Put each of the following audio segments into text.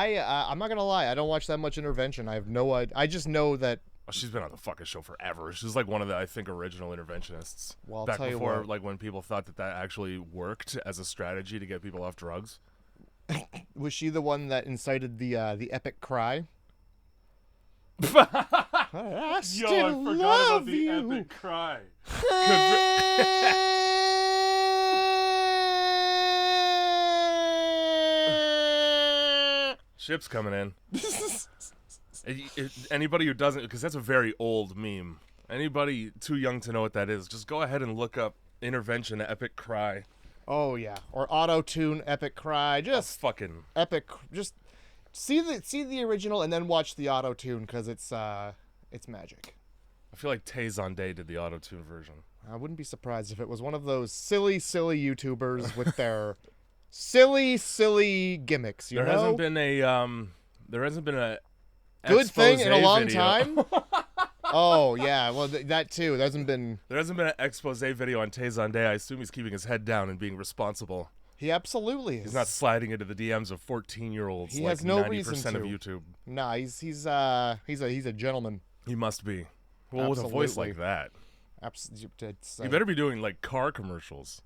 I'm not gonna lie. I don't watch that much Intervention. I have no idea. I just know that. Oh, she's been on the fucking show forever. She's like one of the, I think, original interventionists. Well, I'll back tell before, you what. like when people thought that actually worked as a strategy to get people off drugs. Was she the one that incited the epic cry? I Yo, I still forgot love about the you. epic cry. Ship's coming in. Anybody who doesn't, because that's a very old meme. Anybody too young to know what that is, just go ahead and look up Intervention Epic Cry. Oh yeah, or auto tune epic cry. Just Fucking epic. Just see the original and then watch the auto tune because it's magic. I feel like Tay-Zonday did the auto-tune version. I wouldn't be surprised if it was one of those silly YouTubers with their silly gimmicks. You know, There hasn't been a good thing in a expose long video. time. Oh yeah, well that too. There hasn't been an expose video on Tay-Zonday. I assume he's keeping his head down and being responsible. He absolutely is. He's not sliding into the DMs of 14-year-olds. He like has no 90% reason of to. YouTube. Nah, he's a gentleman. He must be. Well, with a voice like that, you better be doing like car commercials.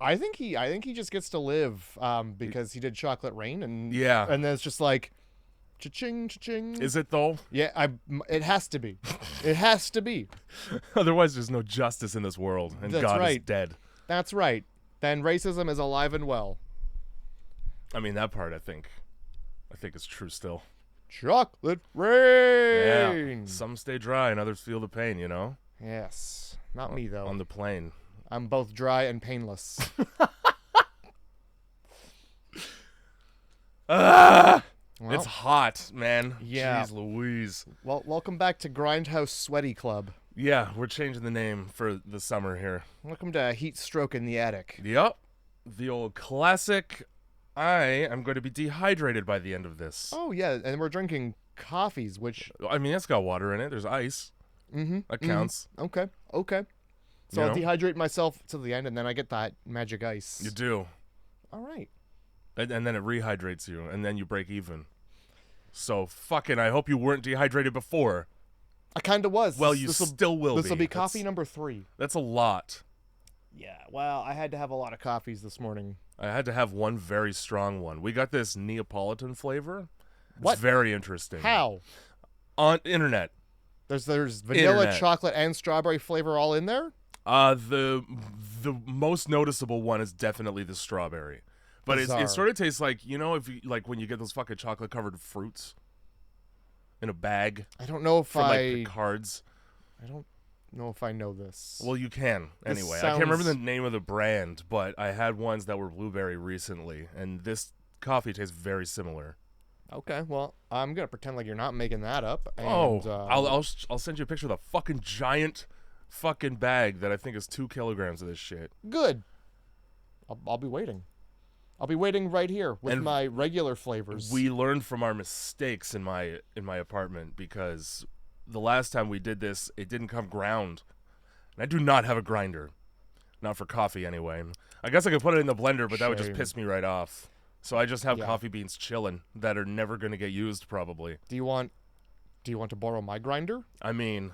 I think he just gets to live because he did Chocolate Rain and Yeah. and then it's just like cha-ching cha-ching. Is it though? Yeah, it has to be. It has to be. Otherwise, there's no justice in this world, and That's God is right. dead. That's right. Then racism is alive and well. I mean, that part I think is true still. Chocolate Yeah. Rain. Some stay dry and others feel the pain, you know? Yes. Not me though. On the plane. I'm both dry and painless. Ah! Well, It's hot, man. Yeah. Jeez Louise. well, welcome back to Grindhouse Sweaty Club. Yeah, we're changing the name for the summer here. Welcome to Heat Stroke in the Attic. Yep. The old classic. I am going to be dehydrated by the end of this. Oh yeah, and we're drinking coffees, which I mean, it's got water in it. There's ice. That counts. Okay. So You I'll know? dehydrate myself to the end, and then I get that magic ice. You do. All right. And then it rehydrates you, and then you break even. So, fucking, I hope you weren't dehydrated before. I kind of was. Well, you still will be. This will be coffee number 3. That's a lot. Yeah. Well, I had to have a lot of coffees this morning. I had to have one very strong one. We got this Neapolitan flavor. What? It's very interesting. How? On internet. There's vanilla, Internet. chocolate, and strawberry flavor all in there? The most noticeable one is definitely the strawberry. But Bizarre. it sort of tastes like, you know, if you like when you get those fucking chocolate covered fruits in a bag I don't know if from like Picard's. I don't know if I know this. Well, you can This anyway. I can't remember the sounds- name of the brand, but I had ones that were blueberry recently, and this coffee tastes very similar. Okay, well, I'm gonna pretend like you're not making that up. And, I'll send you a picture of the fucking giant fucking bag that I think is 2 kilograms of this shit. Good. I'll be waiting. I'll be waiting right here with And my regular flavors. We learned from our mistakes in my apartment because the last time we did this, it didn't come ground. And I do not have a grinder. Not for coffee anyway. I guess I could put it in the blender, but that would just Shame. piss me right off. So I just have Yeah. coffee beans chilling that are never going to get used probably. Do you want to borrow my grinder? I mean,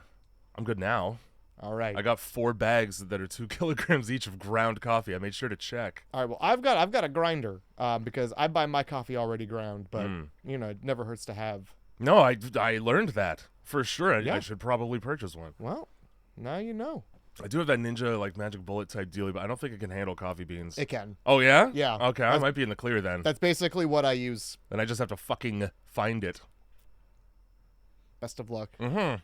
I'm good now. All right. I got 4 bags that are 2 kilograms each of ground coffee. I made sure to check. All right. Well, I've got a grinder because I buy my coffee already ground, but you know, it never hurts to have. No, I learned that for sure. Yeah. I should probably purchase one. Well, now you know. I do have that Ninja like magic bullet type dealie, but I don't think it can handle coffee beans. It can. Oh yeah? Yeah. Okay, I might be in the clear then. That's basically what I use. Then I just have to fucking find it. Best of luck. Mm-hmm.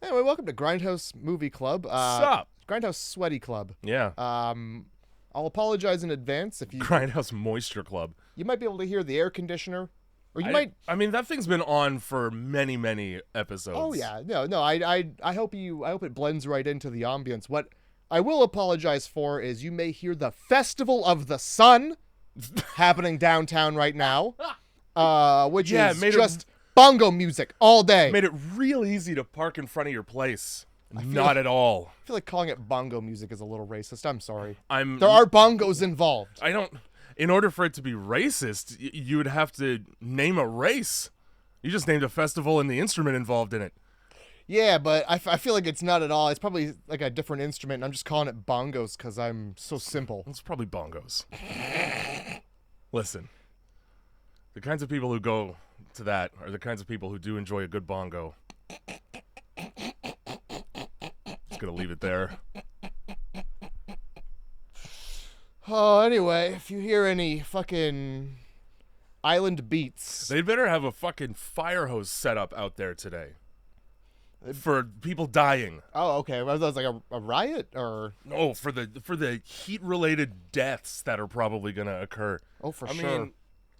Anyway, welcome to Grindhouse Movie Club. Sup? Grindhouse Sweaty Club. Yeah. I'll apologize in advance if you Grindhouse Moisture Club. you might be able to hear the air conditioner, or you might. I mean, that thing's been on for many, many episodes. Oh yeah, no. I hope it blends right into the ambience. What I will apologize for is you may hear the Festival of the Sun happening downtown right now, which Yeah, is made it- just bongo music all day. Made it real easy to park in front of your place. Not at all. I feel like calling it bongo music is a little racist. I'm sorry. I'm. There are bongos involved. I don't. in order for it to be racist, you would have to name a race. You just named a festival and the instrument involved in it. Yeah, but I feel like it's not at all. It's probably like a different instrument, and I'm just calling it bongos because I'm so simple. It's probably bongos. Listen, the kinds of people who go to that are the kinds of people who do enjoy a good bongo. Just gonna leave it there. Oh, anyway, if you hear any fucking island beats, They'd better have a fucking fire hose set up out there today. For people dying. Oh, okay. Was that like a riot or? No, for the heat-related deaths that are probably gonna occur. Oh, for I sure. mean,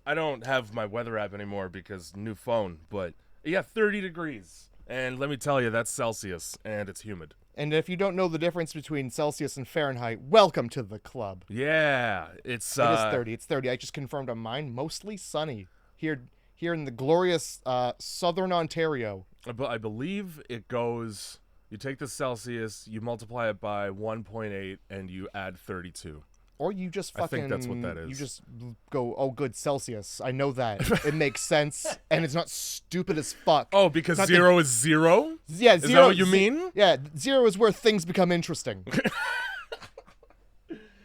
I don't have my weather app anymore because new phone, but yeah, 30 degrees. And let me tell you, that's Celsius, and it's humid. And if you don't know the difference between Celsius and Fahrenheit, welcome to the club. Yeah, it's It is 30. It's 30. I just confirmed on mine. Mostly sunny here in the glorious southern Ontario. I believe it goes. You take the Celsius, you multiply it by 1.8, and you add 32. Or you just fucking. I think that's what that is. You just go, oh, good, Celsius. I know that. It makes sense, and it's not stupid as fuck. Oh, because zero is zero? Yeah, Is zero. that what you mean? Yeah, zero is where things become interesting.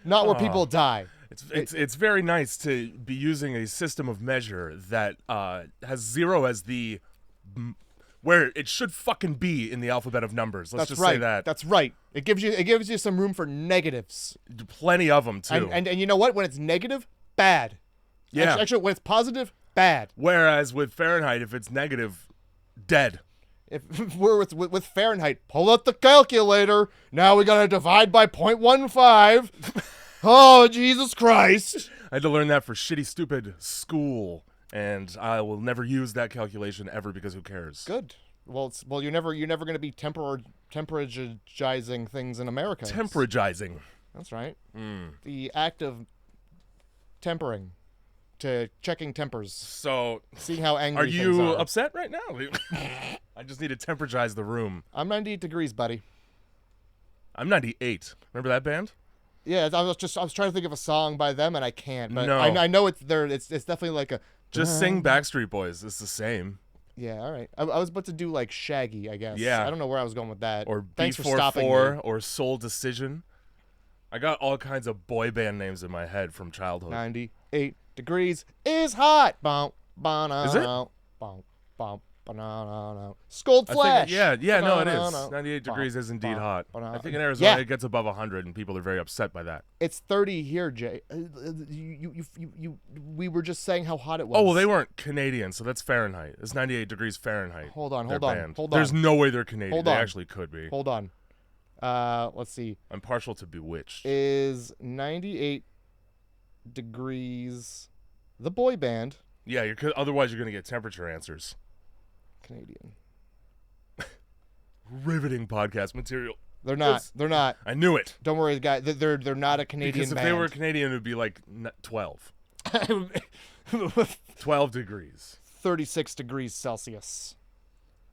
Not where people die. It's very nice to be using a system of measure that has zero as the where it should fucking be in the alphabet of numbers. Let's That's just right. say that. That's right. It gives you some room for negatives. Plenty of them too. And you know what? When it's negative, bad. Yeah. Actually, when it's positive, bad. Whereas with Fahrenheit, if it's negative, dead. If we're with Fahrenheit, pull out the calculator. Now we gotta divide by 0.15. Oh, Jesus Christ. I had to learn that for shitty, stupid school, and I will never use that calculation ever because who cares? Good. Well, you're never gonna be temperaturizing things in America. Temperagizing. That's right. The act of tempering, to checking tempers, So, seeing how angry are things you are. upset right now? I just need to temperagize the room. I'm 98 degrees, buddy. I'm 98. Remember that band? Yeah, I was trying to think of a song by them, and I can't. But No. I know it's there. It's definitely like a. Just sing Backstreet Boys. It's the same. Yeah, all right. I was about to do like Shaggy, I guess. Yeah. I don't know where I was going with that. Or Thanks for stopping B44 me. or Soul Decision. I got all kinds of boy band names in my head from childhood. 98 degrees is hot. Is it? Scold I Flash. think, yeah, no, it is. 98 degrees is indeed hot. I think in Arizona Yeah. it gets above 100 and people are very upset by that. It's 30 here, Jay. We were just saying how hot it was. Oh, well, they weren't Canadian, so that's Fahrenheit. It's 98 degrees Fahrenheit. Hold on, their hold on, band. hold on. There's no way they're Canadian. Hold They on. actually could be. Hold on. Let's see. I'm partial to Bewitched. Is 98 degrees the boy band? Yeah, otherwise you're going to get temperature answers. Canadian. Riveting podcast material. They're not. Yes. They're not. I knew it. Don't worry, guys. They're not a Canadian Because if band. they were Canadian, it would be like 12. 12 degrees. 36 degrees Celsius.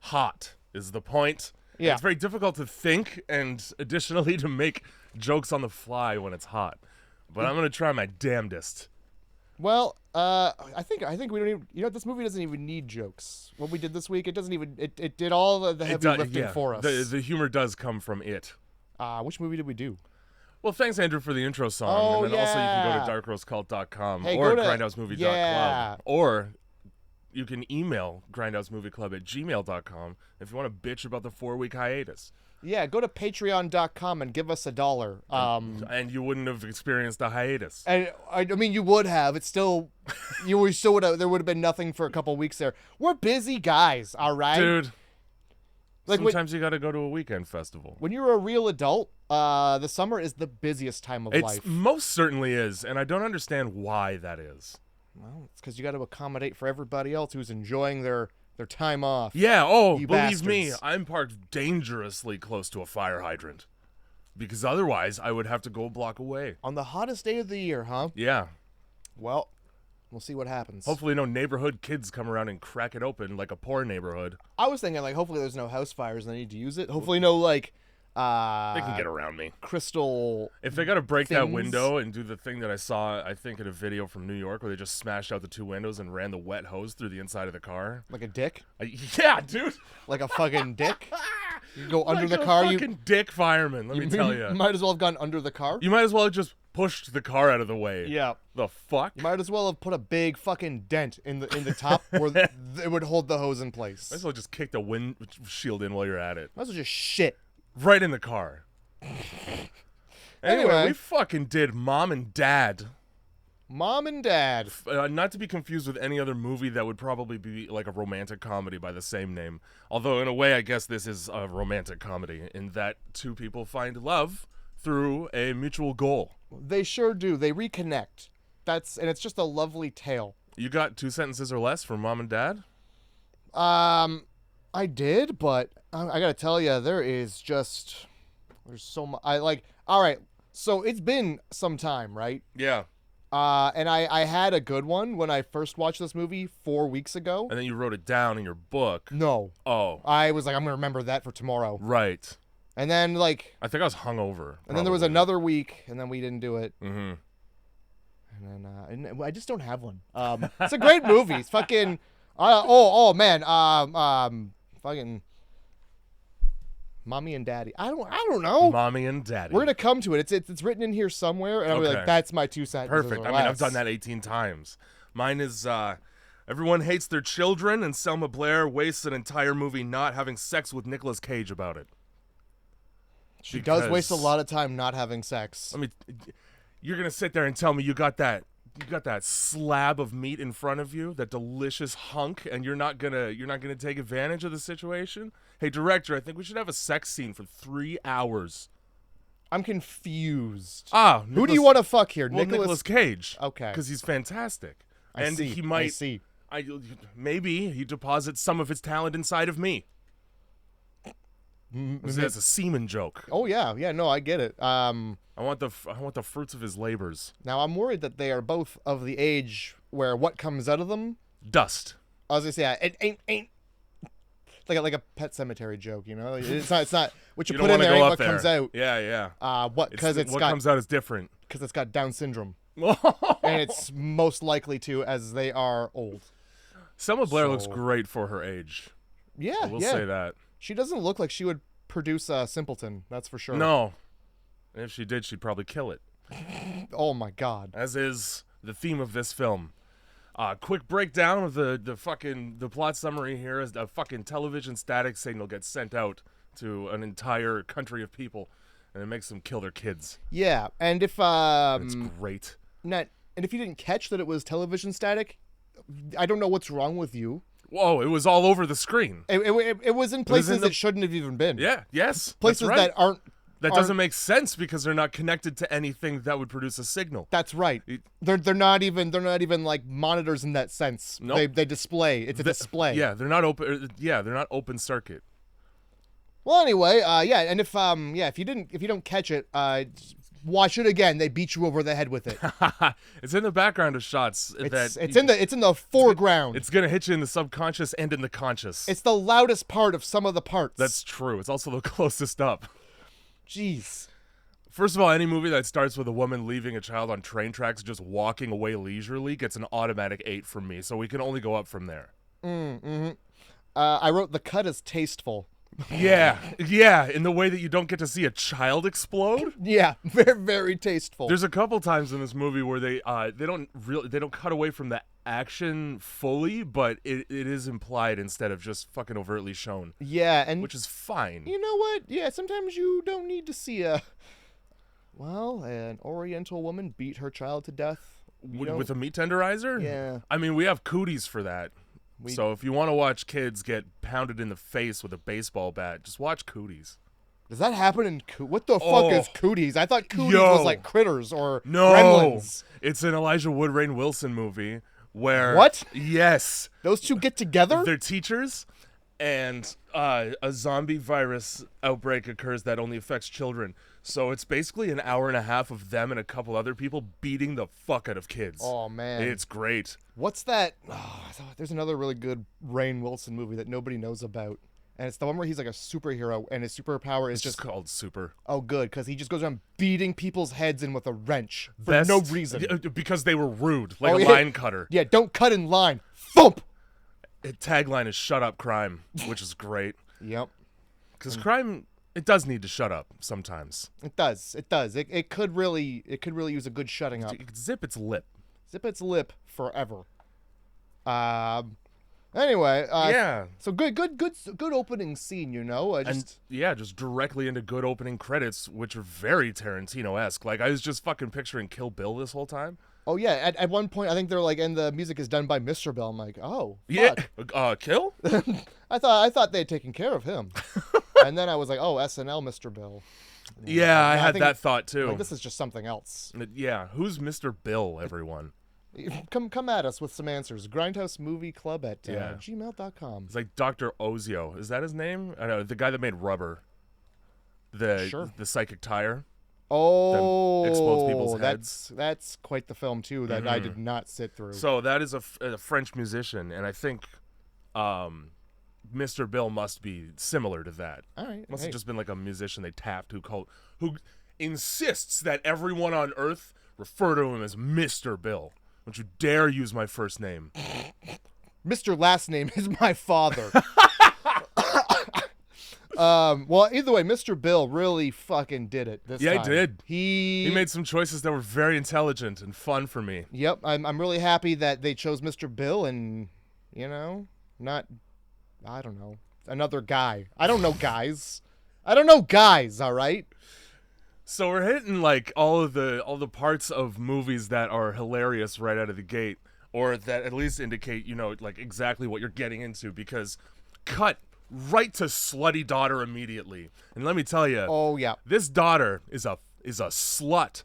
Hot is the point. Yeah. It's very difficult to think and additionally to make jokes on the fly when it's hot. But I'm going to try my damnedest. Well, I think we don't even. You know, this movie doesn't even need jokes. What we did this week, it doesn't even. It did all the heavy lifting for us. The humor does come from it. Which movie did we do? Well, thanks, Andrew, for the intro song. Oh, and then also you can yeah. go to darkrosecult.com Hey, or go to- grindhousemovie.club. yeah. Or you can email grindhousemovieclub@gmail.com if you want to bitch about the 4-week hiatus. Yeah, go to patreon.com and give us $1. And you wouldn't have experienced a hiatus. And I mean, you would have. It's still, there would have been nothing for a couple weeks there. We're busy guys, all right, Dude, Like sometimes you got to go to a weekend festival. when you're a real adult, the summer is the busiest time of It life. most certainly is, and I don't understand why that is. Well, it's because you got to accommodate for everybody else who's enjoying their time off. Yeah, You believe me, bastards. I'm parked dangerously close to a fire hydrant. Because otherwise, I would have to go a block away. On the hottest day of the year, huh? Yeah. Well, we'll see what happens. Hopefully no neighborhood kids come around and crack it open like a poor neighborhood. I was thinking, like, hopefully there's no house fires and I need to use it. Hopefully no, like, They can get around me. crystal. If they got to break that things. window and do the thing that I saw, I think in a video from New York where they just smashed out the 2 windows and ran the wet hose through the inside of the car. Like a dick? Yeah, dude. Like a fucking dick? You go under Like the a car, fucking dick fireman, let me tell you. might as well have gone under the car. You might as well have just pushed the car out of the way. Yeah. The fuck? You might as well have put a big fucking dent in the top where it would hold the hose in place. Might as well just kick the windshield in while you're at it. Might as well just shit. Right in the car. Anyway, Anyway. we fucking did Mom and Dad. Mom and Dad. Not to be confused with any other movie that would probably be like a romantic comedy by the same name. Although, in a way, I guess this is a romantic comedy in that 2 people find love through a mutual goal. They sure do. They reconnect. And it's just a lovely tale. You got 2 sentences or less for Mom and Dad? I did, but I gotta tell you, there's so much. All right, so it's been some time, right? Yeah. And I had a good one when I first watched this movie 4 weeks ago. And then you wrote it down in your book. No. Oh. I was like, I'm gonna remember that for tomorrow. Right. And then I think I was hungover. and then there was another week, and then we didn't do it. Mm-hmm. And then and I just don't have one. It's a great movie. It's fucking. Man. Fucking. Mommy and Daddy. I don't know. Mommy and Daddy. We're gonna come to it. It's written in here somewhere, and I'll be like, Okay. that's my 2 sentences. Perfect. or I mean, I've less. done that 18 times. Mine is, everyone hates their children, and Selma Blair wastes an entire movie not having sex with Nicolas Cage about it. She does waste a Because- lot of time not having sex. You're gonna sit there and tell me you got that slab of meat in front of you, that delicious hunk, and you're not gonna take advantage of the situation? Hey, director, I think we should have a sex scene for 3 hours. I'm confused. Who do you want to fuck here, Well, Nicolas Cage. Okay. Because he's fantastic. I see. He might. I see. Maybe he deposits some of his talent inside of me. That's a semen joke. Oh yeah. No, I get it. I want the fruits of his labors. Now I'm worried that they are both of the age where what comes out of them. Dust. I was gonna say it ain't like a Pet Cemetery joke, you know. It's not what you You put don't in want to there go ain't up what there. comes out. Yeah. What because what comes out is different. because it's got Down syndrome and it's most likely to as they are old. Selma Blair looks So- great for her age. Yeah, I will yeah. say that. She doesn't look like she would produce a Simpleton. That's for sure. No. And if she did, she'd probably kill it. Oh my God. As is the theme of this film. Quick breakdown of the plot summary here is a fucking television static signal gets sent out to an entire country of people, and it makes them kill their kids. Yeah, and if It's great. and if you didn't catch that it was television static, I don't know what's wrong with you. Whoa, it was all over the screen. It was in places in the- that shouldn't have even been. Yeah, yes. Places that's right. that aren't. That doesn't make sense because they're not connected to anything that would produce a signal. That's right. They're not even like monitors in that sense. Nope. They display. It's a display. Yeah, they're not open. Yeah, they're not open circuit. Well, anyway, and if you don't catch it, watch it again. They beat you over the head with it. It's in the background of shots. It's in the foreground. It's gonna hit you in the subconscious and in the conscious. It's the loudest part of some of the parts. That's true. It's also the closest up. Jeez. First of all, any movie that starts with a woman leaving a child on train tracks just walking away leisurely gets an automatic 8 from me, so we can only go up from there. I wrote the cut is tasteful. Yeah, in the way that you don't get to see a child explode. Yeah, very very tasteful. There's a couple times in this movie where they don't cut away from the action fully, but it is implied instead of just fucking overtly shown, yeah, and which is fine. you know what? Yeah, sometimes you don't need to see an Oriental woman beat her child to death. With a meat tenderizer? Yeah. I mean, we have cooties for that. So if you want to watch kids get pounded in the face with a baseball bat, just watch Cooties. Does that happen in what the fuck is Cooties? I thought Cooties Yo. was like Critters or No, Gremlins. it's an Elijah Wood Rainn Wilson movie where What? Yes, Those two get together? they're teachers, and a zombie virus outbreak occurs that only affects children. So it's basically an hour and a half of them and a couple other people beating the fuck out of kids. Oh man. It's great. What's that? Oh, there's another really good Rainn Wilson movie that nobody knows about. And it's the one where he's like a superhero, and his superpower is It's just called Super. oh, good, because he just goes around beating people's heads in with a wrench for no reason. Because they were rude, like Oh, a yeah. line cutter. Yeah, don't cut in line. Thump. Tagline is "Shut up, crime," which is great. Yep, Because crime, it does need to shut up sometimes. it does. It does. It could really use a good shutting up. It could zip its lip. Zip its lip forever. Anyway, Yeah. So good opening scene, you know. And yeah, just directly into good opening credits, which are very Tarantino-esque. Like, I was just fucking picturing Kill Bill this whole time. oh yeah, at one point I think they're like, and the music is done by Mr. Bill. I'm like, oh, Yeah. fuck. Kill? I thought they had taken care of him, and then I was like, oh, SNL Mr. Bill. Yeah, I had think- that thought too. Like, this is just something else. Yeah, who's Mr. Bill, everyone? Come at us with some answers. Grindhousemovieclub at Yeah. gmail.com. It's like Dr. Ozio. Is that his name? I know, the guy that made Rubber. The psychic tire. Oh, explodes people's heads. That's quite the film too that I did not sit through. So that is a French musician, and I think Mr. Bill must be similar to that. All right, Must hey. have just been like a musician they tapped who insists that everyone on Earth refer to him as Mr. Bill. Don't you dare use my first name. Mr. Last Name is my father. Well, either way, Mr. Bill really fucking did it this time. Yeah, he did. He made some choices that were very intelligent and fun for me. Yep, I'm really happy that they chose Mr. Bill and, you know, not, I don't know, another guy. I don't know guys. All right? So we're hitting like all the parts of movies that are hilarious right out of the gate, or that at least indicate, you know, like exactly what you're getting into, because cut right to slutty daughter immediately. And let me tell you, Oh, yeah. this daughter is a slut.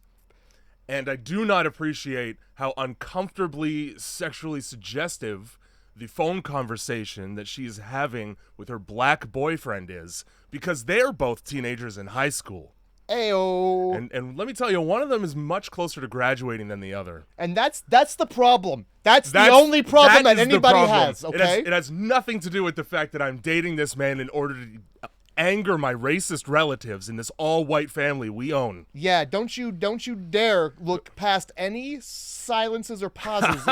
And I do not appreciate how uncomfortably sexually suggestive the phone conversation that she's having with her black boyfriend is, because they're both teenagers in high school. Ayo. And let me tell you, one of them is much closer to graduating than the other. And that's the problem. That's the only problem that is the anybody problem. has, okay? It has nothing to do with the fact that I'm dating this man in order to anger my racist relatives in this all-white family we own. Yeah, don't you dare look past any silences or pauses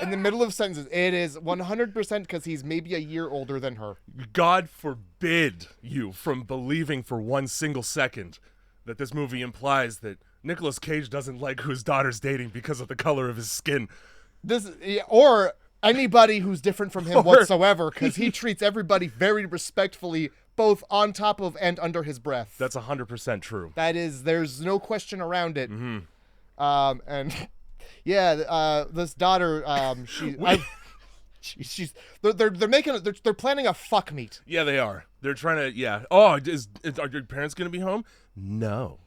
in the middle of sentences. It is 100% because he's maybe a year older than her. God forbid you from believing for one single second that this movie implies that Nicolas Cage doesn't like who his daughter's dating because of the color of his skin. Or anybody who's different from him whatsoever, because he treats everybody very respectfully, both on top of and under his breath. That's 100% true. There's no question around it. Mm-hmm. And yeah, this daughter, they're planning a fuck meet. Yeah, they are. They're trying to, yeah. Oh, are your parents going to be home? No.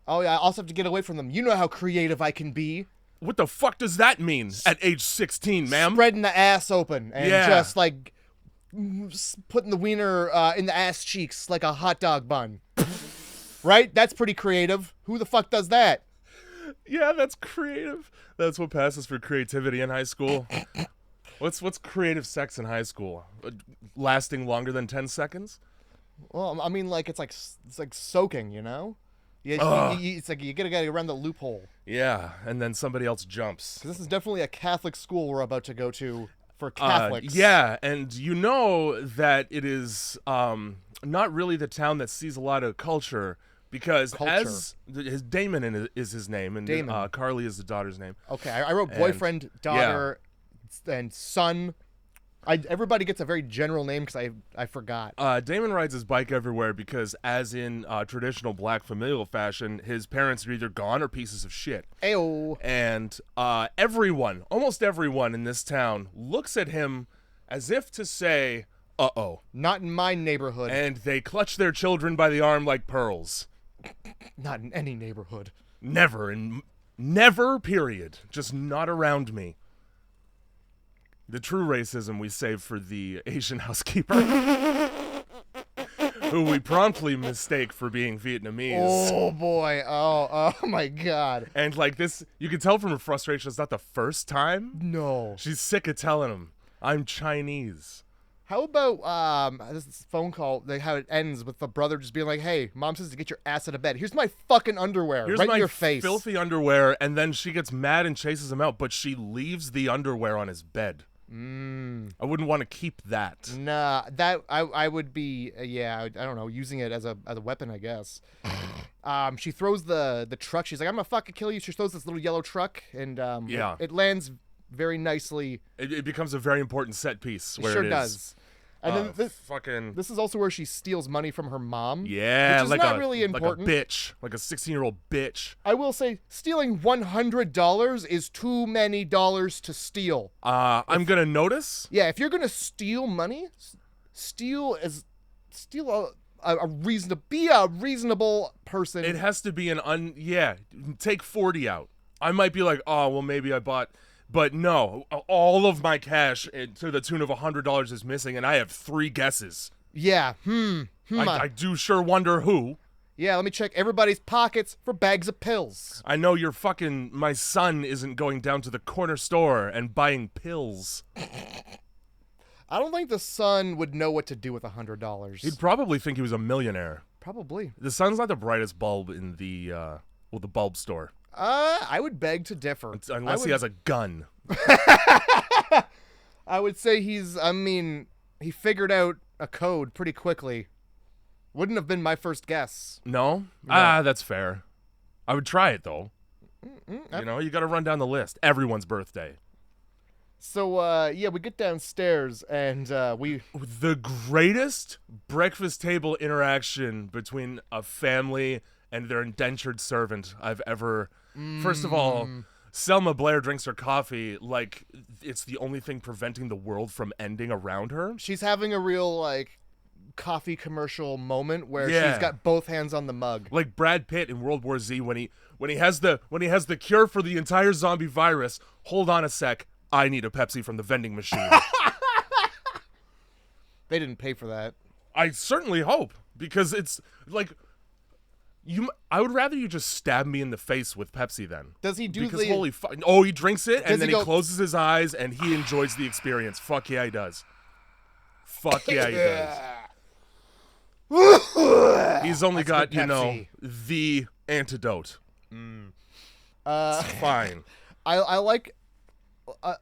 Oh yeah, I also have to get away from them. You know how creative I can be. What the fuck does that mean at age 16, ma'am? Spreading the ass open and Yeah. just like putting the wiener in the ass cheeks like a hot dog bun. Right? That's pretty creative. Who the fuck does that? Yeah, that's creative. That's what passes for creativity in high school. What's creative sex in high school? Lasting longer than 10 seconds? Well, I mean, like it's like soaking, you know? Yeah, it's like you gotta get around the loophole. Yeah, and then somebody else jumps. 'Cause this is definitely a Catholic school we're about to go to for Catholics. Yeah, and you know that it is not really the town that sees a lot of culture, because his Damon is his name, and Damon. Carly is the daughter's name. Okay, I wrote boyfriend, daughter, and son. Everybody gets a very general name because I forgot. Damon rides his bike everywhere because, as in traditional black familial fashion, his parents are either gone or pieces of shit. Ayo. And almost everyone in this town looks at him as if to say, uh-oh. Not in my neighborhood. And they clutch their children by the arm like pearls. Not in any neighborhood. Never, period. Just not around me. The true racism we save for the Asian housekeeper, who we promptly mistake for being Vietnamese. Oh boy! Oh my God! And like this, you can tell from her frustration. It's not the first time. No. She's sick of telling him, "I'm Chinese." How about this phone call? How it ends with the brother just being like, "Hey, mom says to get your ass out of bed. Here's my fucking underwear, Here's right my in your face." filthy underwear, and then she gets mad and chases him out, but she leaves the underwear on his bed. I wouldn't want to keep that. Nah, that I would be I don't know, using it as a weapon, I guess. She throws the truck. She's like, "I'm gonna fucking kill you." She throws this little yellow truck, and it lands very nicely. It becomes a very important set piece. Where Sure it is. does. And then this is also where she steals money from her mom. Yeah, which is like not really important. Like a bitch, like a 16-year-old bitch. I will say, stealing $100 is too many dollars to steal. I'm gonna notice. Yeah, if you're gonna steal money, steal a reasonable person. It has to be take 40 out. I might be like, oh well, maybe I bought. But no, all of my cash to the tune of $100 is missing, and I have 3 guesses. Yeah. I do sure wonder who. Yeah, let me check everybody's pockets for bags of pills. I know my son isn't going down to the corner store and buying pills. I don't think the son would know what to do with $100. He'd probably think he was a millionaire. Probably. The son's not the brightest bulb in the bulb store. I would beg to differ. Unless he has a gun. I would say he figured out a code pretty quickly. Wouldn't have been my first guess. No? That's fair. I would try it, though. You gotta run down the list. Everyone's birthday. So, we get downstairs, and The greatest breakfast table interaction between a family and their indentured servant I've ever... First of all, Selma Blair drinks her coffee like it's the only thing preventing the world from ending around her. She's having a real, coffee commercial moment where she's got both hands on the mug. Like Brad Pitt in World War Z when he has the cure for the entire zombie virus. Hold on a sec. I need a Pepsi from the vending machine. They didn't pay for that. I certainly hope, because it's like... I would rather you just stab me in the face with Pepsi then. Does he do because holy fuck. Oh, he drinks it and then he closes his eyes and he enjoys the experience. Fuck yeah, he does. Fuck yeah, he does. He's only got, the antidote. It's fine. I like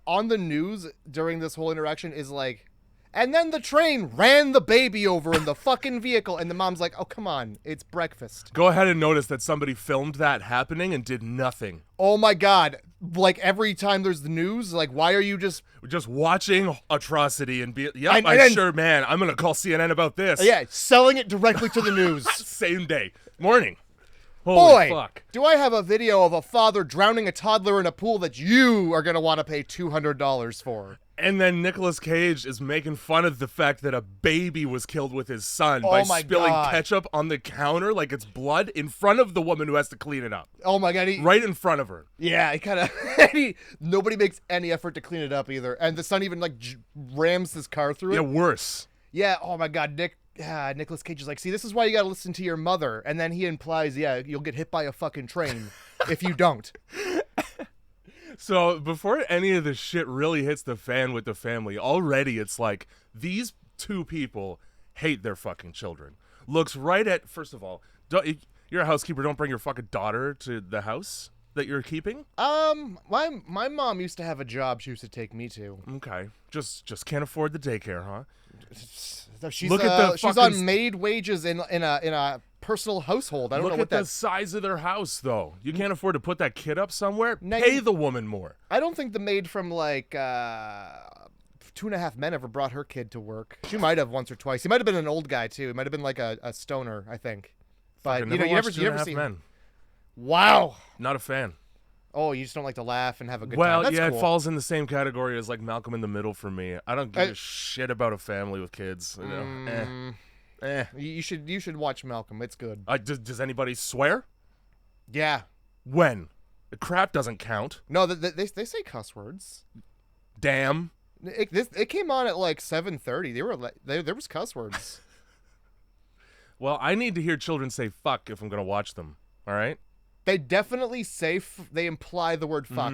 on the news during this whole interaction is like, and then the train ran the baby over in the fucking vehicle, and the mom's like, "Oh, come on, it's breakfast." Go ahead and notice that somebody filmed that happening and did nothing. Oh my god. Like every time there's the news, like why are you just watching atrocity and be I'm gonna call CNN about this. Yeah, selling it directly to the news. Same day. Morning. Holy fuck. Do I have a video of a father drowning a toddler in a pool that you are gonna want to pay $200 for? And then Nicolas Cage is making fun of the fact that a baby was killed with his son by spilling ketchup on the counter like it's blood in front of the woman who has to clean it up. Oh my god. Right in front of her. Yeah, he kind of... nobody makes any effort to clean it up either. And the son even rams his car through it. Yeah, worse. Yeah, oh my god, Nicolas Cage is like, "See, this is why you gotta listen to your mother." And then he implies, you'll get hit by a fucking train if you don't. So before any of this shit really hits the fan with the family, already it's like these two people hate their fucking children. Looks right at, first of all, you're a housekeeper, don't bring your fucking daughter to the house that you're keeping? My mom used to have a job she used to take me to. Okay. Just can't afford the daycare, huh? She's on maid wages in a personal household. I don't know what the size of their house, though. You can't afford to put that kid up somewhere. Pay the woman more. I don't think the maid from 2.5 Men ever brought her kid to work. She might have once or twice. He might have been an old guy too. He might have been like a stoner, I think. But you never see Men. Wow. Not a fan. Oh, you just don't like to laugh and have a good time. Well, That's yeah, cool. It falls in the same category as like Malcolm in the Middle for me. I don't give a shit about a family with kids. You should watch Malcolm. It's good. Does anybody swear? Yeah. When? The crap doesn't count. No, they say cuss words. Damn. It came on at 7:30. There was cuss words. Well, I need to hear children say fuck if I'm gonna watch them. All right. They definitely say they imply the word fuck.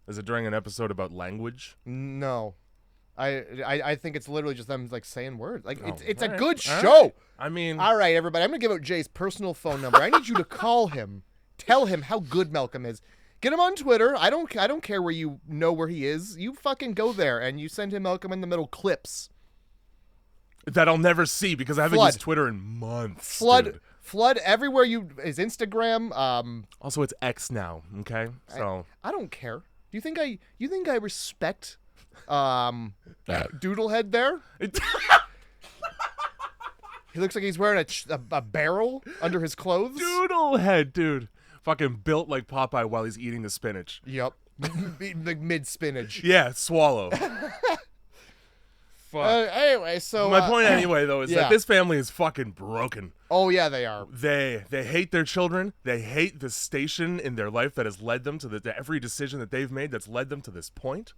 Is it during an episode about language? No. I think it's literally just them like saying words. Like it's a all right, good all show. right. I mean, All right, everybody. I'm gonna give out Jay's personal phone number. I need you to call him. Tell him how good Malcolm is. Get him on Twitter. I don't care where you know where he is. You fucking go there and you send him Malcolm in the Middle clips. that I'll never see because I haven't Flood. used Twitter in months. Flood dude. flood everywhere his Instagram. Also, it's X now. Okay, so I don't care. Do you think I respect Doodlehead there? He looks like he's wearing a barrel under his clothes. Doodlehead, dude. Fucking built like Popeye while he's eating the spinach. Yep. Like mid spinach. Yeah, swallow. Fuck. Anyway, so My point anyway, though, is yeah. that this family is fucking broken. Oh yeah, they are. They hate their children. They hate the station in their life that has led them to every decision that they've made that's led them to this point.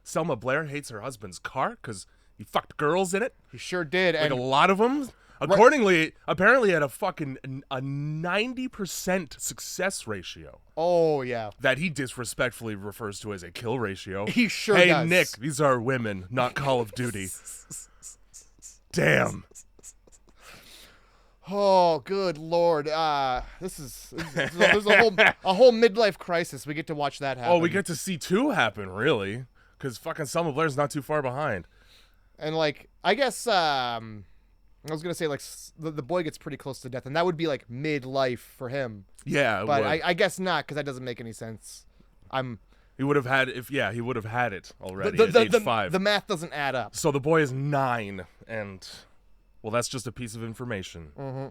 Selma Blair hates her husband's car because he fucked girls in it. He sure did. Like And a lot of them. Accordingly, apparently had a fucking a 90% success ratio oh yeah, that he disrespectfully refers to as a kill ratio. he sure Hey, does. Nick, these are women, not Call of Duty. Damn. Oh, good lord. There's a whole midlife crisis. We get to watch that happen. Oh, we get to see two happen, really. Because fucking Selma Blair's not too far behind. And like, I guess I was gonna say like the boy gets pretty close to death, and that would be like midlife for him. Yeah, But would. I guess not, because that doesn't make any sense. He would have had he would have had it already at age 5. The math doesn't add up. So the boy is 9, and well, that's just a piece of information. Mm-hmm.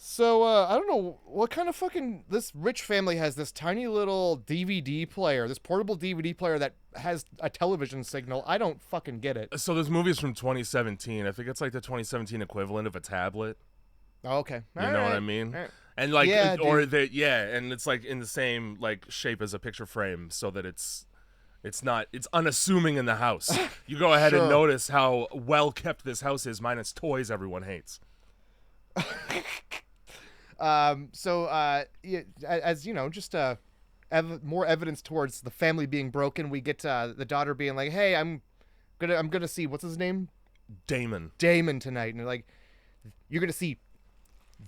So I don't know what kind of fucking this rich family has this tiny little DVD player, this portable DVD player that has a television signal. I don't fucking get it. So this movie is from 2017. I think it's like the 2017 equivalent of a tablet. Oh, okay, You know what I mean? All right. And like, Yeah, and it's like in the same like shape as a picture frame, so that it's unassuming in the house. You go ahead Sure. and notice how well kept this house is, minus toys everyone hates. Yeah, as you know, just more evidence towards the family being broken. We get the daughter being like, "Hey, I'm gonna see what's his name, Damon. Damon tonight," and they're like, "You're gonna see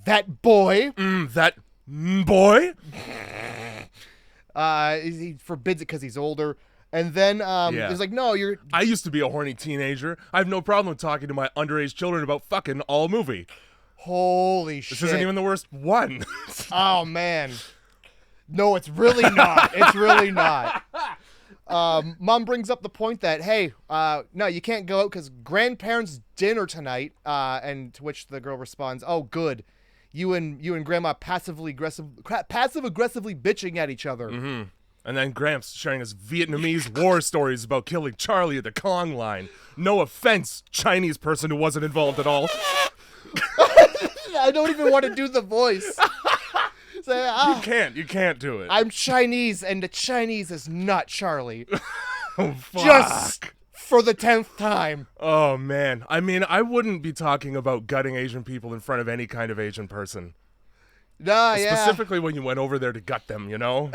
that boy." That boy. He forbids it because he's older, and then Yeah. he's like, "No, you're." I used to be a horny teenager. I have no problem talking to my underage children about fucking all movie. Holy shit! This isn't even the worst one. Oh man, no, it's really not. It's really not. Mom brings up the point that, hey, no, you can't go out because grandparents' dinner tonight. And to which the girl responds, "Oh, good. You and Grandma passive aggressively bitching at each other." Mm-hmm. And then Gramps sharing us Vietnamese war stories about killing Charlie at the Kong line. No offense, Chinese person who wasn't involved at all. I don't even want to do the voice. Say, You can't do it. I'm Chinese, and the Chinese is not Charlie. Oh, fuck. Just for the 10th time. Oh, man. I mean, I wouldn't be talking about gutting Asian people in front of any kind of Asian person. Nah, yeah. Specifically when you went over there to gut them, you know?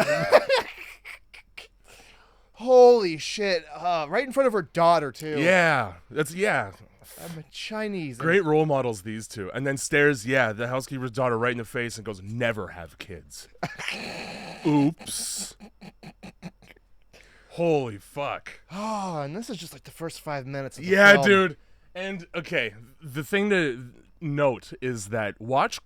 Holy shit. Right in front of her daughter, too. Yeah. I'm a Chinese. Great role models, these two. And then stares, the housekeeper's daughter right in the face and goes, "Never have kids." Oops. Holy fuck. Oh, and this is just like the first 5 minutes of the Yeah, film. dude. And, okay, the thing to note is that watch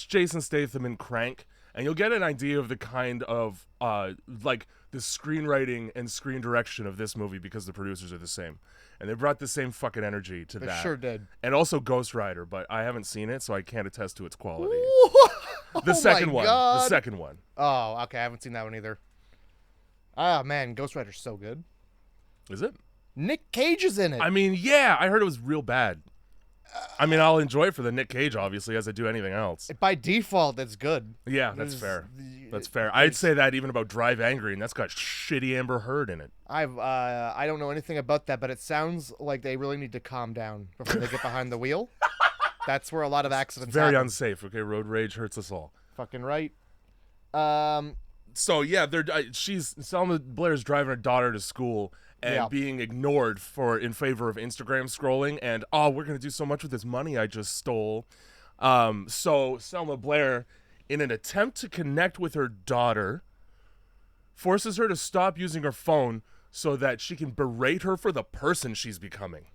Jason Statham in Crank, and you'll get an idea of the kind of, like, the screenwriting and screen direction of this movie because the producers are the same. And they brought the same fucking energy to They that. sure did. And also Ghost Rider, but I haven't seen it, so I can't attest to its quality. The Oh second my one. God. The second one. Oh, okay. I haven't seen that one either. Oh, man. Ghost Rider's so good. Is it? Nick Cage is in it. I mean, yeah, I heard it was real bad. I mean, I'll enjoy it for the Nick Cage, obviously, as I do anything else. By default, that's good. Yeah, that's fair. That's fair. There's- I'd say that even about Drive Angry, and that's got shitty Amber Heard in it. I don't know anything about that, but it sounds like they really need to calm down before they get behind the wheel. That's where a lot of accidents Very happen. unsafe. Okay, road rage hurts us all. Fucking right. So yeah, she's Selma Blair's driving her daughter to school and being ignored in favor of Instagram scrolling, and we're gonna do so much with this money I just stole. So Selma Blair, in an attempt to connect with her daughter, forces her to stop using her phone so that she can berate her for the person she's becoming.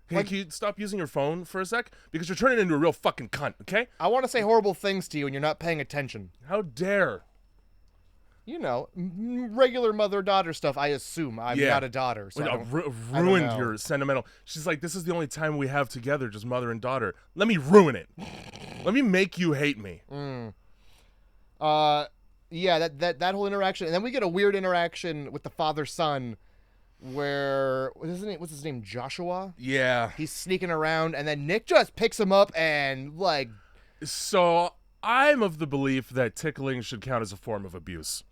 Hey, can you stop using your phone for a sec? Because you're turning into a real fucking cunt, okay? I want to say horrible things to you and you're not paying attention. How dare? You know, regular mother-daughter stuff, I assume. I'm not a daughter, so ruined your sentimental... She's like, this is the only time we have together, just mother and daughter. Let me ruin it. Let me make you hate me. Yeah, that whole interaction. And then we get a weird interaction with the father-son where, what's his name, Joshua? Yeah. He's sneaking around, and then Nick just picks him up and, like... So, I'm of the belief that tickling should count as a form of abuse.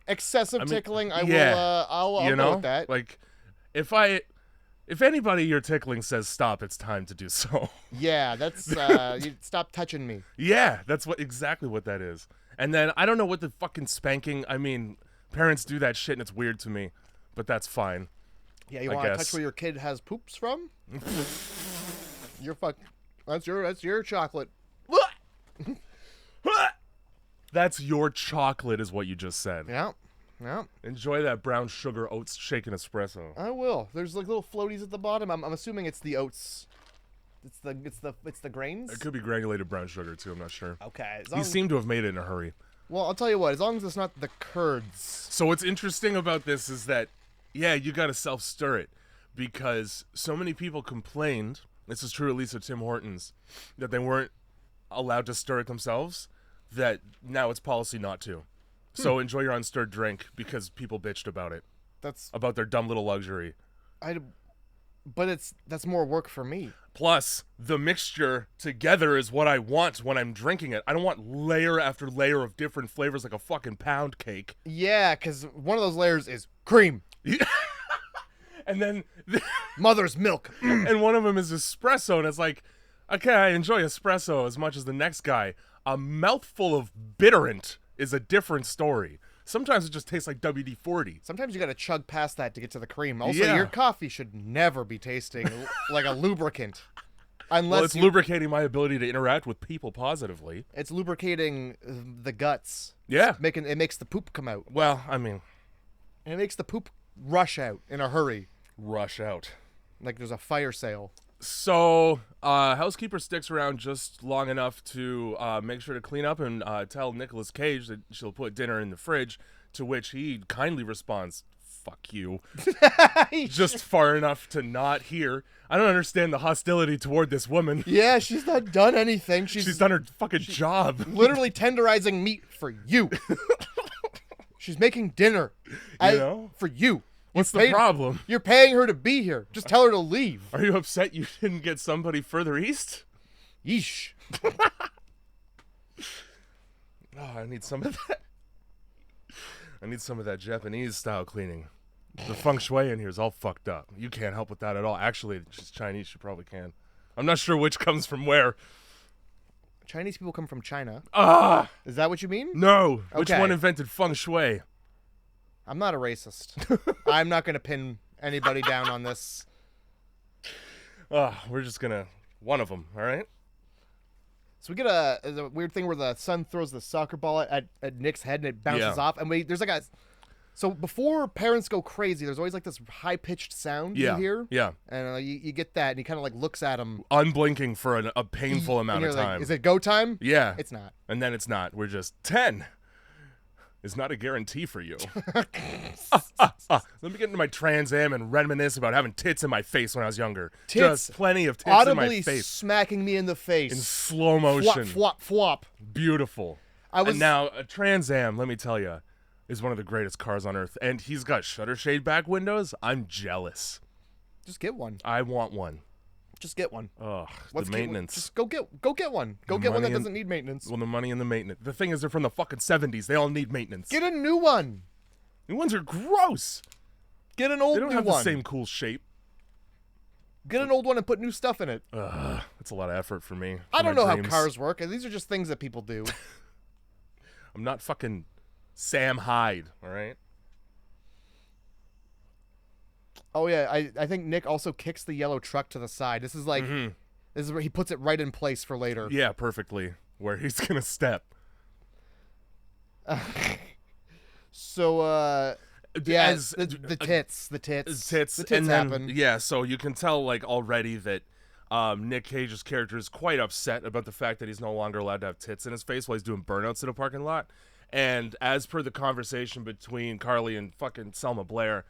Excessive tickling, I'll go with that. Like, if anybody you're tickling says stop, it's time to do so. Yeah, that's, you stop touching me. Yeah, that's exactly what that is. And then, I don't know what the fucking spanking, I mean, parents do that shit and it's weird to me, but that's fine. Yeah, you want to touch where your kid has poops from? That's your chocolate. That's your chocolate is what you just said. Yeah. Enjoy that brown sugar oats shaken espresso. I will. There's like little floaties at the bottom. I'm assuming it's the oats. It's the grains. It could be granulated brown sugar too. I'm not sure. Okay. You seem to have made it in a hurry. Well, I'll tell you what. As long as it's not the curds. So what's interesting about this is that, yeah, you got to self-stir it, because so many people complained. This is true at least at Tim Hortons, that they weren't allowed to stir it themselves. That now it's policy not to. So enjoy your unstirred drink because people bitched about it. About their dumb little luxury. But that's more work for me. Plus, the mixture together is what I want when I'm drinking it. I don't want layer after layer of different flavors like a fucking pound cake. Yeah, because one of those layers is cream. And then... mother's milk. And one of them is espresso, and it's like, okay, I enjoy espresso as much as the next guy. A mouthful of bitterant is a different story. Sometimes it just tastes like WD-40. Sometimes you gotta chug past that to get to the cream. Also, your coffee should never be tasting like a lubricant. Unless it's lubricating my ability to interact with people positively. It's lubricating the guts. Yeah. It makes the poop come out. Well, I mean... And it makes the poop rush out in a hurry. Rush out. Like there's a fire sale. So, housekeeper sticks around just long enough to make sure to clean up and tell Nicolas Cage that she'll put dinner in the fridge, to which he kindly responds, fuck you. Just far enough to not hear. I don't understand the hostility toward this woman. Yeah, she's not done anything. She's done her fucking job. Literally tenderizing meat for you. She's making dinner. For you. What's the problem? You're paying her to be here. Just tell her to leave. Are you upset you didn't get somebody further east? Yeesh. I need some of that. I need some of that Japanese style cleaning. The feng shui in here is all fucked up. You can't help with that at all. Actually, she's Chinese. You probably can. I'm not sure which comes from where. Chinese people come from China. Is that what you mean? No. Okay. Which one invented feng shui? I'm not a racist. I'm not going to pin anybody down on this. We're just going to... One of them, all right? So we get a weird thing where the son throws the soccer ball at Nick's head and it bounces off. And there's like a... So before parents go crazy, there's always like this high-pitched sound you hear. Yeah. And you get that, and he kind of like looks at him. Unblinking for a painful amount of time. Like, is it go time? Yeah. It's not. And then it's not. We're just 10. Is not a guarantee for you. Let me get into my Trans Am and reminisce about having tits in my face when I was younger. Tits, just plenty of tits in my audibly face. smacking me in the face. In slow motion. Flop, flop, flop. Beautiful. And now, a Trans Am, let me tell you, is one of the greatest cars on earth. And he's got shutter shade back windows. I'm jealous. Just get one. I want one. Just get one. Ugh, the maintenance. Just go get one. Go get one that doesn't need maintenance. Well, the money and the maintenance. The thing is, they're from the fucking 70s. They all need maintenance. Get a new one. New ones are gross. Get an old new one. They don't have the same cool shape. Get an old one and put new stuff in it. That's a lot of effort for me. I don't know how cars work. These are just things that people do. I'm not fucking Sam Hyde, all right? Oh yeah, I think Nick also kicks the yellow truck to the side. This is like this is where he puts it right in place for later. Yeah, perfectly. Where he's gonna step. So yeah, the tits and then, happen. yeah, so you can tell like already that Nick Cage's character is quite upset about the fact that he's no longer allowed to have tits in his face while he's doing burnouts in a parking lot. And as per the conversation between Carly and fucking Selma Blair,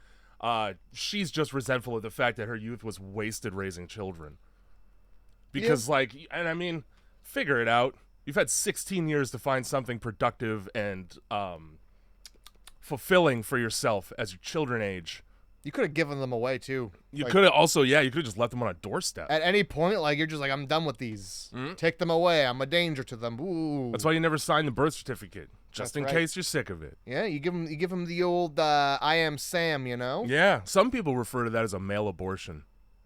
she's just resentful of the fact that her youth was wasted raising children. Because like, and I mean, figure it out. You've had 16 years to find something productive and fulfilling for yourself as your children age. You could have given them away too. You could have also, you could have just left them on a doorstep. At any point, like you're just like, I'm done with these. Take them away. I'm a danger to them. Ooh. That's why you never signed the birth certificate, just in case you're sick of it. Yeah, you give them the old I am Sam, you know. Yeah, some people refer to that as a male abortion.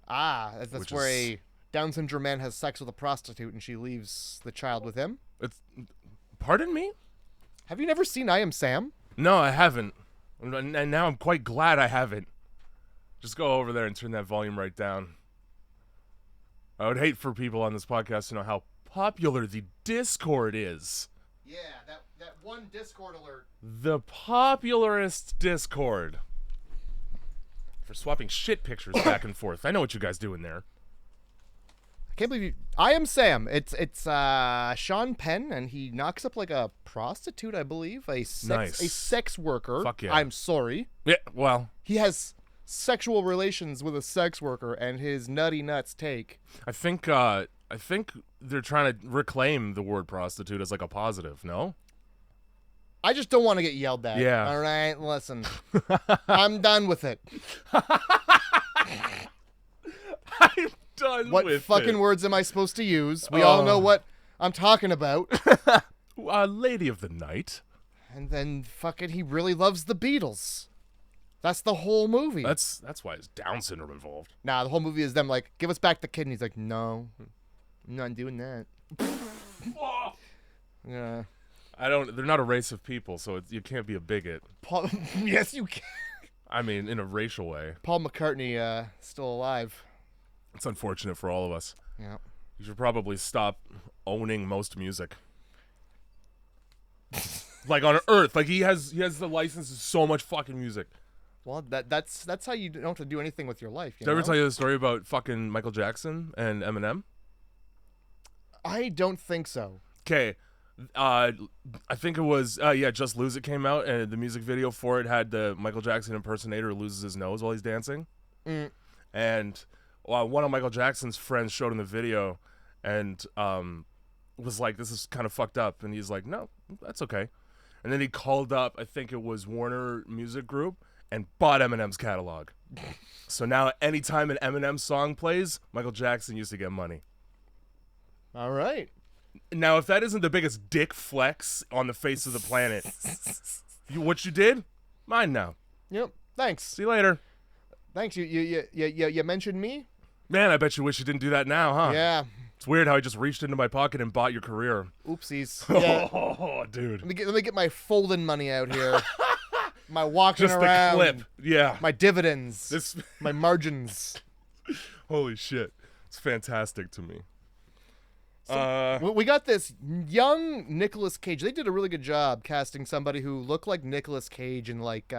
Ah, that's where a Down syndrome man has sex with a prostitute and she leaves the child with him. Pardon me? Have you never seen I Am Sam? No, I haven't, and now I'm quite glad I haven't. Just go over there and turn that volume right down. I would hate for people on this podcast to know how popular the Discord is. Yeah, that one Discord alert. The popularest Discord. For swapping shit pictures back and forth. I know what you guys do in there. I can't believe you. I Am Sam. It's Sean Penn, and he knocks up like a prostitute, I believe, a sex worker. Fuck yeah. I'm sorry. Yeah, well, he has sexual relations with a sex worker, and his nutty nuts take. I think they're trying to reclaim the word prostitute as like a positive. No. I just don't want to get yelled at. Yeah. All right, listen. I'm done with it. I'm done with it. What fucking words am I supposed to use? We all know what I'm talking about. Lady of the Night. And then fucking he really loves the Beatles. That's the whole movie. That's why it's Down syndrome involved. Nah, the whole movie is them like, give us back the kid. And he's like, no, I'm not doing that. Yeah. They're not a race of people, so you can't be a bigot. Yes, you can. I mean, in a racial way. Paul McCartney, still alive. It's unfortunate for all of us. Yeah. You should probably stop owning most music. Like on Earth, like he has the license to so much fucking music. Well, that's how you don't have to do anything with your life. Did I ever tell you the story about fucking Michael Jackson and Eminem? I don't think so. Okay. I think it was Just Lose It came out, and the music video for it had the Michael Jackson impersonator who loses his nose while he's dancing. And one of Michael Jackson's friends showed him the video and was like, this is kind of fucked up, and he's like, no, that's okay. And then he called up, I think it was Warner Music Group, and bought Eminem's catalog. So now anytime an Eminem song plays, Michael Jackson used to get money. All right. Now, if that isn't the biggest dick flex on the face of the planet, what you did, mine now. Yep. Thanks. See you later. Thanks. You mentioned me? Man, I bet you wish you didn't do that now, huh? Yeah. It's weird how I just reached into my pocket and bought your career. Oopsies. Yeah. Oh, dude. Let me get my folding money out here. My walking just around. Just the clip. Yeah. My dividends. My margins. Holy shit. It's fantastic to me. So, we got this young Nicolas Cage. They did a really good job casting somebody who looked like Nicolas Cage in like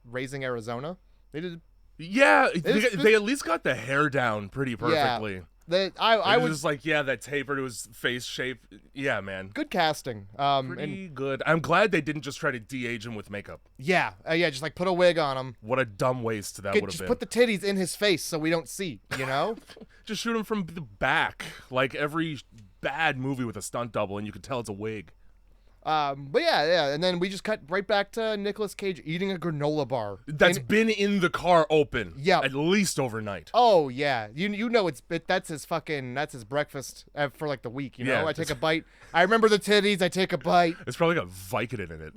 Raising Arizona. They did. Yeah, they at least got the hair down pretty perfectly. Yeah, I was just like, that taper to his face shape. Yeah, man. Good casting. Pretty good. I'm glad they didn't just try to de-age him with makeup. Yeah, just like put a wig on him. What a dumb waste that would have been. Just put the titties in his face so we don't see, you know? Just shoot him from the back, like every bad movie with a stunt double, and you can tell it's a wig. But yeah, and then we just cut right back to Nicolas Cage eating a granola bar. That's been in the car open. Yeah, at least overnight. Oh yeah, you know that's his breakfast for like the week. You know, yeah, I take a bite. I remember the titties. I take a bite. It's probably got Vicodin in it.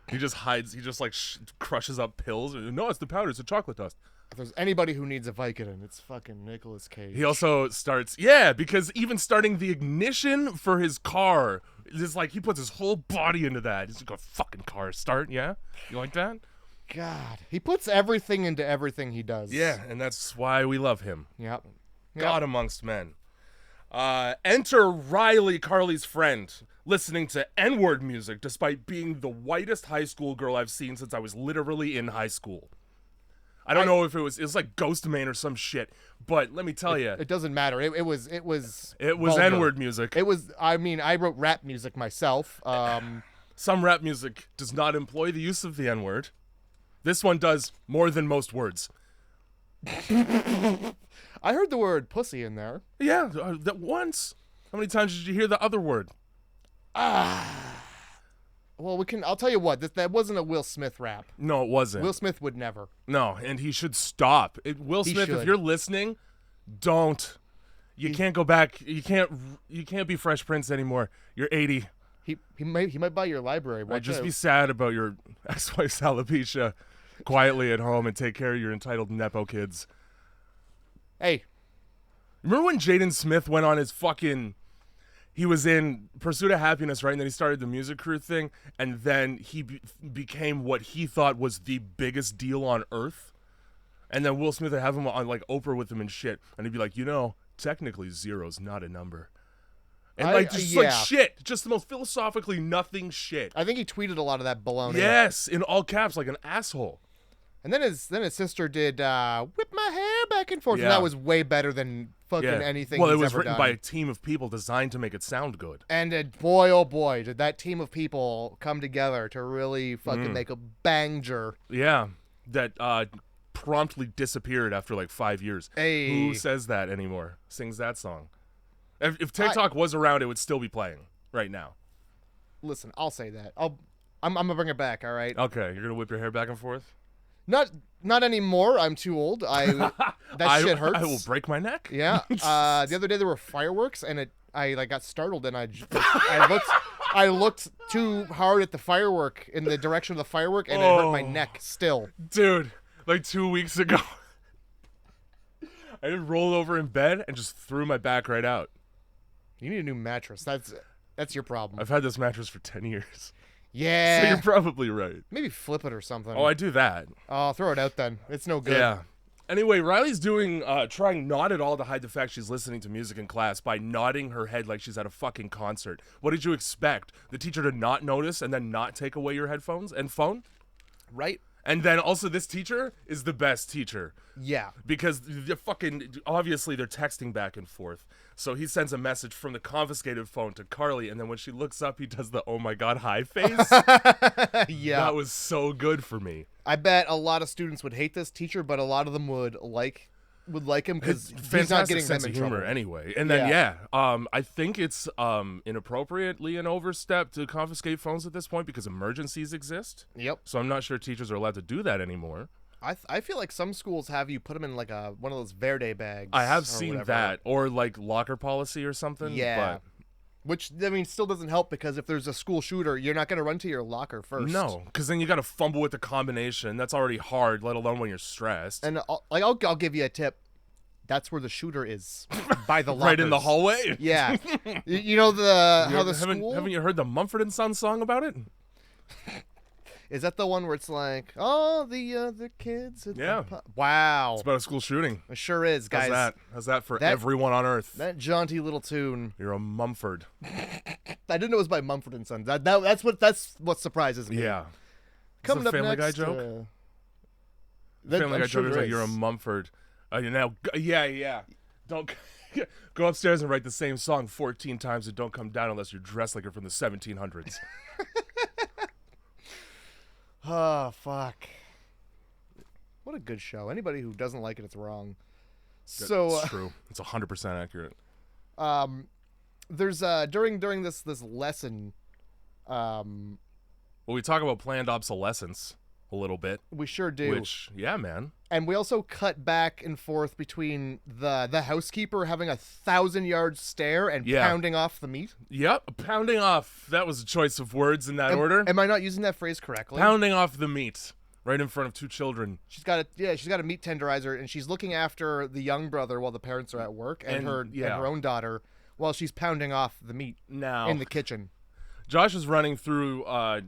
He just hides. He just like crushes up pills. No, it's the powder. It's the chocolate dust. If there's anybody who needs a Vicodin, it's fucking Nicolas Cage. He also starts, because even starting the ignition for his car is like he puts his whole body into that. He's like a fucking car start, yeah? You like that? God, he puts everything into everything he does. Yeah, and that's why we love him. Yep. God amongst men. Enter Riley, Carly's friend, listening to N-word music despite being the whitest high school girl I've seen since I was literally in high school. I don't know if it was like Ghost Man or some shit, but let me tell you, it doesn't matter. It was vulgar. N-word music. It was. I mean, I wrote rap music myself. Some rap music does not employ the use of the N-word. This one does more than most words. I heard the word pussy in there. Yeah, that once. How many times did you hear the other word? Well, I'll tell you what. That wasn't a Will Smith rap. No, it wasn't. Will Smith would never. No, and he should stop. Will Smith, if you're listening, don't. You can't go back. You can't be Fresh Prince anymore. You're 80. He might buy your library. Right, just be sad about your ex-wife's alopecia quietly at home and take care of your entitled Nepo kids. Hey. Remember when Jaden Smith went on his fucking... He was in Pursuit of Happiness, right? And then he started the music crew thing. And then he became what he thought was the biggest deal on earth. And then Will Smith would have him on like Oprah with him and shit. And he'd be like, technically zero's not a number. And like shit. Just the most philosophically nothing shit. I think he tweeted a lot of that baloney. Yes, in all caps like an asshole. And then his sister did Whip My Hair Back and Forth. Yeah. And that was way better than fucking anything Well, he's it was ever written done. by a team of people designed to make it sound good. And boy, oh boy, did that team of people come together to really fucking make a banger. Yeah, that promptly disappeared after like 5 years. Hey. Who says that anymore? Sings that song? If TikTok was around, it would still be playing right now. Listen, I'll say that. I'm gonna bring it back. All right. Okay, you're gonna whip your hair back and forth. Not anymore. I'm too old. That shit hurts. I will break my neck. Yeah. The other day there were fireworks, and I like got startled, and I looked too hard at the firework in the direction of the firework, and it hurt my neck still. Dude, like 2 weeks ago, I just rolled over in bed and just threw my back right out. You need a new mattress. That's your problem. I've had this mattress for 10 years. Yeah. So you're probably right. Maybe flip it or something. Oh, I do that. Oh, throw it out then. It's no good. Yeah. Anyway, Riley's trying not at all to hide the fact she's listening to music in class by nodding her head like she's at a fucking concert. What did you expect? The teacher to not notice and then not take away your headphones and phone? Right. And then also this teacher is the best teacher. Yeah. Because obviously they're texting back and forth. So he sends a message from the confiscated phone to Carly, and then when she looks up, he does the, oh my God, hi face. Yeah. That was so good for me. I bet a lot of students would hate this teacher, but a lot of them would like him because he's not getting them in trouble. Anyway. And then, I think it's inappropriately an overstep to confiscate phones at this point because emergencies exist. Yep. So I'm not sure teachers are allowed to do that anymore. I feel like some schools have you put them in like one of those Verde bags. I have seen that, or like locker policy or something. Yeah. But which, I mean, still doesn't help because if there's a school shooter, you're not going to run to your locker first. No, because then you got to fumble with the combination. That's already hard, let alone when you're stressed. And I'll give you a tip. That's where the shooter is, by the lockers. Right in the hallway? Yeah. You know school? Haven't you heard the Mumford & Sons song about it? Is that the one where it's like, oh, the kids? Yeah. Wow. It's about a school shooting. It sure is, guys. How's that for everyone on Earth? That jaunty little tune. You're a Mumford. I didn't know it was by Mumford & Sons. That's what surprise me. Yeah. Coming up Family next, Guy joke? Family Guy joke is like, you're a Mumford. Yeah. Don't go upstairs and write the same song 14 times and don't come down unless you're dressed like you're from the 1700s. Oh, fuck. What a good show. Anybody who doesn't like it, it's wrong. It's true. It's 100% accurate. There's during this lesson, well, we talk about planned obsolescence a little bit. We sure do. Which, yeah, man. And we also cut back and forth between the housekeeper having a 1,000-yard stare and pounding off the meat. Yep, pounding off. That was a choice of words in that order. Am I not using that phrase correctly? Pounding off the meat. right in front of 2 children. She's got a meat tenderizer, and she's looking after the young brother while the parents are at work, and her own daughter while she's pounding off the meat Now in the kitchen. Josh is running through, I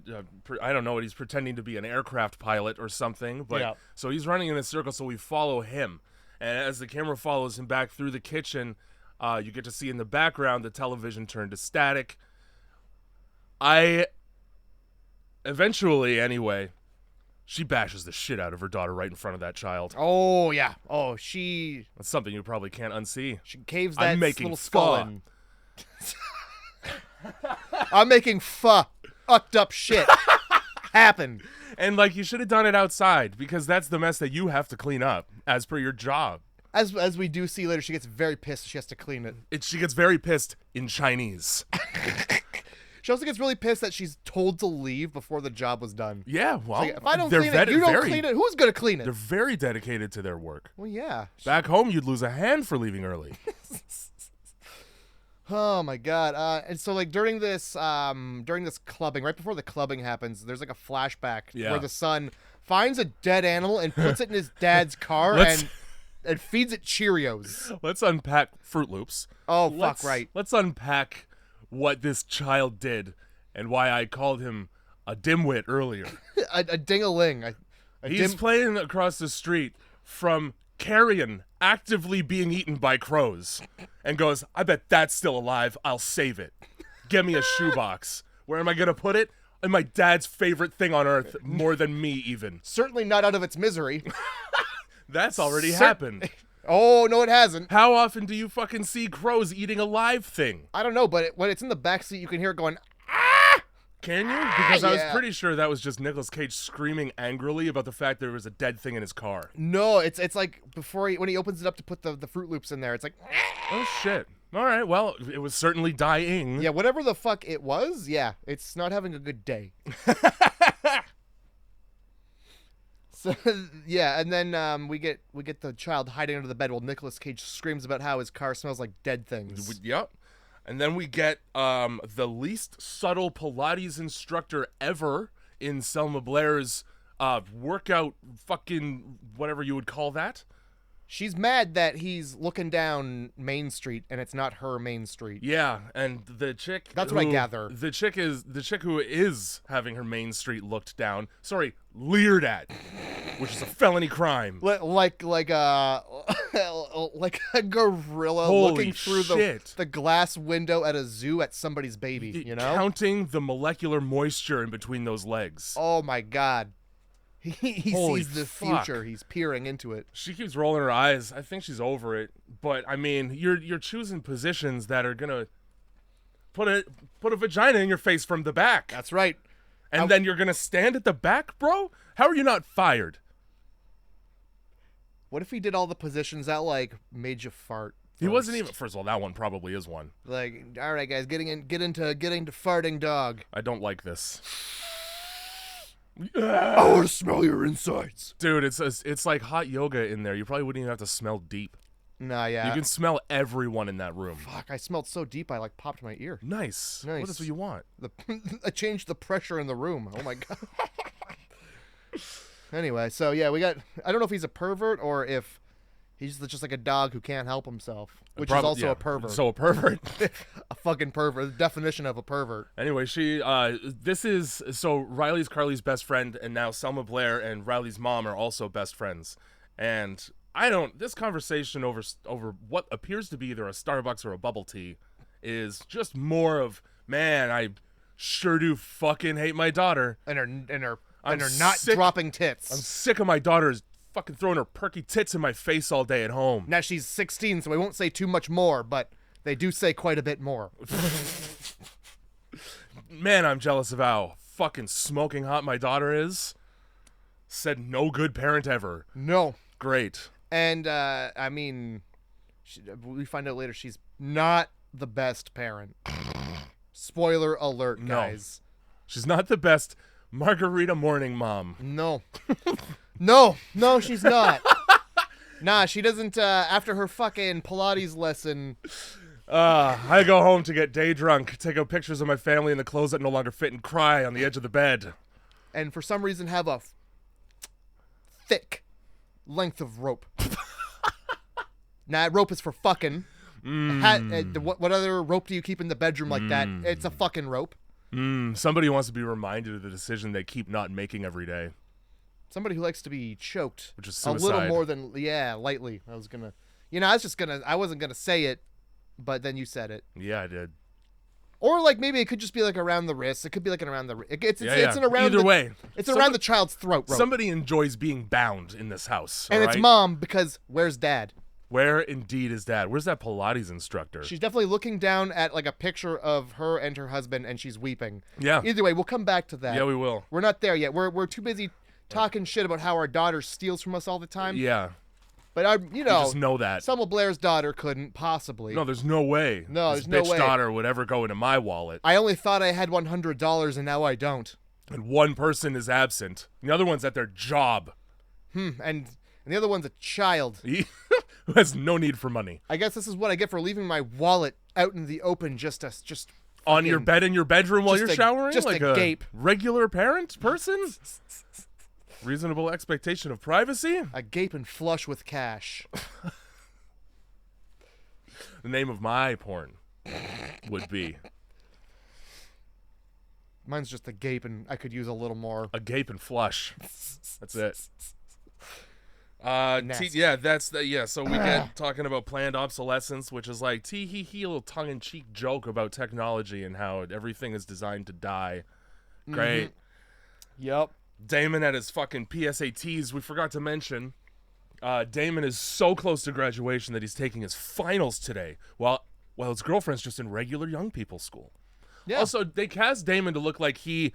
don't know what, he's pretending to be an aircraft pilot or something, but so he's running in a circle, so we follow him. And as the camera follows him back through the kitchen, you get to see in the background the television turn to static. Eventually, anyway, she bashes the shit out of her daughter right in front of that child. Oh, yeah. Oh, That's something you probably can't unsee. She caves that little skull in. I'm making fucked up shit happen. And, like, you should have done it outside, because that's the mess that you have to clean up, as per your job. As we do see later, she gets very pissed. She has to clean it. She gets very pissed in Chinese. She also gets really pissed that she's told to leave before the job was done. Yeah, well, like, if I don't clean it, you don't clean it. Who's going to clean it? They're very dedicated to their work. Well, yeah. Back home, you'd lose a hand for leaving early. Oh my god! And so, like, during this clubbing, right before the clubbing happens, there's like a flashback where the son finds a dead animal and puts it in his dad's car and feeds it Cheerios. Let's unpack Fruit Loops. Oh, fuck right. Let's unpack what this child did and why I called him a dimwit earlier. a ding-a-ling. He's playing across the street from carrion actively being eaten by crows and goes, I bet that's still alive. I'll save it. Get me a shoebox. Where am I going to put it? In my dad's favorite thing on earth, more than me even. Certainly not out of its misery. That's already happened. Oh, no, it hasn't. How often do you fucking see crows eating a live thing? I don't know, but when it's in the backseat, you can hear it going, Can you? Because I was pretty sure that was just Nicolas Cage screaming angrily about the fact there was a dead thing in his car. No, it's like when he opens it up to put the Fruit Loops in there, it's like, oh shit. All right, well, it was certainly dying. Yeah, whatever the fuck it was, yeah, it's not having a good day. So yeah, and then we get the child hiding under the bed while Nicolas Cage screams about how his car smells like dead things. Yep. And then we get the least subtle Pilates instructor ever in Selma Blair's workout fucking whatever you would call that. She's mad that he's looking down Main Street and it's not her Main Street. Yeah, and the chick That's what I gather. The chick who is having her Main Street looked down. Sorry, leered at, which is a felony crime. Like a gorilla Holy looking through the glass window at a zoo at somebody's baby, you know? Counting the molecular moisture in between those legs. Oh my god. He Holy sees the fuck. future. He's peering into it. She keeps rolling her eyes. I think she's over it. But I mean, you're choosing positions that are gonna put a vagina in your face from the back. That's right. And then you're gonna stand at the back, bro? How are you not fired? What if he did all the positions that like made you fart? He wasn't even. First of all, that one probably is one. Like, all right, guys, get into farting dog. I don't like this. I want to smell your insides, dude. It's like hot yoga in there. You probably wouldn't even have to smell deep. Nah, yeah. You can smell everyone in that room. Fuck, I smelled so deep I like popped my ear. Nice. What is what you want? I changed the pressure in the room. Oh my god. Anyway, so yeah, I don't know if he's a pervert or if he's just like a dog who can't help himself, which is also a pervert. So a pervert. A fucking pervert. The definition of a pervert. Anyway, Riley's Carly's best friend, and now Selma Blair and Riley's mom are also best friends. And this conversation over what appears to be either a Starbucks or a bubble tea is just more of, man, I sure do fucking hate my daughter. And her not dropping tits. I'm sick of my daughter's fucking throwing her perky tits in my face all day at home. Now she's 16, so we won't say too much more, but they do say quite a bit more. Man, I'm jealous of how fucking smoking hot my daughter is. Said no good parent ever. No. Great. And, I mean, we find out later she's not the best parent. Spoiler alert, guys. No. She's not the best margarita morning mom. No. No, she's not. Nah, she doesn't, after her fucking Pilates lesson. I go home to get day drunk, take out pictures of my family in the clothes that no longer fit, and cry on the edge of the bed. And for some reason have a length of rope. Nah, rope is for fucking. What other rope do you keep in the bedroom like that? It's a fucking rope. Somebody wants to be reminded of the decision they keep not making every day. Somebody who likes to be choked. Which is suicide. A little more than, lightly. I wasn't gonna say it, but then you said it. Yeah, I did. Or like maybe it could just be like around the wrist. It could be like an around the. It's an around. Either way, it's around the child's throat. Rope. Somebody enjoys being bound in this house, and it's mom because where's dad? Where indeed is dad? Where's that Pilates instructor? She's definitely looking down at like a picture of her and her husband, and she's weeping. Yeah. Either way, we'll come back to that. Yeah, we will. We're not there yet. We're too busy talking shit about how our daughter steals from us all the time. Yeah. But you just know that. Selma Blair's daughter couldn't possibly. No, there's no way. No, this there's no way. Bitch daughter would ever go into my wallet. I only thought I had $100 and now I don't. And one person is absent. The other one's at their job. And the other one's a child. Who has no need for money. I guess this is what I get for leaving my wallet out in the open just on your bed in your bedroom while you're showering? Just like a gape. Regular parent person? Reasonable expectation of privacy? A gape and flush with cash. The name of my porn would be... Mine's just a gape and I could use a little more. A gape and flush. That's it. So we get talking about planned obsolescence, which is like tee-hee-hee, a little tongue-in-cheek joke about technology and how everything is designed to die. Great. Yep. Damon at his fucking PSATs, we forgot to mention, Damon is so close to graduation that he's taking his finals today, while his girlfriend's just in regular young people's school. Yeah. Also, they cast Damon to look like he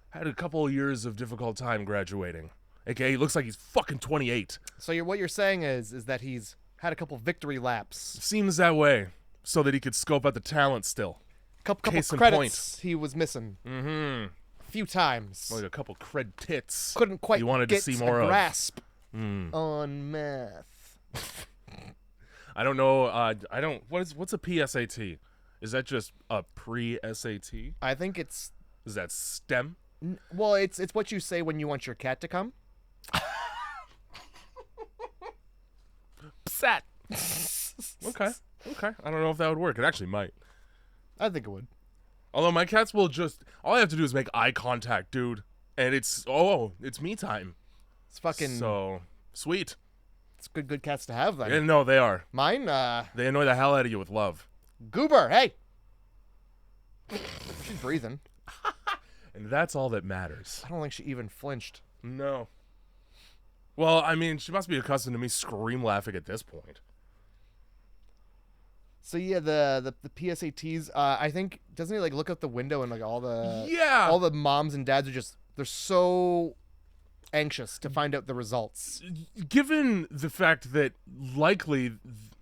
had a couple of years of difficult time graduating. Okay, he looks like he's fucking 28. So what you're saying is that he's had a couple victory laps. Seems that way, so that he could scope out the talent still. Couple credits he was missing. A few times. Like a couple cred tits. Couldn't quite you wanted get to see more a of. grasp on math. I don't know. What's a PSAT? Is that just a pre-SAT? I think it's. Is that STEM? Well, it's what you say when you want your cat to come. Psat. Okay. I don't know if that would work. It actually might. I think it would. Although my cats will just... All I have to do is make eye contact, dude. And it's me time. It's fucking... So, sweet. It's good cats to have, then. Yeah, no, they are. Mine, They annoy the hell out of you with love. Goober, hey! She's breathing. And that's all that matters. I don't think she even flinched. No. Well, I mean, she must be accustomed to me scream laughing at this point. So yeah, the PSATs, I think, doesn't he like look out the window and like all the moms and dads are they're so anxious to find out the results. Given the fact that likely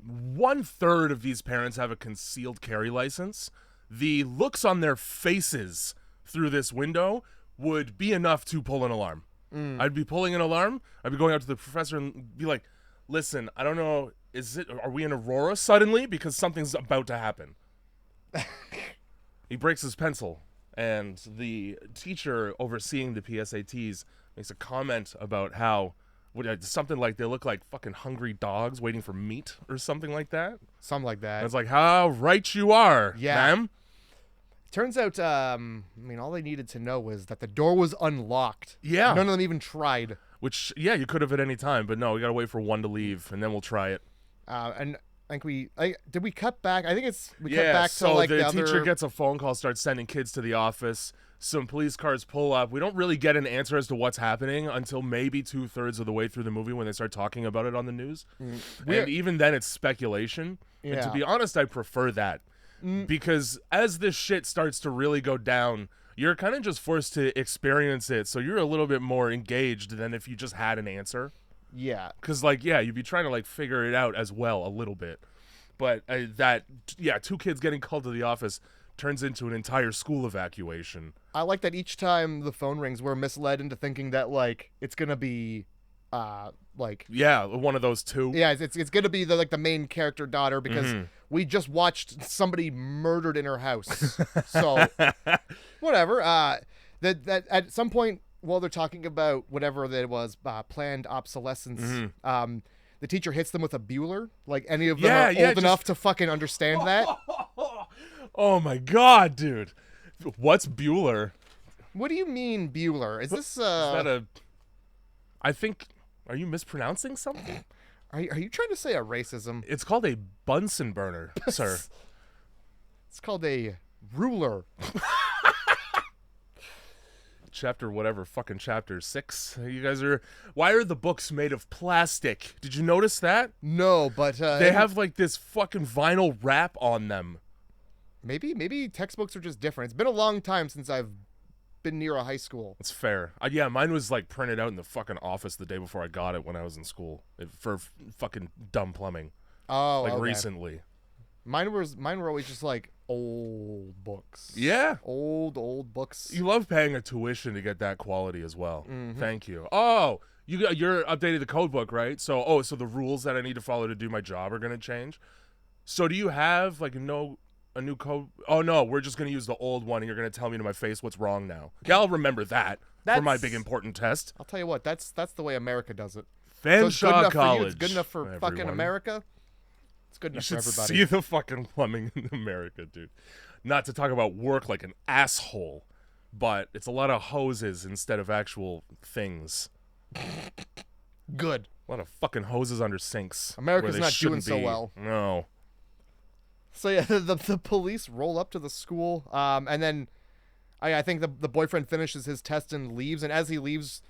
1/3 of these parents have a concealed carry license, the looks on their faces through this window would be enough to pull an alarm. I'd be pulling an alarm. I'd be going out to the professor and be like, listen, I don't know, are we in Aurora suddenly? Because something's about to happen. He breaks his pencil, and the teacher overseeing the PSATs makes a comment about how something like they look like fucking hungry dogs waiting for meat or something like that. Something like that. And it's like, how right you are, ma'am. Turns out, all they needed to know was that the door was unlocked. Yeah. None of them even tried. Which, yeah, you could have at any time, but no, we gotta wait for one to leave, and then we'll try it. And I think did we cut back? I think we cut back to like the teacher gets a phone call, starts sending kids to the office. Some police cars pull up. We don't really get an answer as to what's happening until maybe 2/3 of the way through the movie when they start talking about it on the news. And even then, it's speculation. Yeah. And to be honest, I prefer that. Because as this shit starts to really go down, you're kind of just forced to experience it, so you're a little bit more engaged than if you just had an answer. Yeah. Because, you'd be trying to, figure it out as well a little bit. But two kids getting called to the office turns into an entire school evacuation. I like that each time the phone rings, we're misled into thinking that, it's going to be... one of those two. Yeah, it's gonna be the main character daughter because we just watched somebody murdered in her house. So whatever. That at some point while they're talking about whatever that was, planned obsolescence, the teacher hits them with a Bueller. Like, any of them are old enough to fucking understand that. Oh my god, dude. What's Bueller? What do you mean, Bueller? Is this, Is that a... I think... Are you mispronouncing something? Are you trying to say a racism? It's called a Bunsen burner, sir. It's called a ruler. Chapter whatever, fucking chapter 6. You guys are... Why are the books made of plastic? Did you notice that? No, but... they have, like, this fucking vinyl wrap on them. Maybe textbooks are just different. It's been a long time since I've been near a high school. That's fair. Yeah, mine was, like, printed out in the fucking office the day before I got it when I was in school. For fucking dumb plumbing. Oh, Like, okay. recently. Mine were always just, like, old books. Yeah. Old books. You love paying a tuition to get that quality as well. Thank you. Oh, you're updating the code book, right? So the rules that I need to follow to do my job are going to change. So do you have, like, a new code? Oh, no, we're just going to use the old one, and you're going to tell me to my face what's wrong now. Yeah, I'll remember that for my big important test. I'll tell you what, that's the way America does it. Fanshawe College. It's good enough for fucking America. It's good enough for everybody. See the fucking plumbing in America, dude. Not to talk about work like an asshole, but it's a lot of hoses instead of actual things. Good. A lot of fucking hoses under sinks. America's not doing so well. No. So yeah, the police roll up to the school, and then I think the boyfriend finishes his test and leaves, and as he leaves,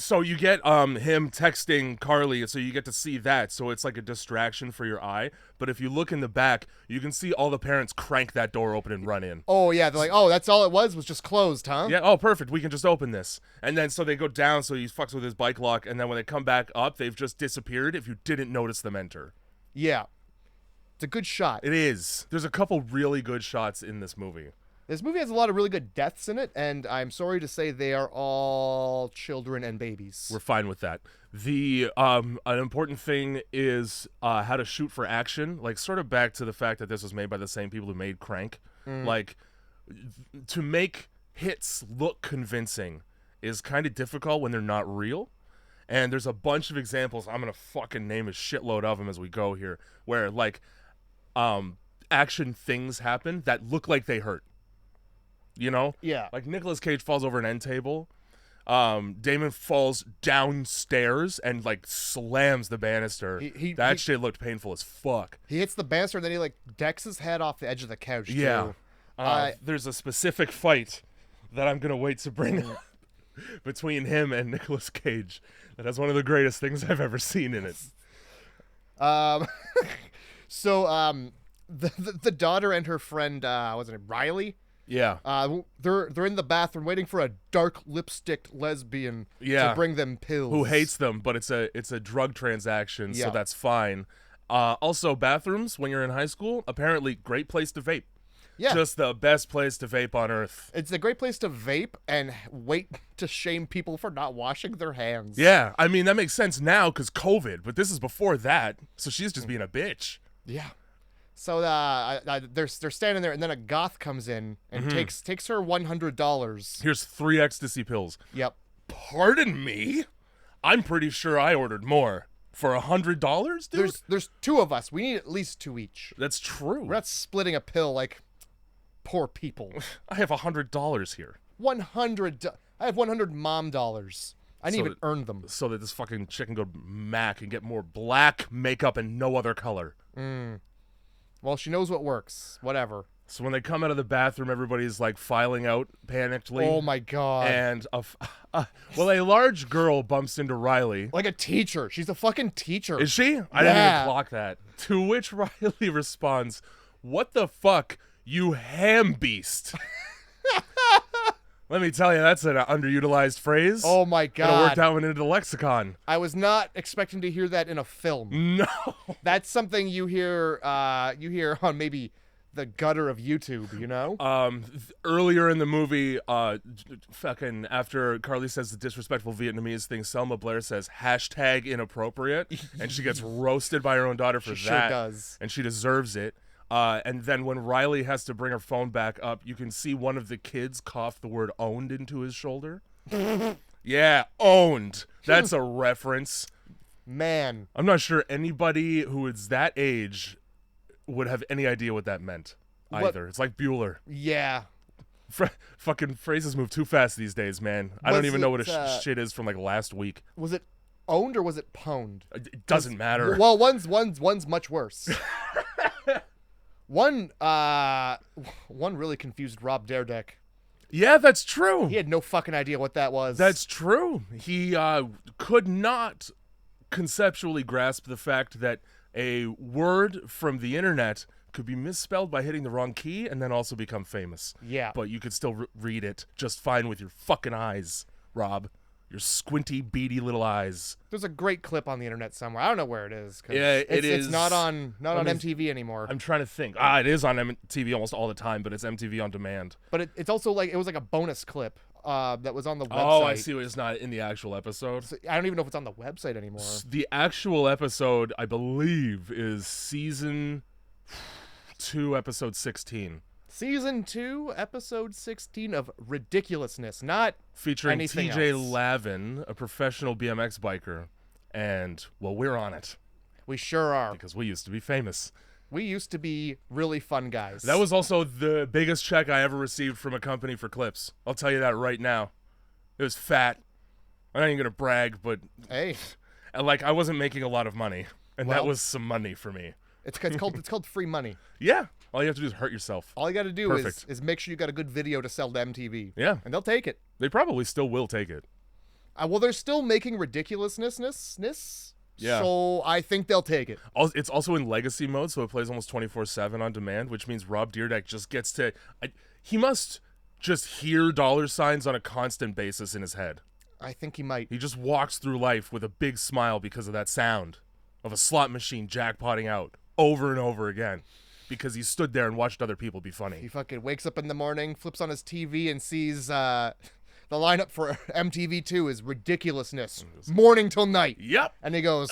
so you get him texting Carly, so you get to see that, so it's like a distraction for your eye. But if you look in the back, you can see all the parents crank that door open and run in. Oh yeah, they're like, oh, that's all it was just closed, huh? Yeah. Oh, perfect. We can just open this, and then so they go down, so he fucks with his bike lock, and then when they come back up, they've just disappeared. If you didn't notice them enter. Yeah. It's a good shot. It is. There's a couple really good shots in this movie. This movie has a lot of really good deaths in it, and I'm sorry to say they are all children and babies. We're fine with that. The an important thing is how to shoot for action. Like, sort of back to the fact that this was made by the same people who made Crank. Like, to make hits look convincing is kind of difficult when they're not real. And there's a bunch of examples. I'm gonna fucking name a shitload of them as we go here, where like action things happen that look like they hurt. You know? Yeah. Like Nicolas Cage falls over an end table. Damon falls downstairs and like slams the banister. That shit looked painful as fuck. He hits the banister and then he like decks his head off the edge of the couch. Yeah. Too. There's a specific fight that I'm gonna wait to bring up between him and Nicolas Cage that has one of the greatest things I've ever seen in it. So the daughter and her friend, was it Riley? Yeah. They're in the bathroom waiting for a dark lipstick lesbian to bring them pills. Who hates them, but it's a drug transaction, so that's fine. Also, bathrooms when you're in high school, apparently great place to vape. Yeah. Just the best place to vape on earth. It's a great place to vape and wait to shame people for not washing their hands. Yeah, I mean that makes sense now because COVID, but this is before that, so she's just being a bitch. Yeah. So they're standing there, and then a goth comes in and takes her $100. Here's 3 ecstasy pills. Yep. Pardon me? I'm pretty sure I ordered more. For $100, dude? There's 2 of us. We need at least 2 each. That's true. We're not splitting a pill like poor people. I have $100 here. 100. I have 100 mom dollars. I didn't even earn them. So that this fucking chick can go Mac and get more black makeup and no other color. Well, she knows what works. Whatever. So when they come out of the bathroom, everybody's like filing out panickedly. Oh my god. And a large girl bumps into Riley. Like a teacher. She's a fucking teacher. Is she? I didn't even clock that. To which Riley responds, "What the fuck, you ham beast?" Let me tell you, that's an underutilized phrase. Oh my god. Gotta work that one into the lexicon. I was not expecting to hear that in a film. No. That's something you hear on maybe the gutter of YouTube, you know? Earlier in the movie, fucking after Carly says the disrespectful Vietnamese thing, Selma Blair says #inappropriate, and she gets roasted by her own daughter for that. She sure does. And she deserves it. And then when Riley has to bring her phone back up, you can see one of the kids cough the word "owned" into his shoulder. Yeah, owned. That's a reference. Man. I'm not sure anybody who is that age would have any idea what that meant either. It's like Bueller. Yeah. Fucking phrases move too fast these days, man. I don't even know what shit is from like last week. Was it owned or was it pwned? It doesn't matter. Well, one's much worse. One really confused Rob Dyrdek. Yeah, that's true. He had no fucking idea what that was. That's true. He could not conceptually grasp the fact that a word from the internet could be misspelled by hitting the wrong key and then also become famous. Yeah. But you could still read it just fine with your fucking eyes, Rob. Your squinty, beady little eyes. There's a great clip on the internet somewhere. I don't know where it is. Yeah, it's not on MTV anymore. I'm trying to think. It is on MTV almost all the time, but it's MTV on demand. But it's also like, it was like a bonus clip that was on the website. Oh, I see. It's not in the actual episode. So I don't even know if it's on the website anymore. The actual episode, I believe, is season 2, episode 16. Season 2, episode 16 of Ridiculousness, not featuring anything TJ else. Lavin, a professional BMX biker, and, well, we're on it. We sure are. Because we used to be famous. We used to be really fun guys. That was also the biggest check I ever received from a company for clips. I'll tell you that right now. It was fat. I'm not even going to brag, but... Hey. Like, I wasn't making a lot of money, and that Well, was some money for me. It's called free money. Yeah. All you have to do is hurt yourself. All you got to do Perfect. is make sure you got a good video to sell to MTV. Yeah. And they'll take it. They probably still will take it. Well, they're still making ridiculousness. Yeah. So I think they'll take it. It's also in legacy mode, so it plays almost 24/7 on demand, which means Rob Dyrdek just gets to... he must just hear dollar signs on a constant basis in his head. I think he might. He just walks through life with a big smile because of that sound of a slot machine jackpotting out over and over again. Because he stood there and watched other people be funny. He fucking wakes up in the morning, flips on his TV, and sees the lineup for MTV2 is Ridiculousness, morning till night. Yep. And he goes,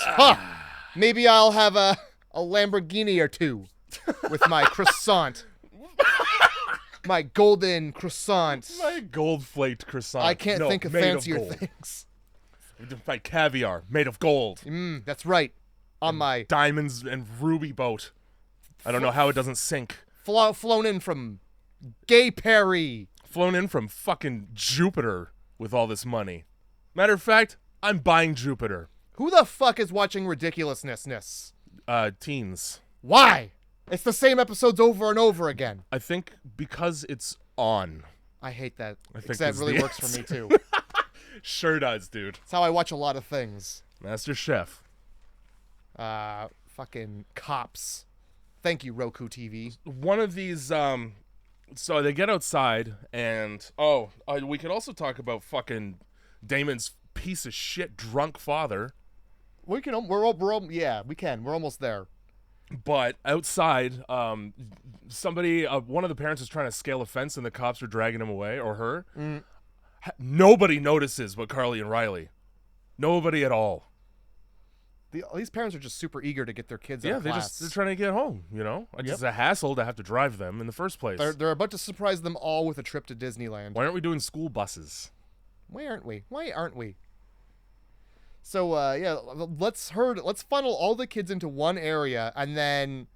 maybe I'll have a Lamborghini or two with my croissant. My golden croissant. My gold flaked croissant. I can't think of fancier things. My caviar made of gold. That's right. On my diamonds and ruby boat. I don't know how it doesn't sink. Flown in from Gay Perry. Flown in from fucking Jupiter with all this money. Matter of fact, I'm buying Jupiter. Who the fuck is watching Ridiculousness? Teens. Why? It's the same episodes over and over again. I think because it's on. I hate that. I think that really works for me too. Sure does, dude. It's how I watch a lot of things. Master Chef. Fucking Cops. Thank you, Roku TV. One of these, so they get outside, and, we could also talk about fucking Damon's piece of shit drunk father. We can, we can. We're almost there. But outside, somebody, one of the parents is trying to scale a fence, and the cops are dragging him away, or her. Nobody notices but Carly and Riley. Nobody at all. These parents are just super eager to get their kids out of class. They're trying to get home, you know? It's a hassle to have to drive them in the first place. They're about to surprise them all with a trip to Disneyland. Why aren't we doing school buses? Why aren't we? So, let's funnel all the kids into one area, and then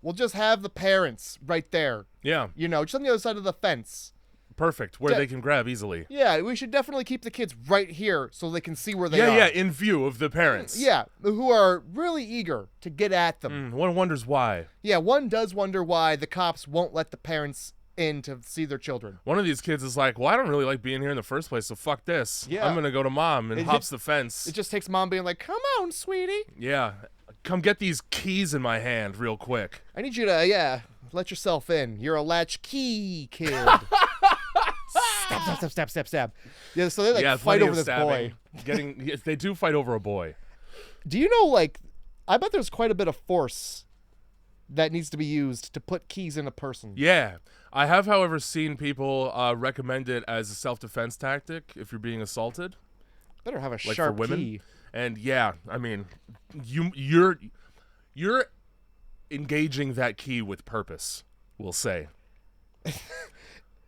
we'll just have the parents right there. Yeah. You know, just on the other side of the fence. Perfect, where they can grab easily. Yeah, we should definitely keep the kids right here so they can see where they are. Yeah, in view of the parents. Yeah, who are really eager to get at them. One wonders why. Yeah, one does wonder why the cops won't let the parents in to see their children. One of these kids is like, well, I don't really like being here in the first place, so fuck this. Yeah. I'm going to go to mom, and hops the fence. It just takes mom being like, come on, sweetie. Yeah, come get these keys in my hand real quick. I need you to, let yourself in. You're a latchkey kid. Stab. Yeah, so they fight over this boy. They do fight over a boy. Do you know, I bet there's quite a bit of force that needs to be used to put keys in a person. Yeah. I have, however, seen people recommend it as a self-defense tactic if you're being assaulted. Better have a like sharp for women. key. And yeah, I mean, you're engaging that key with purpose, we'll say.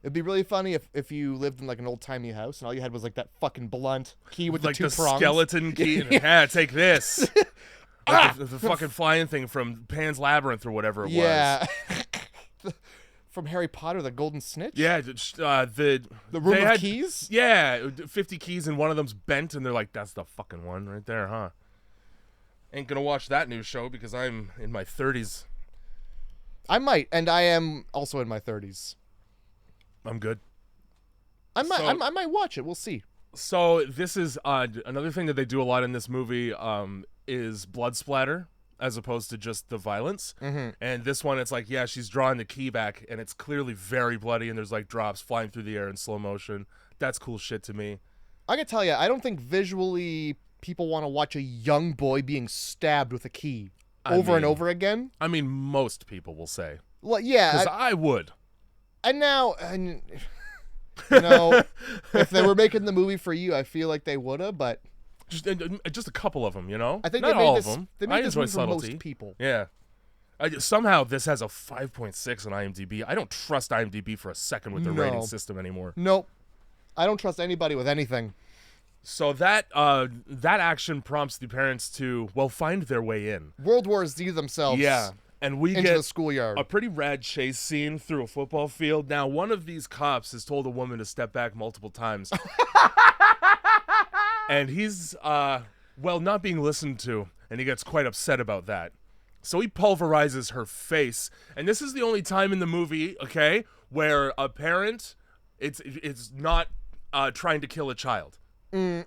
It'd be really funny if you lived in like an old timey house and all you had was like that fucking blunt key with like the two the prongs. skeleton key. Yeah, take this. Like the fucking flying thing from Pan's Labyrinth or whatever it Yeah. From Harry Potter, the Golden Snitch. Yeah, the room of keys. Yeah, 50 keys and one of them's bent, and they're like, "That's the fucking one right there, huh?" Ain't gonna watch that new show because I'm in my 30s. I might, and I am also in my 30s. I'm good. I might watch it. We'll see. So this is another thing that they do a lot in this movie is blood splatter as opposed to just the violence. Mm-hmm. And this one, it's like, yeah, she's drawing the key back, and it's clearly very bloody, and there's like drops flying through the air in slow motion. That's cool shit to me. I can tell you, I don't think visually people want to watch a young boy being stabbed with a key over and over again. I mean, most people will say. Well, yeah. Because I would. And now, you know, if they were making the movie for you, I feel like they would have, but... Just a couple of them, you know? I think not they made all this, of them. They made I this enjoy movie for subtlety. most people. Yeah. Somehow this has a 5.6 on IMDb. I don't trust IMDb for a second with their rating system anymore. Nope. I don't trust anybody with anything. So that action prompts the parents to, well, find their way in. World War Z themselves. Yeah. And we into get the schoolyard. a pretty rad chase scene through a football field. Now, one of these cops has told a woman to step back multiple times. And he's, not being listened to. And he gets quite upset about that. So he pulverizes her face. And this is the only time in the movie, okay, where a parent, it's not trying to kill a child.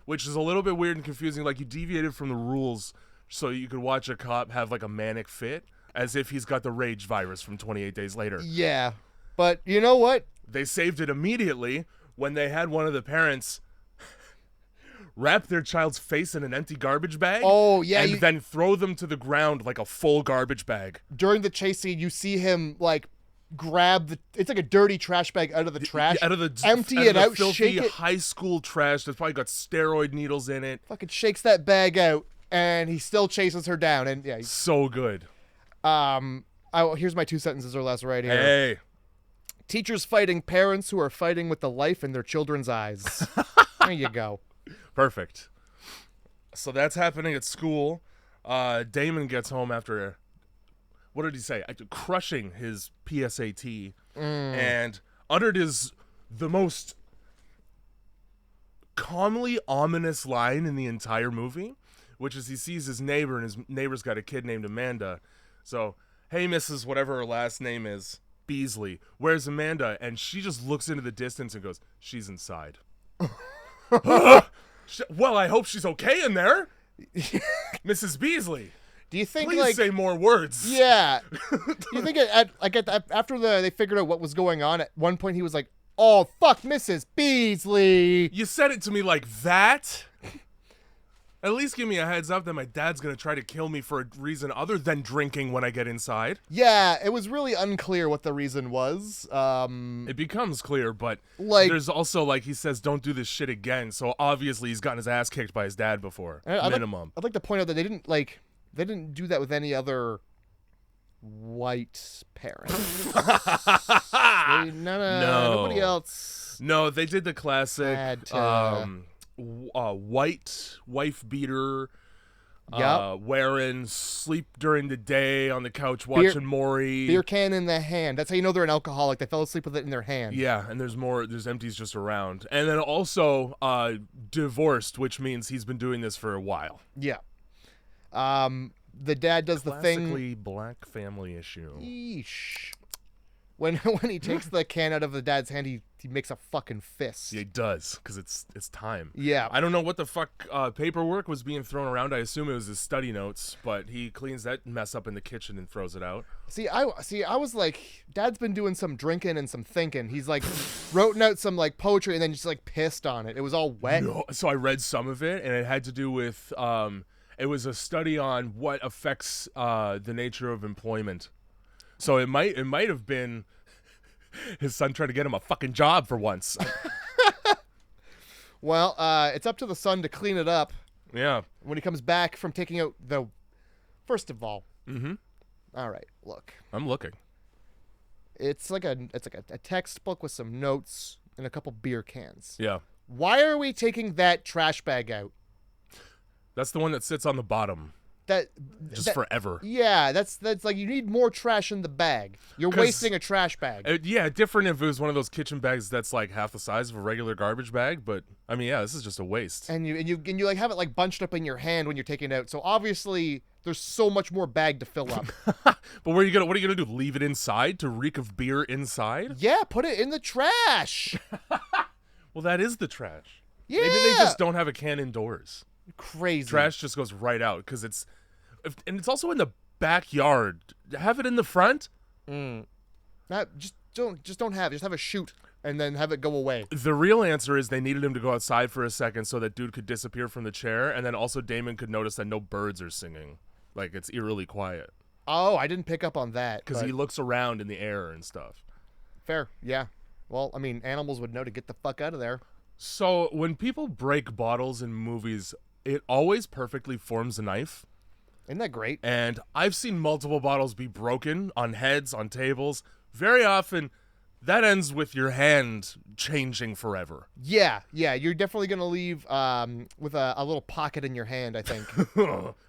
Which is a little bit weird and confusing. Like, you deviated from the rules so you could watch a cop have, like, a manic fit. As if he's got the rage virus from 28 Days Later. Yeah. But you know what? They saved it immediately when they had one of the parents wrap their child's face in an empty garbage bag. Oh, yeah. And then throw them to the ground like a full garbage bag. During the chase scene, you see him, like, grab it's like a dirty trash bag out of the trash. Empty it out, filthy shake it. High school trash that's probably got steroid needles in it. Fucking shakes that bag out, and he still chases her down. And yeah. So good. Here's my 2 sentences or less right here. Hey. Teachers fighting parents who are fighting with the life in their children's eyes. There you go. Perfect. So that's happening at school. Damon gets home after, what did he say? Crushing his PSAT and uttered the most calmly ominous line in the entire movie, which is he sees his neighbor, and his neighbor's got a kid named Amanda. So, hey, Mrs. whatever her last name is, Beasley, where's Amanda? And she just looks into the distance and goes, she's inside. Well, I hope she's okay in there. Mrs. Beasley. Do you think, please say more words? Yeah. Do you think after they figured out what was going on, at one point he was like, oh, fuck Mrs. Beasley. You said it to me like that? At least give me a heads up that my dad's going to try to kill me for a reason other than drinking when I get inside. Yeah, it was really unclear what the reason was. It becomes clear, but like, there's also, like, he says, don't do this shit again. So obviously he's gotten his ass kicked by his dad before, minimum. I'd like to point out that they didn't do that with any other white parent. Nobody else. No, they did the classic white wife beater, wearing, sleep during the day on the couch watching Maury. Beer can in the hand. That's how you know they're an alcoholic. They fell asleep with it in their hand. Yeah, and there's empties just around. And then also divorced, which means he's been doing this for a while. Yeah. The dad does the thing. Classically black family issue. Yeesh. When he takes the can out of the dad's hand, he makes a fucking fist. Yeah, he does, because it's time. Yeah. I don't know what the fuck paperwork was being thrown around. I assume it was his study notes, but he cleans that mess up in the kitchen and throws it out. I was like, Dad's been doing some drinking and some thinking. He's like wrote out some like poetry and then just like pissed on it. It was all wet. No, so I read some of it, and it had to do with it was a study on what affects the nature of employment. So it might have been his son trying to get him a fucking job for once. Well, it's up to the son to clean it up. Yeah. When he comes back from taking out the... First of all. Mm-hmm. All right, look. I'm looking. It's like a textbook with some notes and a couple beer cans. Yeah. Why are we taking that trash bag out? That's the one that sits on the bottom. Just forever. Yeah, that's like you need more trash in the bag. You're wasting a trash bag. Yeah, different if it was one of those kitchen bags that's like half the size of a regular garbage bag. But I mean, yeah, this is just a waste. And you like have it like bunched up in your hand when you're taking it out. So obviously there's so much more bag to fill up. But what are you gonna do? Leave it inside to reek of beer inside? Yeah, put it in the trash. Well, that is the trash. Yeah. Maybe they just don't have a can indoors. Crazy. Trash just goes right out because it's also in the backyard. Have it in the front. Just don't have it. Just have a chute and then have it go away. The real answer is they needed him to go outside for a second so that dude could disappear from the chair, and then also Damon could notice that no birds are singing. Like, it's eerily quiet. Oh, I didn't pick up on that. Because he looks around in the air and stuff. Fair, yeah. Well, I mean, animals would know to get the fuck out of there. So when people break bottles in movies, it always perfectly forms a knife. Isn't that great? And I've seen multiple bottles be broken on heads, on tables. Very often, that ends with your hand changing forever. Yeah. You're definitely going to leave with a little pocket in your hand, I think.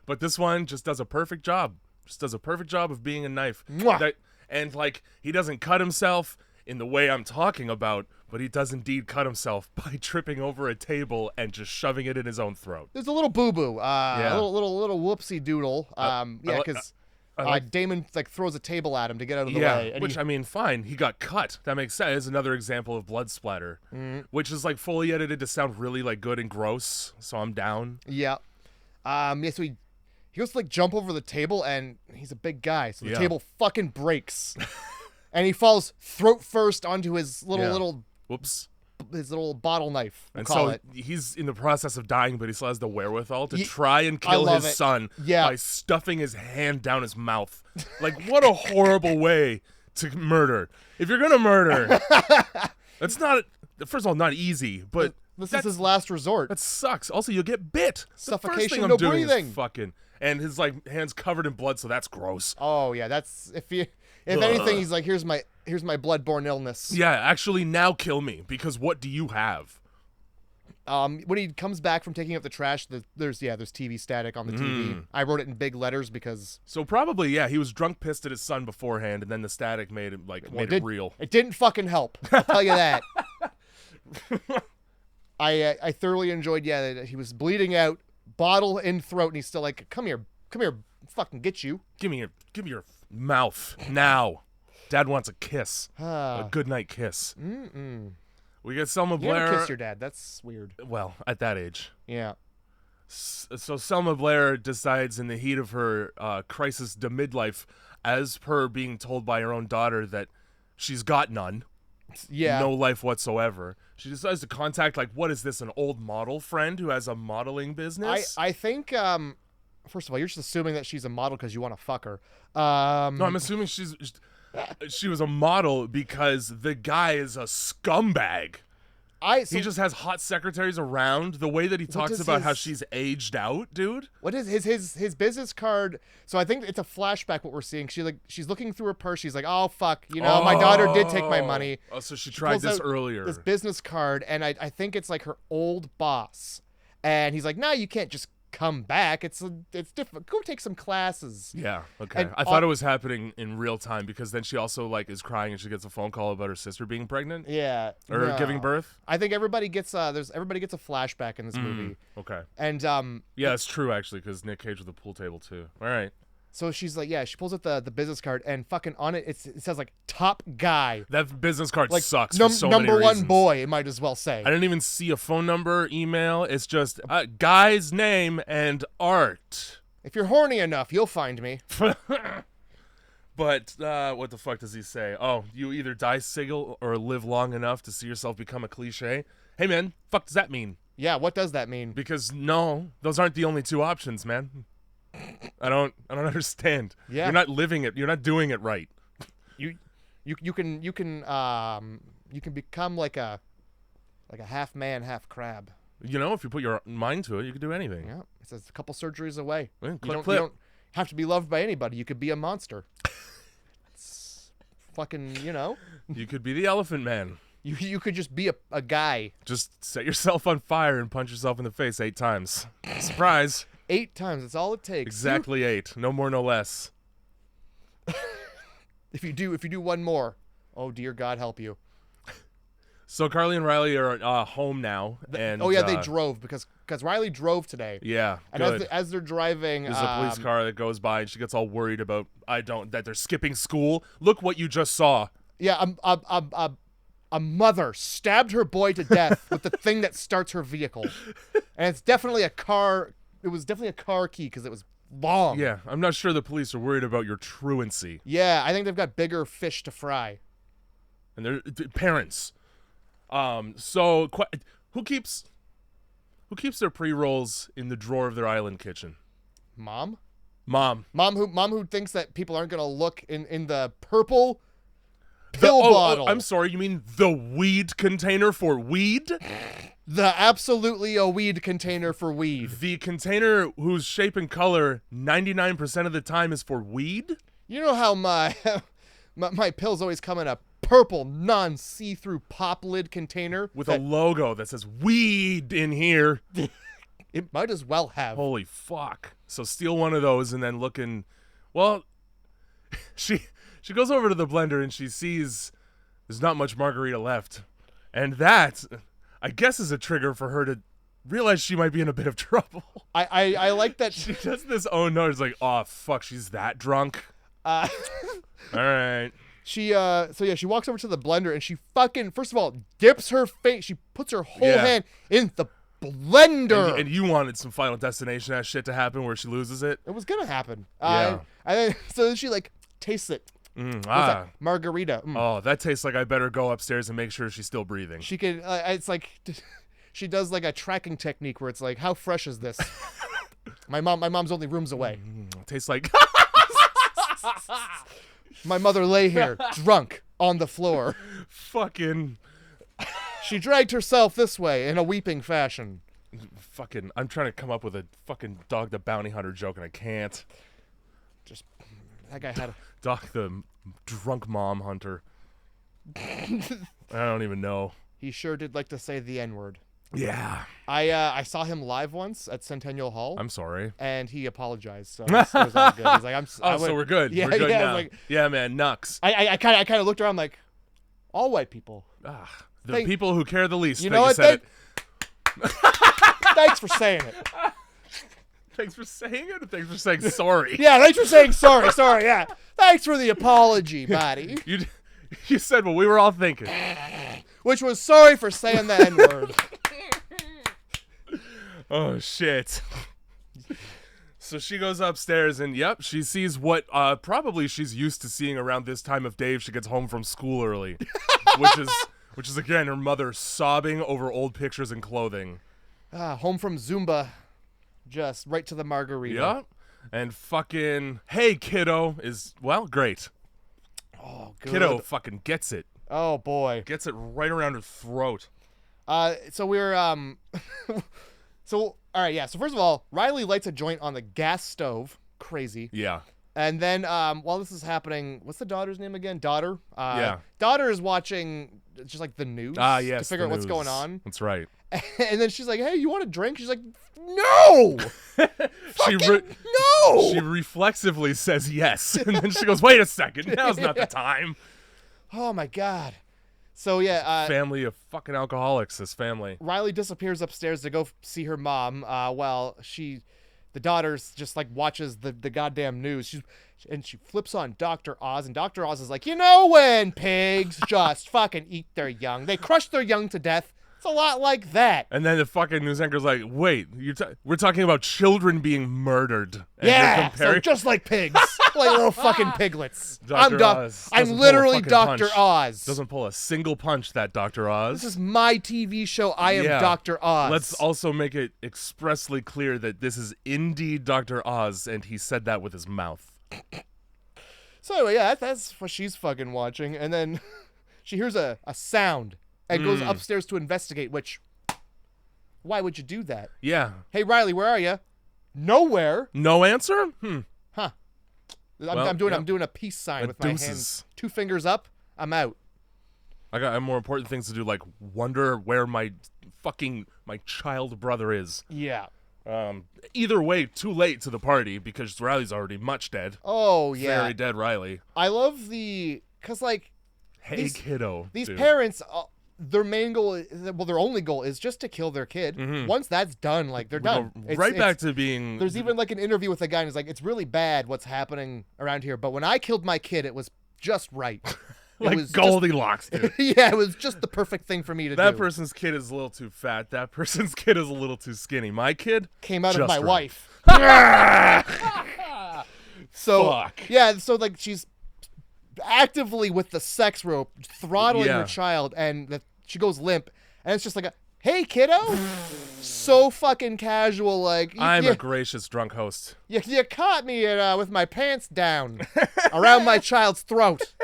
But this one just does a perfect job. Just does a perfect job of being a knife. And, like, he doesn't cut himself in the way I'm talking about, but he does indeed cut himself by tripping over a table and just shoving it in his own throat. There's a little boo-boo, a little whoopsie doodle. Because Damon like throws a table at him to get out of the way. And I mean, fine. He got cut. That makes sense. It's another example of blood splatter, which is like fully edited to sound really like good and gross. So I'm down. Yeah. So he goes to like jump over the table, and he's a big guy, so the table fucking breaks. And he falls throat first onto his little whoops, his little bottle knife. And so he's in the process of dying, but he still has the wherewithal to try and kill his son by stuffing his hand down his mouth. Like, what a horrible way to murder. If you're gonna murder, that's not, first of all, not easy, but this is his last resort. That sucks. Also, you'll get bit. Suffocation, no no doing breathing. Is fucking, and his like hands covered in blood, so that's gross. Oh yeah, that's if anything, he's like, here's my bloodborne illness. Yeah, actually, now kill me, because what do you have? When he comes back from taking out the trash, there's TV static on the TV. I wrote it in big letters because. So probably, he was drunk, pissed at his son beforehand, and then the static made it it real. It didn't fucking help. I'll tell you that. I thoroughly enjoyed that he was bleeding out, bottle in throat, and he's still like, come here, fucking get you. Give me your mouth now. Dad wants a kiss, a goodnight kiss. We get Selma Blair. You never kiss your dad. That's weird. Well, at that age. Yeah. So Selma Blair decides in the heat of her crisis to midlife, as per being told by her own daughter that she's got none. Yeah. No life whatsoever. She decides to contact, like, what is this, an old model friend who has a modeling business? I think, first of all, you're just assuming that she's a model because you want to fuck her. No, I'm assuming she was a model because the guy is a scumbag. He just has hot secretaries around. The way that he talks about how she's aged out, dude. What is his business card? So I think it's a flashback. What we're seeing, she's looking through her purse. She's like, oh fuck, my daughter did take my money. Oh, so she tried this earlier. This business card, and I think it's like her old boss, and he's like, no, you can't just come back. It's different. Go take some classes. Yeah. Okay. And I thought it was happening in real time because then she also like is crying and she gets a phone call about her sister being pregnant. Yeah. Or giving birth. I think everybody gets a flashback in this movie. Okay. And yeah, it's true actually because Nick Cage with the pool table too. All right. So she's like, she pulls out the business card and fucking on it, it says like top guy. That business card like, sucks for so many reasons. Number one boy, it might as well say. I didn't even see a phone number, email. It's just guy's name and art. If you're horny enough, you'll find me. But what the fuck does he say? Oh, you either die single or live long enough to see yourself become a cliche. Hey man, fuck does that mean? Yeah, what does that mean? Because no, those aren't the only two options, man. I don't understand. Yeah. You're not living it. You're not doing it right. You can become like a half man, half crab. If you put your mind to it, you can do anything. Yeah. It says a couple surgeries away. Yeah, you don't have to be loved by anybody. You could be a monster. fucking, you know. You could be the Elephant Man. You could just be a guy. Just set yourself on fire and punch yourself in the face 8 times. Surprise. 8 times. That's all it takes. Exactly 8. No more, no less. If you do one more, oh dear God, help you. So Carly and Riley are home now, and they drove because Riley drove today. Yeah, and good. as they're driving, There's a police car that goes by, and she gets all worried about that they're skipping school. Look what you just saw. Yeah, a mother stabbed her boy to death with the thing that starts her vehicle, and it's definitely a car. It was definitely a car key because it was long. Yeah, I'm not sure the police are worried about your truancy. Yeah, I think they've got bigger fish to fry. And they're parents. So who keeps their pre-rolls in the drawer of their island kitchen? Mom who thinks that people aren't gonna look in the purple pill bottle. I'm sorry, you mean the weed container for weed? The absolutely a weed container for weed. The container whose shape and color 99% of the time is for weed? You know how my pills always come in a purple non-see-through pop lid container with a logo that says weed in here. It might as well have. Holy fuck. So steal one of those and then well, she goes over to the blender and she sees there's not much margarita left. And that, I guess, is a trigger for her to realize she might be in a bit of trouble. I like that. She does this own note. It's like, oh fuck, she's that drunk. All right. She walks over to the blender and she fucking, first of all, dips her face. She puts her whole hand in the blender. And you wanted some Final Destination ass shit to happen where she loses it. It was gonna happen. Yeah. So then she tastes it. Margarita. Oh, that tastes like I better go upstairs and make sure she's still breathing. She can. It's like she does like a tracking technique where it's like, how fresh is this? My mom's only rooms away. Tastes like. My mother lay here, drunk, on the floor. Fucking. She dragged herself this way in a weeping fashion. Fucking. I'm trying to come up with a fucking Dog the Bounty Hunter joke and I can't. Just. That guy had a. Dog the drunk mom hunter. I don't even know. He sure did like to say the N-word. Yeah. I saw him live once at Centennial Hall. I'm sorry. And he apologized, so it was all good. He's like, so we're good. Yeah, we're good now. Like, yeah, man, nux. I kind of looked around like, all white people. The people who care the least. You know what? Thanks for saying it. Thanks for saying it. Thanks for saying sorry. Yeah, thanks for saying sorry. Sorry. Yeah. Thanks for the apology, buddy. You said what we were all thinking. Which was sorry for saying the N-word. Oh, shit. So she goes upstairs and, yep, she sees what probably she's used to seeing around this time of day if she gets home from school early. which is, again, her mother sobbing over old pictures and clothing. Home from Zumba. Just right to the margarita. Yep. And fucking, hey, kiddo is, well, great. Oh, good. Kiddo fucking gets it. Oh, boy. Gets it right around her throat. So we're, so, all right, yeah. So first of all, Riley lights a joint on the gas stove. Crazy. Yeah. And then, while this is happening, what's the daughter's name again? Daughter? Yeah. Daughter is watching just like the news. Yes, to figure out what's going on. That's right. And then she's like, hey, you want a drink? She's like, no! No! She reflexively says yes. And then she goes, wait a second. Now's not the time. Oh, my God. So, yeah. Family of fucking alcoholics, this family. Riley disappears upstairs to go see her mom while the daughter just like watches the goddamn news. She flips on Dr. Oz, and Dr. Oz is like, you know when pigs just fucking eat their young. They crush their young to death. It's a lot like that. And then the fucking news anchor's like, wait, we're talking about children being murdered. And yeah, so just like pigs. Like little fucking piglets. Dr. Oz I'm literally Dr. Oz. Doesn't pull a single punch, that Dr. Oz. This is my TV show. I am Dr. Oz. Let's also make it expressly clear that this is indeed Dr. Oz, and he said that with his mouth. So anyway, yeah, that's what she's fucking watching. And then she hears a sound and goes upstairs to investigate, which, why would you do that? Yeah. Hey, Riley, where are you? Nowhere. No answer? Huh. I'm doing a peace sign with my hands, 2 fingers up. I'm out. I have more important things to do, like wonder where my child brother is. Yeah. Either way, too late to the party because Riley's already much dead. Oh yeah. Very dead, Riley. I love cause like. Hey, kiddo. These dude. parents, their main goal, their only goal is just to kill their kid. Mm-hmm. Once that's done, like they're done. Back to being. There's even like an interview with a guy, and he's like, "It's really bad what's happening around here, but when I killed my kid, it was just right." Like Goldilocks, dude. Yeah, it was just the perfect thing for me to do. That person's kid is a little too fat. That person's kid is a little too skinny. My kid came out of my right. wife. So Fuck. yeah, so like she's actively with the sex rope throttling her child, and she goes limp, and it's just like a hey kiddo. So fucking casual, like I'm a gracious drunk host. You caught me with my pants down around my child's throat.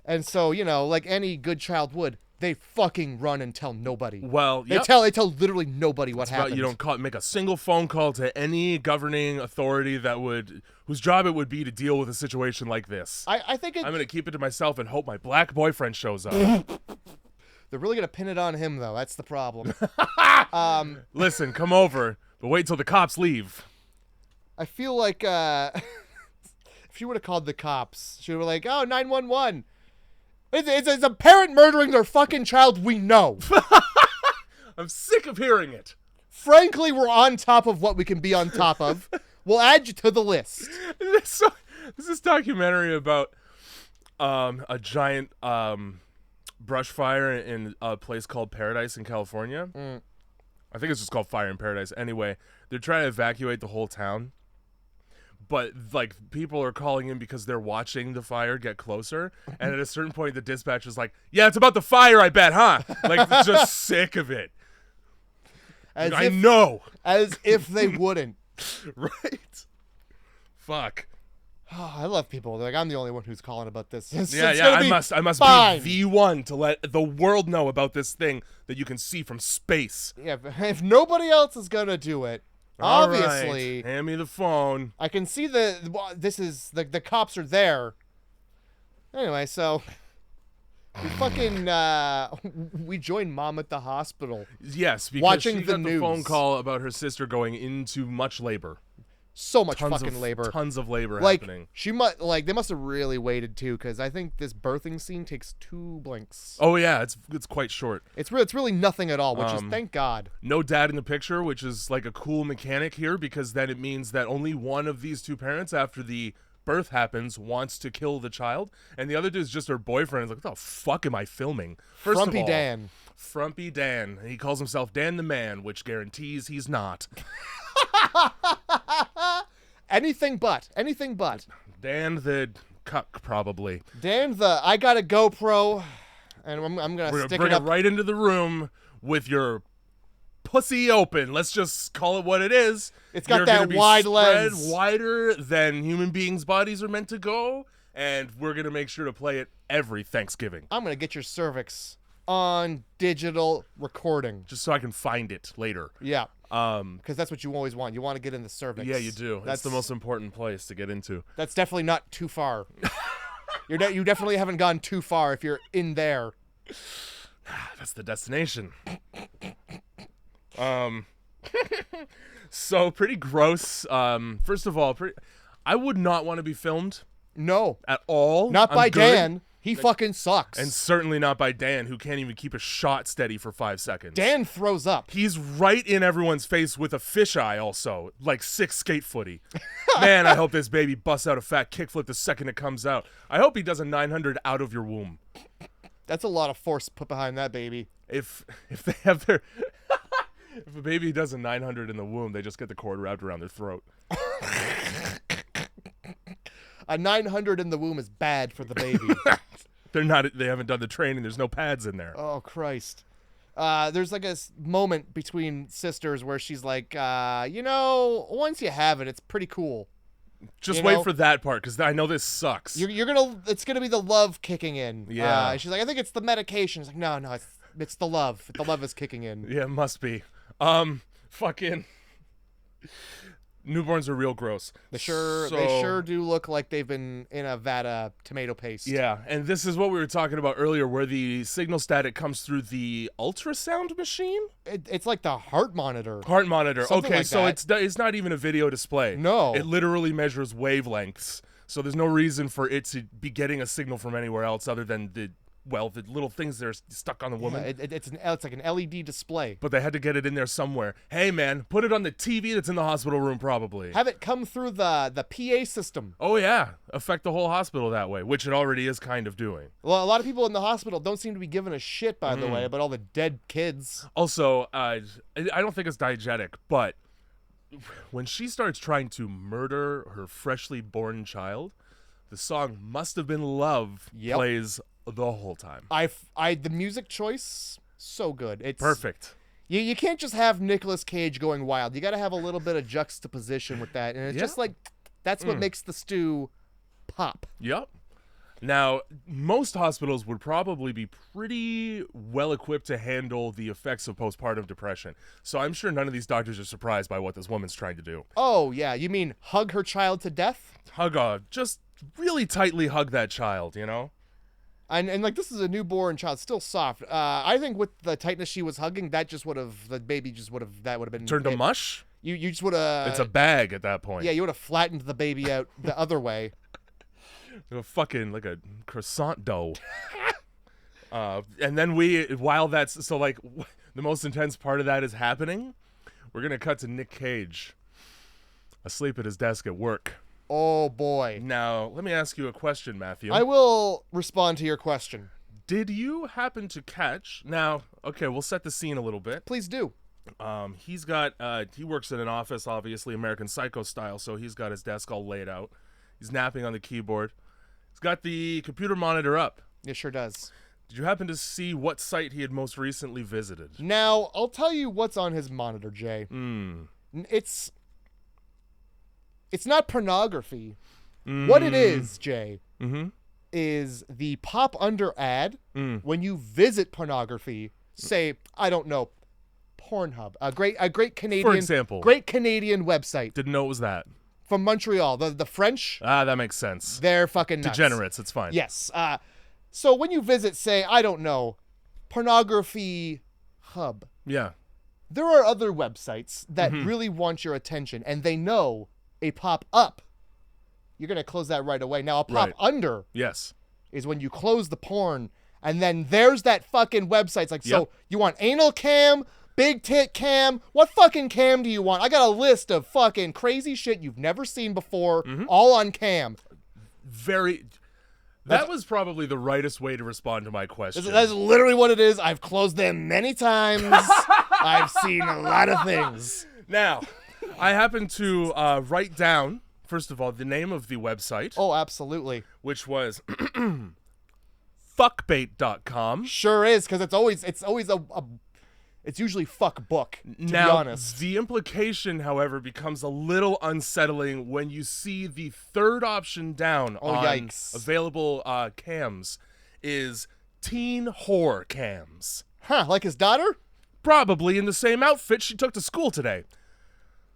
And so, like any good child would, they fucking run and tell nobody. Well, they tell literally nobody what happened. You don't make a single phone call to any governing authority whose job it would be to deal with a situation like this. I think I'm going to keep it to myself and hope my black boyfriend shows up. They're really going to pin it on him, though. That's the problem. Listen, come over, but wait till the cops leave. I feel like if she would have called the cops, she would have like, oh, 911. It's a parent murdering their fucking child, we know. I'm sick of hearing it. Frankly, we're on top of what we can be on top of. We'll add you to the list. This is documentary about a giant brush fire in a place called Paradise in California. I think it's just called Fire in Paradise. Anyway, they're trying to evacuate the whole town. But, like, people are calling in because they're watching the fire get closer. And at a certain point, the dispatcher's like, yeah, it's about the fire, I bet, huh? Like, just sick of it. I know. As if they wouldn't. Right? Fuck. Oh, I love people. Like, I'm the only one who's calling about this. I must fine. be the one to let the world know about this thing that you can see from space. Yeah, if nobody else is going to do it, obviously, right. Hand me the phone. I can see the cops are there. Anyway, so we fucking we joined mom at the hospital. Yes, because watching she the got news. The phone call about her sister going into much labor. So much fucking labor. Tons of labor like, happening. They must have really waited too, because I think this birthing scene takes 2 blinks. Oh yeah, it's quite short. It's really nothing at all, which is thank God. No dad in the picture, which is like a cool mechanic here, because then it means that only one of these 2 parents, after the birth happens, wants to kill the child, and the other dude is just her boyfriend. It's like, what the fuck am I filming? First Frumpy of all, Dan. Frumpy Dan. He calls himself Dan the Man, which guarantees he's not. Anything but. Dan the cuck, probably. Dan the I got a GoPro, and I'm gonna We're stick bring it up right into the room with your pussy open. Let's just call it what it is. It's got You're that gonna be wide spread lens, wider than human beings' bodies are meant to go, and we're gonna make sure to play it every Thanksgiving. I'm gonna get your cervix on digital recording, just so I can find it later. Yeah. Because that's what you always want. You want to get in the cervix. Yeah, you do. That's the most important place to get into. That's definitely not too far. You definitely haven't gone too far if you're in there. That's the destination. So pretty gross. First of all, I would not want to be filmed. No. At all. Not by Dan. He fucking sucks. And certainly not by Dan, who can't even keep a shot steady for 5 seconds. Dan throws up. He's right in everyone's face with a fisheye also, like 6 skate footy. Man, I hope this baby busts out a fat kickflip the second it comes out. I hope he does a 900 out of your womb. That's a lot of force put behind that baby. If they have their... if a baby does a 900 in the womb, they just get the cord wrapped around their throat. A 900 in the womb is bad for the baby. They haven't done the training. There's no pads in there. Oh, Christ. There's like a moment between sisters where she's like, once you have it, it's pretty cool. Just wait for that part, because I know this sucks. It's gonna be the love kicking in. Yeah. She's like, I think it's the medication. It's like, no, it's the love. The love is kicking in. Yeah, it must be. Fucking... Newborns are real gross. They sure do look like they've been in a vat of tomato paste. Yeah, and this is what we were talking about earlier, where the signal static comes through the ultrasound machine? It's like the heart monitor. Heart monitor. Something Okay, like so that. it's not even a video display. No. It literally measures wavelengths. So there's no reason for it to be getting a signal from anywhere else other than the little things that are stuck on the woman. Yeah, it's like an LED display. But they had to get it in there somewhere. Hey, man, put it on the TV that's in the hospital room, probably. Have it come through the PA system. Oh, yeah. Affect the whole hospital that way, which it already is kind of doing. Well, a lot of people in the hospital don't seem to be giving a shit, by the way, about all the dead kids. Also, I don't think it's diegetic, but when she starts trying to murder her freshly born child, the song Must Have Been Love plays the whole time. The music choice, so good. It's perfect. You can't just have Nicolas Cage going wild. You got to have a little bit of juxtaposition with that, and it's just like that's what makes the stew pop. Yep. Now, most hospitals would probably be pretty well equipped to handle the effects of postpartum depression. So I'm sure none of these doctors are surprised by what this woman's trying to do. Oh, yeah. You mean hug her child to death? Just really tightly hug that child, you know? And like, this is a newborn child, still soft. I think with the tightness she was hugging, that baby would have been turned to mush. You just would have. It's a bag at that point. Yeah, you would have flattened the baby out the other way. Fucking like a croissant dough. And then while that's so like the most intense part of that is happening, we're gonna cut to Nick Cage asleep at his desk at work. Oh, boy. Now, let me ask you a question, Matthew. I will respond to your question. Did you happen to catch... Now, okay, we'll set the scene a little bit. Please do. He works in an office, obviously, American Psycho style, so he's got his desk all laid out. He's napping on the keyboard. He's got the computer monitor up. It sure does. Did you happen to see what site he had most recently visited? Now, I'll tell you what's on his monitor, Jay. It's not pornography. What it is, Jay, is the pop under ad when you visit pornography. Say, I don't know, Pornhub, a great Canadian, for example, great Canadian website. Didn't know it was that. From Montreal, the French. That makes sense. They're fucking nuts. Degenerates. It's fine. Yes. So when you visit, say, I don't know, Pornography Hub. Yeah. There are other websites that really want your attention, and they know a pop-up, you're going to close that right away. Now, a pop-under is when you close the porn, and then there's that fucking website. It's like, so you want anal cam, big tit cam? What fucking cam do you want? I got a list of fucking crazy shit you've never seen before, all on cam. That was probably the rightest way to respond to my question. That's literally what it is. I've closed them many times. I've seen a lot of things. Now... I happen to write down, first of all, the name of the website. Oh, absolutely. Which was fuckbait.com. Sure is, because it's usually fuck book, to be honest. The implication, however, becomes a little unsettling when you see the third option down on available cams is teen whore cams. Huh, like his daughter? Probably in the same outfit she took to school today.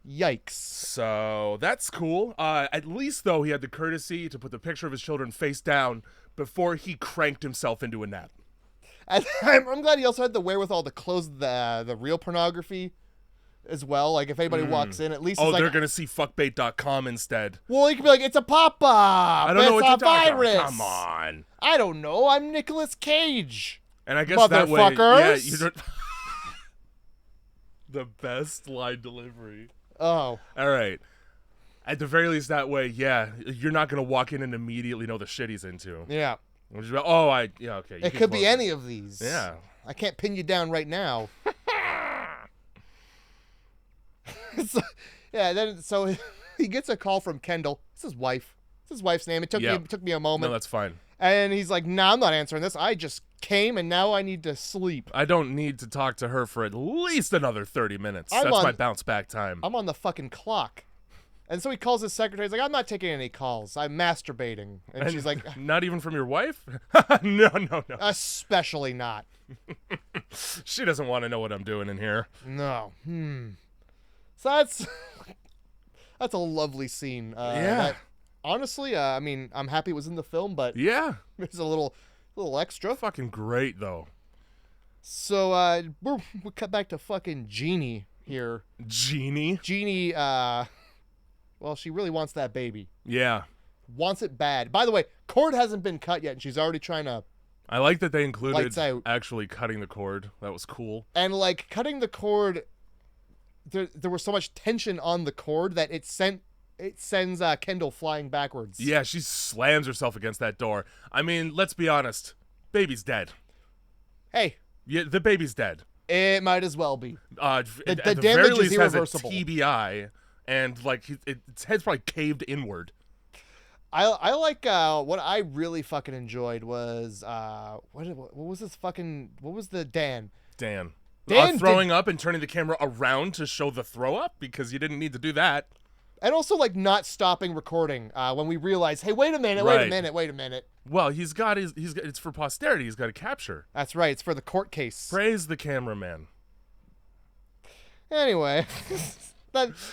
Yikes. So that's cool. At least, though, he had the courtesy to put the picture of his children face down before he cranked himself into a nap. And I'm glad he also had the wherewithal to close the real pornography as well. Like, if anybody walks in, at least they're going to see fuckbait.com instead. Well, he could be like, it's a pop-up. I don't know what you're talking virus. about. Come on. I don't know. I'm Nicolas Cage. And I guess that way, you don't... The best line delivery. Oh. All right. At the very least, that way, you're not going to walk in and immediately know the shit he's into. Yeah. Okay. It could be any of these. Yeah. I can't pin you down right now. So he gets a call from Kendall. It's his wife. It's his wife's name. It took me a moment. No, that's fine. And he's like, nah, I'm not answering this. I just came and now I need to sleep. I don't need to talk to her for at least another 30 minutes. That's my bounce back time. I'm on the fucking clock. And so he calls his secretary. He's like, I'm not taking any calls. I'm masturbating. And she's like, not even from your wife? No. Especially not. She doesn't want to know what I'm doing in here. No. So that's... That's a lovely scene. Yeah. Honestly, I mean, I'm happy it was in the film, but Yeah. it's a little extra. Fucking great, though. So, we'll cut back to fucking Jeannie here. Jeannie? Jeannie, well, she really wants that baby. Yeah. Wants it bad. By the way, cord hasn't been cut yet, and she's already trying to... I like that they included Lights out. actually cutting the cord. That was cool. And, like, cutting the cord, there was so much tension on the cord that it sends Kendall flying backwards. Yeah, she slams herself against that door. I mean, let's be honest. Baby's dead. Hey. Yeah, the baby's dead. It might as well be. The damage very least is irreversible. has a TBI, and like its head's probably caved inward. I like what I really fucking enjoyed was what was this fucking what was the Dan Throwing up and turning the camera around to show the throw up because you didn't need to do that. And also like not stopping recording when we realize, hey, wait a minute. Well, he's got it's for posterity. He's got to capture. That's right. It's for the court case. Praise the cameraman. Anyway, that's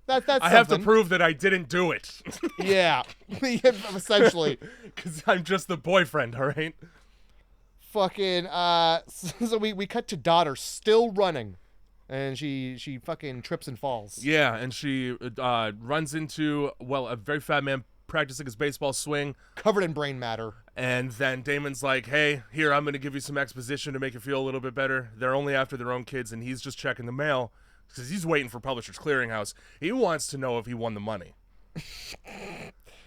I have to prove that I didn't do it. Yeah, essentially. Because I'm just the boyfriend, all right? Fucking, so we cut to daughter still running. And she fucking trips and falls. Yeah, and she runs into, well, a very fat man practicing his baseball swing. Covered in brain matter. And then Damon's like, hey, here, I'm going to give you some exposition to make you feel a little bit better. They're only after their own kids, and he's just checking the mail because he's waiting for Publishers Clearinghouse. He wants to know if he won the money.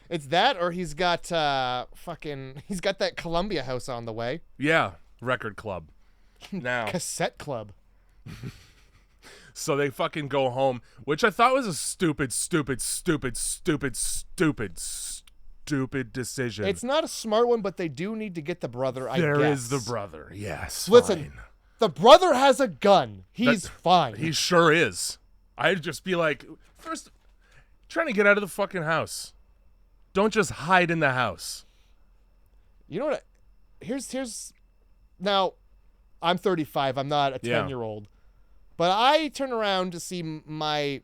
It's that, or he's got that Columbia House on the way. Yeah, record club. Now. Cassette club. So they fucking go home, which I thought was a stupid decision. It's not a smart one, but they do need to get the brother, I guess. There is the brother, yes. Listen, fine. The brother has a gun. He's fine. He sure is. I'd just be like, first, trying to get out of the fucking house. Don't just hide in the house. You know what? Here's now, I'm 35. I'm not a 10-year-old. But I turn around to see my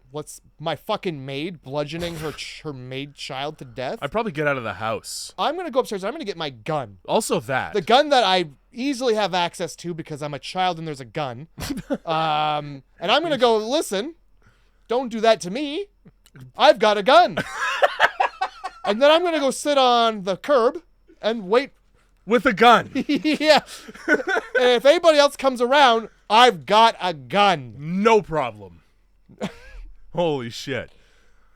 fucking maid bludgeoning her maid child to death. I'd probably get out of the house. I'm going to go upstairs. I'm going to get my gun. Also that. The gun that I easily have access to because I'm a child and there's a gun. And I'm going to go, listen, don't do that to me. I've got a gun. And then I'm going to go sit on the curb and wait. With a gun. Yeah. And if anybody else comes around, I've got a gun. No problem. Holy shit.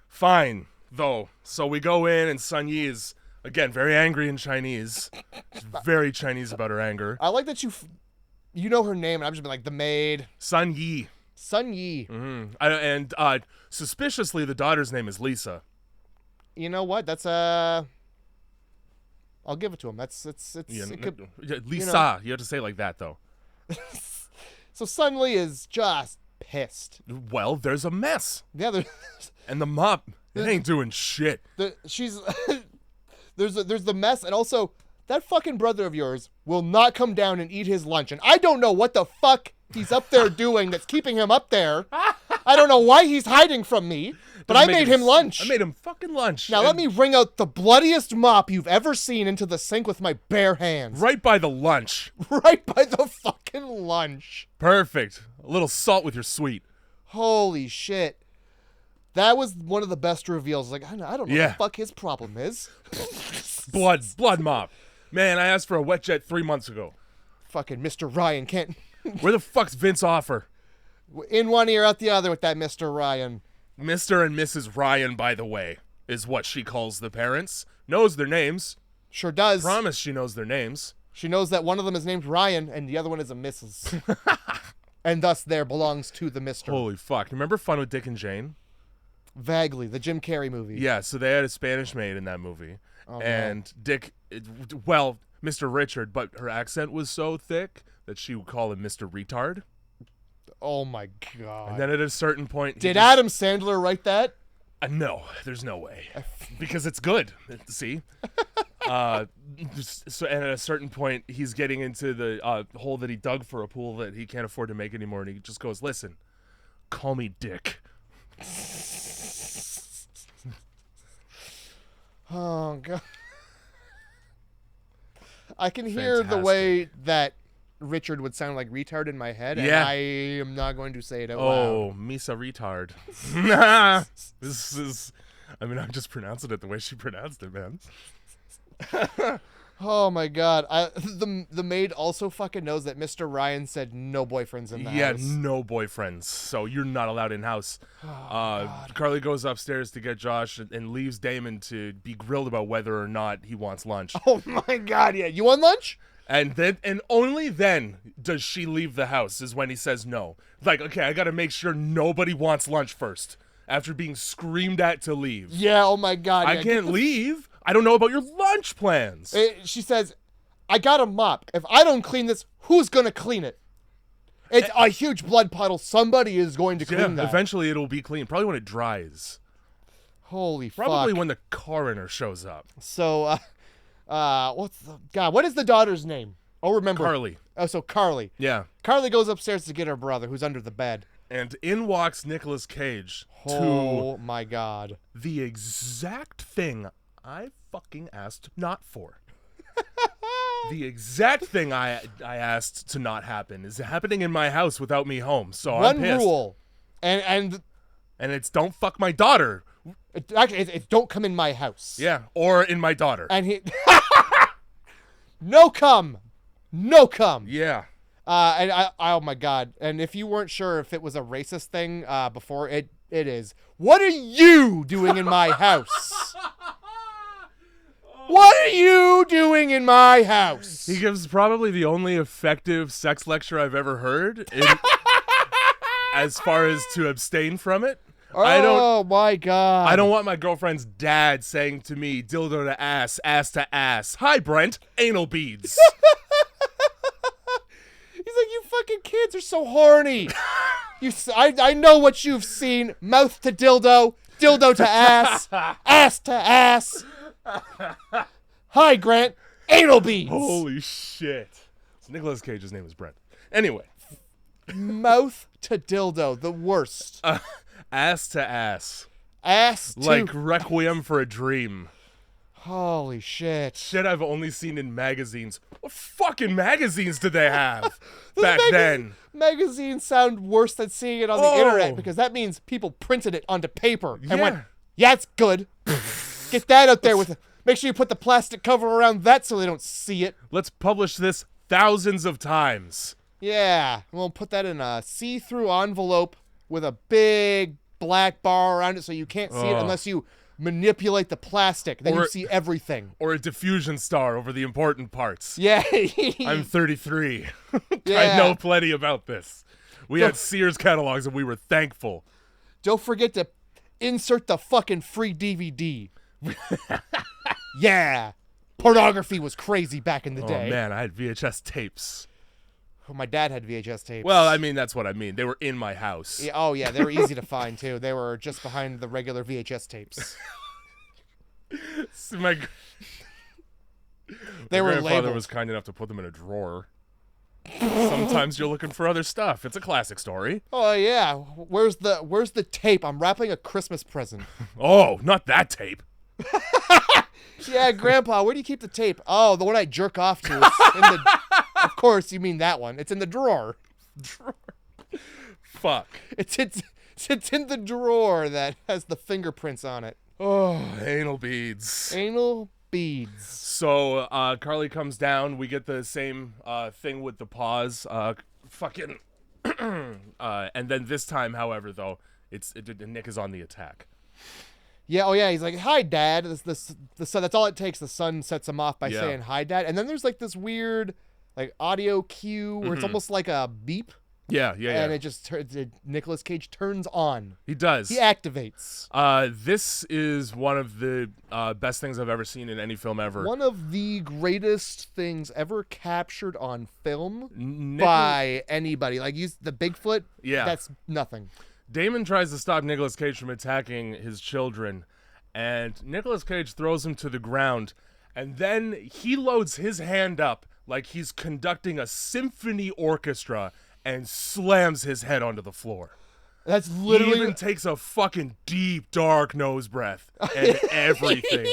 Fine, though. So we go in, and Sun Yi is, again, very angry in Chinese. She's very Chinese about her anger. I like that you know her name, and I've just been like, the maid. Sun Yi. Sun Yi. Mm-hmm. And suspiciously, the daughter's name is Lisa. You know what? That's I'll give it to him. It's Yeah, it could, Lisa. You have to say it like that, though. So Sun Li is just pissed. Well, there's a mess. Yeah, and the mop, it ain't doing shit. She's there's the mess, and also that fucking brother of yours will not come down and eat his lunch, and I don't know what the fuck he's up there doing that's keeping him up there. I don't know why he's hiding from me, but I made him lunch. I made him fucking lunch. Now let me wring out the bloodiest mop you've ever seen into the sink with my bare hands. Right by the lunch. Right by the fucking lunch. Perfect. A little salt with your sweet. Holy shit. That was one of the best reveals. Like, I don't know what the fuck his problem is. Blood mop. Man, I asked for a wet jet 3 months ago. Fucking Mr. Ryan can't... Where the fuck's Vince Offer? In one ear, out the other with that Mr. Ryan. Mr. and Mrs. Ryan, by the way, is what she calls the parents. Knows their names. Sure does. Promise she knows their names. She knows that one of them is named Ryan and the other one is a Mrs. And thus there belongs to the Mr. Holy fuck. Remember Fun with Dick and Jane? Vaguely. The Jim Carrey movie. Yeah, so they had a Spanish maid in that movie. Oh, and Dick, well, Mr. Richard, but her accent was so thick that she would call him Mr. Retard. Oh my god. And then at a certain point... Did Adam Sandler write that? No, there's no way. Because it's good. See? And at a certain point, he's getting into the hole that he dug for a pool that he can't afford to make anymore, and he just goes, listen, call me Dick. Oh god. I can hear the way that Richard would sound like retard in my head, and I am not going to say it out loud. Oh, Misa retard. This is, I mean, I'm just pronouncing it the way she pronounced it, man. Oh my god. The maid also fucking knows that Mr. Ryan said no boyfriends in the house. Yeah, no boyfriends. So you're not allowed in house. Carly goes upstairs to get Josh and leaves Damon to be grilled about whether or not he wants lunch. Oh my god, yeah. You want lunch? And only then does she leave the house is when he says no. Like, okay, I gotta make sure nobody wants lunch first. After being screamed at to leave. Yeah, oh my god. I can't leave. I don't know about your lunch plans. She says, I got a mop. If I don't clean this, who's going to clean it? It's a huge blood puddle. Somebody is going to clean that. Eventually it'll be clean. Probably when it dries. Holy fuck. Probably when the coroner shows up. So, what is the daughter's name? Oh, remember. Carly. Oh, so Carly. Yeah. Carly goes upstairs to get her brother, who's under the bed. And in walks Nicolas Cage Oh my god. The exact thing I fucking asked not for. The exact thing I asked to not happen is happening in my house without me home. So I'm pissed. One rule. And it's don't fuck my daughter. Actually, it's don't come in my house. Yeah, or in my daughter. And he No cum. No cum. Yeah. And oh my god. And if you weren't sure if it was a racist thing before, it is. What are you doing in my house? What are you doing in my house? He gives probably the only effective sex lecture I've ever heard as far as to abstain from it. Oh my god. I don't want my girlfriend's dad saying to me, dildo to ass to ass. Hi, Brent, anal beads. He's like, you fucking kids are so horny. I know what you've seen. Mouth to dildo, dildo to ass, ass to ass. Hi, Grant, anal beads. Holy shit. So Nicolas Cage's name is Brent. Anyway. Mouth to dildo, the worst. Ass to ass. Ass to... Like Requiem for a Dream. Holy shit. Shit I've only seen in magazines. What fucking magazines did they have back then? Magazines sound worse than seeing it on the internet, because that means people printed it onto paper and went, yeah, it's good. Get that out there with... Make sure you put the plastic cover around that so they don't see it. Let's publish this thousands of times. Yeah. We'll put that in a see-through envelope with a big black bar around it so you can't see it unless you manipulate the plastic. Then you see everything. Or a diffusion star over the important parts. Yeah. I'm 33. Yeah. I know plenty about this. We had Sears catalogs and we were thankful. Don't forget to insert the fucking free DVD. Yeah. Pornography was crazy back in the day. Oh, man, I had VHS tapes. Oh, my dad had VHS tapes. Well, I mean, that's what I mean. They were in my house. Yeah, oh, yeah, they were easy to find, too. They were just behind the regular VHS tapes. My grandfather labeled. Was kind enough to put them in a drawer. Sometimes you're looking for other stuff. It's a classic story. Oh, yeah. Where's the tape? I'm wrapping a Christmas present. Oh, not that tape. Yeah, Grandpa, where do you keep the tape? Oh, the one I jerk off to. It's in the... Of course, you mean that one. It's in the drawer. Fuck. It's in the drawer that has the fingerprints on it. Oh, anal beads. Anal beads. So, Carly comes down. We get the same thing with the paws. Fucking... and then this time, however, though, Nick is on the attack. Yeah, oh yeah, he's like, hi, Dad. The son, that's all it takes. The son sets him off by saying, hi, Dad. And then there's like this weird like audio cue where it's almost like a beep. Yeah. And it just Nicolas Cage turns on. He does. He activates. This is one of the best things I've ever seen in any film ever. One of the greatest things ever captured on film by anybody. Like, use the Bigfoot. Yeah. That's nothing. Damon tries to stop Nicolas Cage from attacking his children, and Nicolas Cage throws him to the ground, and then he loads his hand up like he's conducting a symphony orchestra and slams his head onto the floor. That's literally... He even takes a fucking deep, dark nose breath and everything.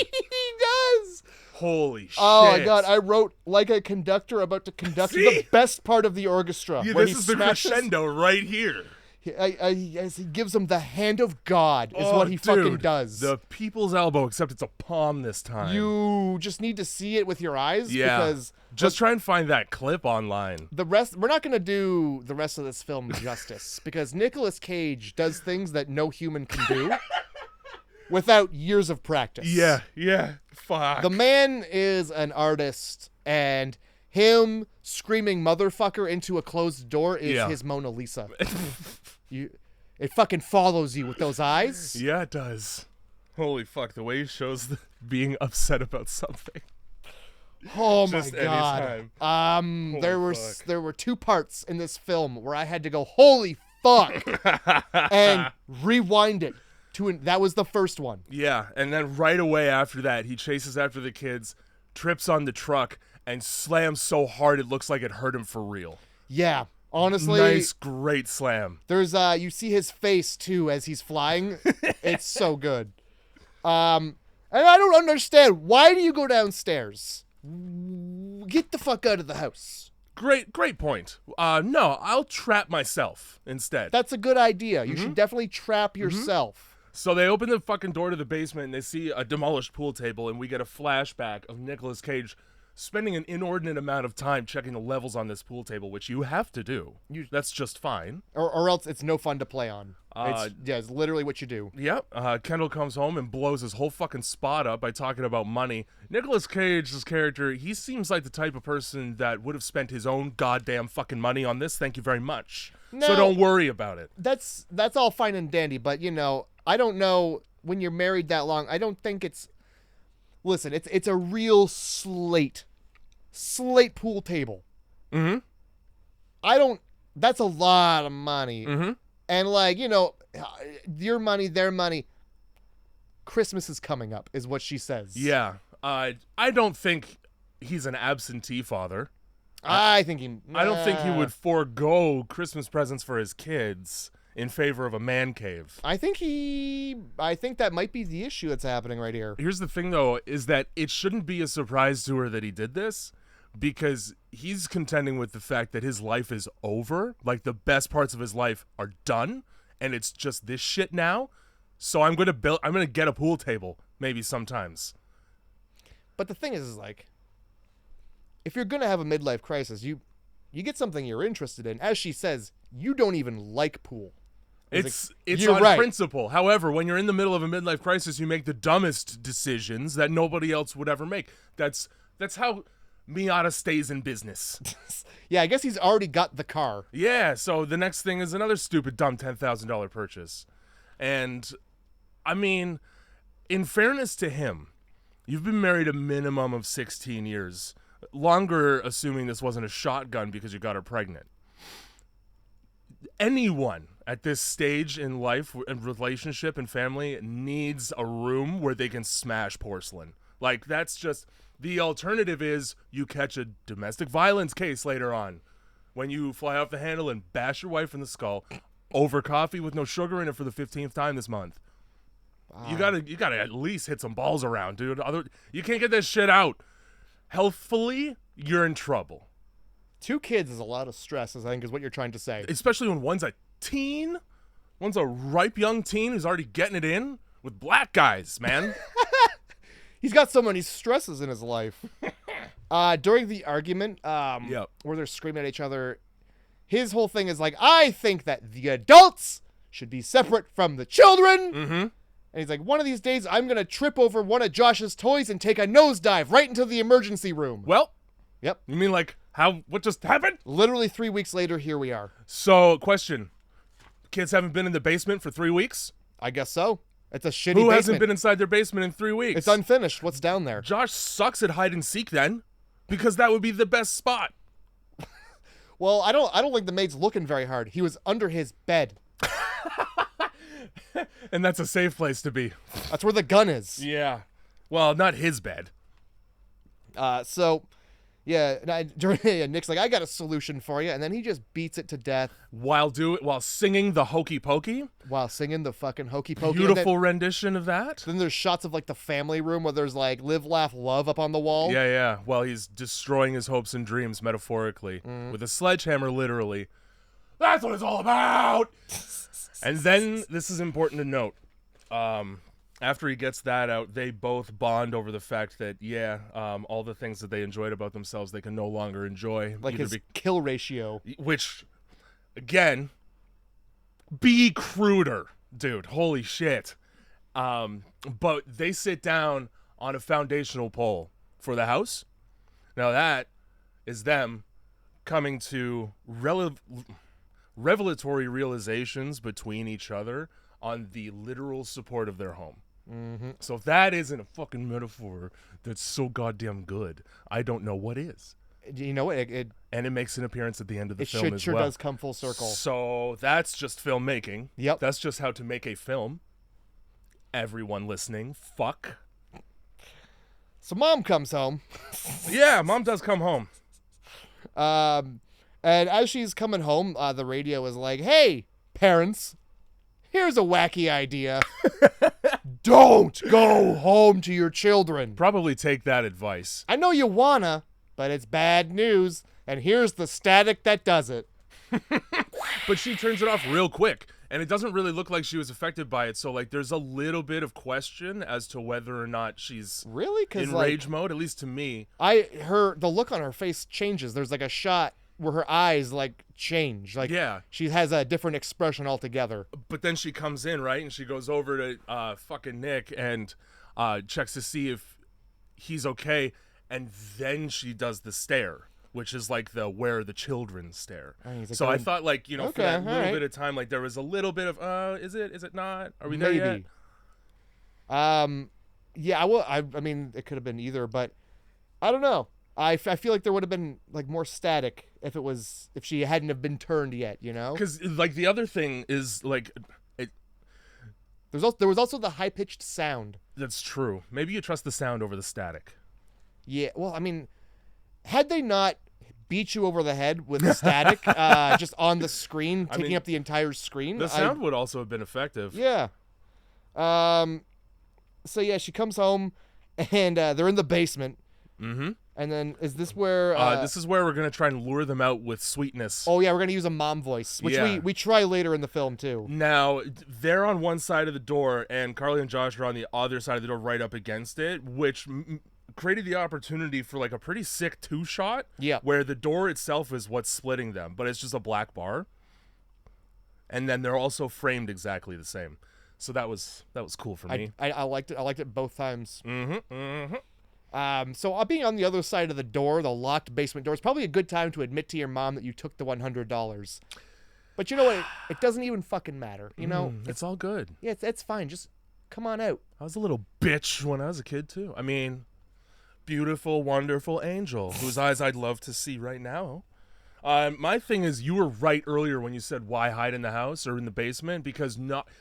Holy shit. Oh my god, I wrote like a conductor about to conduct the best part of the orchestra. Yeah, where this he is the smashes, crescendo right here. as he gives him the hand of God is what he fucking does. The people's elbow, except it's a palm this time. You just need to see it with your eyes because just try and find that clip online. the rest we're not going to do the rest of this film justice because Nicolas Cage does things that no human can do without years of practice. Yeah. Fuck. The man is an artist, and him screaming motherfucker into a closed door is his Mona Lisa. It fucking follows you with those eyes. Yeah, it does. Holy fuck, the way he shows being upset about something. Oh my Just god. anytime. There were 2 parts in this film where I had to go, holy fuck, and rewind it. That was the first one. Yeah, and then right away after that, he chases after the kids, trips on the truck, and slams so hard it looks like it hurt him for real. Yeah, honestly. Nice, great slam. There's you see his face too as he's flying. It's so good. And I don't understand. Why do you go downstairs? Get the fuck out of the house. Great point. No, I'll trap myself instead. That's a good idea. You should definitely trap yourself. So they open the fucking door to the basement and they see a demolished pool table, and we get a flashback of Nicolas Cage spending an inordinate amount of time checking the levels on this pool table, which you have to do. That's just fine. Or else it's no fun to play on. It's literally what you do. Yep. Kendall comes home and blows his whole fucking spot up by talking about money. Nicolas Cage's character, he seems like the type of person that would have spent his own goddamn fucking money on this. Thank you very much. So don't worry about it. That's all fine and dandy, but I don't know, when you're married that long, I don't think it's... Listen, it's a real slate pool table. Mm-hmm. That's a lot of money. Mm-hmm. And your money, their money. Christmas is coming up, is what she says. Yeah. I don't think he's an absentee father. I think he... I don't think he would forego Christmas presents for his kids in favor of a man cave. I think that might be the issue that's happening right here. Here's the thing, though, is that it shouldn't be a surprise to her that he did this, because he's contending with the fact that his life is over. Like, the best parts of his life are done, and it's just this shit now. So I'm gonna get a pool table, maybe sometimes. But the thing is if you're gonna have a midlife crisis, you get something you're interested in. As she says, you don't even like pool. It's on principle. However, when you're in the middle of a midlife crisis, you make the dumbest decisions that nobody else would ever make. That's how Miata stays in business. Yeah, I guess he's already got the car. Yeah, so the next thing is another stupid, dumb $10,000 purchase. And, I mean, in fairness to him, you've been married a minimum of 16 years. Longer, assuming this wasn't a shotgun because you got her pregnant. Anyone at this stage in life and relationship and family needs a room where they can smash porcelain. Like, that's just... The alternative is you catch a domestic violence case later on when you fly off the handle and bash your wife in the skull over coffee with no sugar in it for the 15th time this month. You gotta at least hit some balls around, dude. You can't get this shit out healthfully. You're in trouble. 2 kids is a lot of stress, I think, is what you're trying to say. Especially when one's a teen, one's a ripe young teen who's already getting it in with black guys, man. He's got so many stresses in his life. During the argument, where they're screaming at each other, his whole thing is like, I think that the adults should be separate from the children. Mm-hmm. And he's like, one of these days, I'm going to trip over one of Josh's toys and take a nosedive right into the emergency room. Well, yep. You mean like what just happened? Literally 3 weeks later, here we are. So, question. Kids haven't been in the basement for 3 weeks? I guess so. It's a shitty Who basement. hasn't been inside their basement in 3 weeks? It's unfinished. What's down there? Josh sucks at hide and seek then, because that would be the best spot. Well, I don't think the maid's looking very hard. He was under his bed. And that's a safe place to be. That's where the gun is. Yeah. Well, not his bed. So Yeah, Nick's like, I got a solution for you, and then he just beats it to death While singing the Hokey Pokey. while singing the fucking hokey pokey. Beautiful rendition of that. Then there's shots of like the family room where there's like live, laugh, love up on the wall. Yeah. While he's destroying his hopes and dreams metaphorically with a sledgehammer, literally. That's what it's all about. And then this is important to note. After he gets that out, they both bond over the fact that, all the things that they enjoyed about themselves, they can no longer enjoy. Like his kill ratio. Which, again, be cruder, dude. Holy shit. But they sit down on a foundational pole for the house. Now that is them coming to revelatory realizations between each other on the literal support of their home. Mm-hmm. So if that isn't a fucking metaphor that's so goddamn good, I don't know what is. You know what? And it makes an appearance at the end of the film as well. It sure does come full circle. So that's just filmmaking. Yep. That's just how to make a film. Everyone listening, fuck. So mom comes home. Yeah, mom does come home. And as she's coming home, the radio is like, hey, parents, here's a wacky idea. Don't go home to your children. Probably take that advice. I know you wanna, but it's bad news, and here's the static that does it. But she turns it off real quick, and it doesn't really look like she was affected by it, so like there's a little bit of question as to whether or not she's really in rage mode, at least to me. The look on her face changes. There's like a shot where her eyes like change, like she has a different expression altogether. But then she comes in, right, and she goes over to fucking Nick and checks to see if he's okay, and then she does the stare, which is like the where are the children stare. Like, so I thought, like, for that little bit of time, like there was a little bit of is it not, are we there yet? I mean it could have been either, but I don't know. I feel like there would have been like more static if she hadn't have been turned yet, Because like the other thing is like, there was also the high pitched sound. That's true. Maybe you trust the sound over the static. Yeah, well, I mean, had they not beat you over the head with the static just on the screen, taking up the entire screen, the sound would also have been effective. Yeah. So yeah, she comes home and they're in the basement. Mm-hmm. And then is this where this is where we're gonna try and lure them out with sweetness. Oh yeah, we're gonna use a mom voice, which we try later in the film too. Now they're on one side of the door, and Carly and Josh are on the other side of the door, right up against it, which created the opportunity for like a pretty sick two shot. Yeah, where the door itself is what's splitting them, but it's just a black bar, and then they're also framed exactly the same. So that was cool for me. I liked it. I liked it both times. Mm-hmm. Mm-hmm. So being on the other side of the door, the locked basement door, it's probably a good time to admit to your mom that you took the $100. But you know what? It doesn't even fucking matter. It's all good. Yeah, it's fine. Just come on out. I was a little bitch when I was a kid too. I mean, beautiful, wonderful angel whose eyes I'd love to see right now. My thing is, you were right earlier when you said why hide in the house or in the basement, because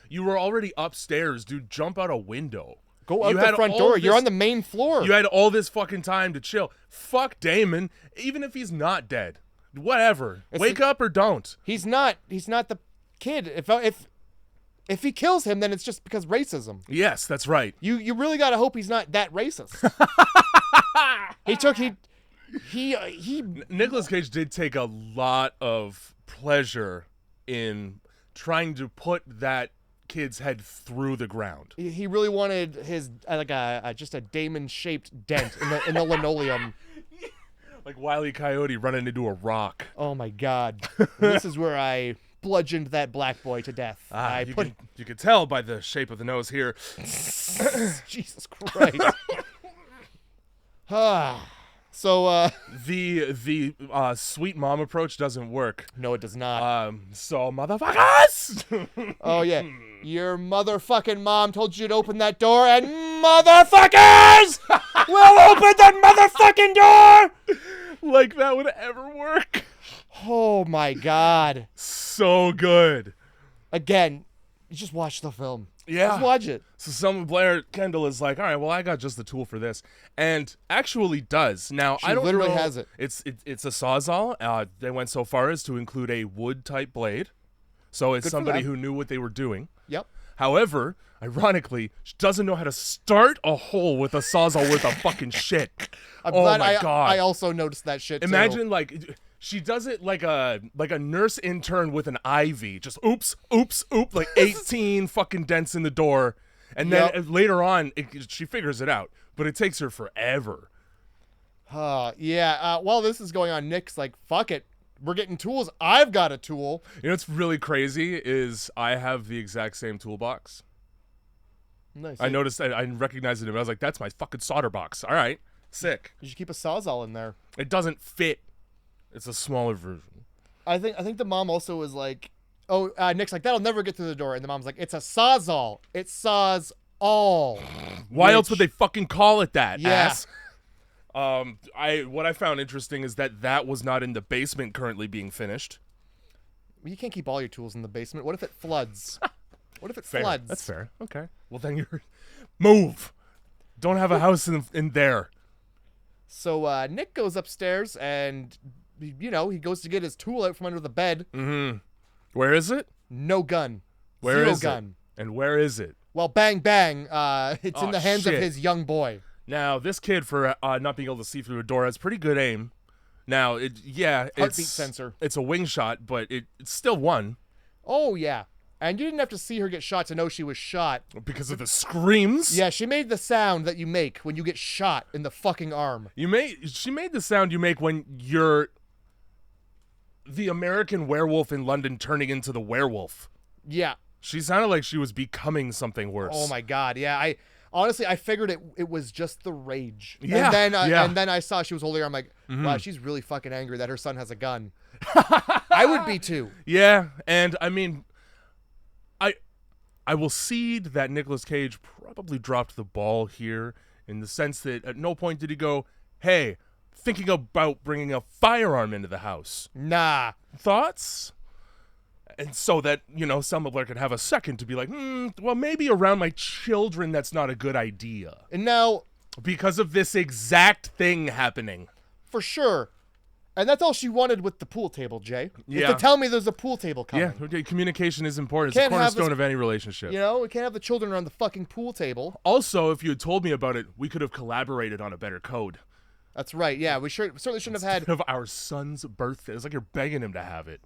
you were already upstairs, dude. Jump out a window. Go out the front door. You're on the main floor. You had all this fucking time to chill. Fuck Damon, even if he's not dead. Whatever. Wake up or don't. He's not the kid. If he kills him, then it's just because racism. Yes, that's right. You really gotta hope he's not that racist. Nicolas Cage did take a lot of pleasure in trying to put that kid's head through the ground. He really wanted his just a Damon shaped dent in the linoleum. Like Wile E. Coyote running into a rock. Oh my god. This is where I bludgeoned that black boy to death. You could tell by the shape of the nose here. Jesus Christ. So the sweet mom approach doesn't work. No, it does not. So motherfuckers. Oh yeah. Your motherfucking mom told you to open that door, and motherfuckers will open that motherfucking door. Like that would ever work. Oh my god. So good. Again, You just watch the film. Yeah. Just watch it. So Kendall is like, all right, well, I got just the tool for this, and actually does. Now, She I don't literally know. has it. It's a sawzall. They went so far as to include a wood type blade, so it's Good for somebody them. who knew what they were doing. Yep. However, ironically, she doesn't know how to start a hole with a sawzall worth of fucking shit. I'm Oh glad my God. I also noticed that shit too. Imagine like she does it like a nurse intern with an IV. Just oops, like 18 fucking dents in the door, and then later on she figures it out. But it takes her forever. Yeah. While this is going on, Nick's like, "Fuck it, we're getting tools. I've got a tool." You know what's really crazy is I have the exact same toolbox. Nice. I noticed I recognized it, and I was like, "That's my fucking solder box." All right, sick. You should keep a sawzall in there. It doesn't fit. It's a smaller version. I think the mom also was like, "Oh, Nick's like, that'll never get through the door," and the mom's like, "It's a sawzall. It saws all." Why else would they fucking call it that? Yeah. Ass? What I found interesting is that was not in the basement currently being finished. You can't keep all your tools in the basement. What if it floods? What if it Fair. floods? That's fair. Okay. Well, then you're move. Don't have a house in there. So Nick goes upstairs and, he goes to get his tool out from under the bed. Mm-hmm. Where is it? No gun. Where Zero is gun. it? And where is it? Well, bang, bang. It's in the hands of shit. his young boy. Now, this kid, for not being able to see through a door, has pretty good aim. Now, Heartbeat sensor. It's a wing shot, but it's still one. Oh, yeah. And you didn't have to see her get shot to know she was shot. Because of the screams? Yeah, she made the sound that you make when you get shot in the fucking arm. She made the sound you make when you're the American werewolf in London turning into the werewolf. Yeah. She sounded like she was becoming something worse. Oh, my God. Yeah, I figured it was just the rage. Yeah, And then I saw she was holding her. I'm like, wow, she's really fucking angry that her son has a gun. I would be too. Yeah, and I mean, I will cede that Nicolas Cage probably dropped the ball here in the sense that at no point did he go, hey, thinking about bringing a firearm into the house. Nah. Thoughts? And so that, someone could have a second to be like, well, maybe around my children that's not a good idea. And now, because of this exact thing happening. For sure. And that's all she wanted with the pool table, Jay. Yeah. Is to tell me there's a pool table coming. Yeah, okay, communication is important. It's Can't the have cornerstone this- of any relationship. We can't have the children around the fucking pool table. Also, if you had told me about it, we could have collaborated on a better code. That's right. Yeah, we certainly shouldn't have had. Of our son's birthday. It's like you're begging him to have it.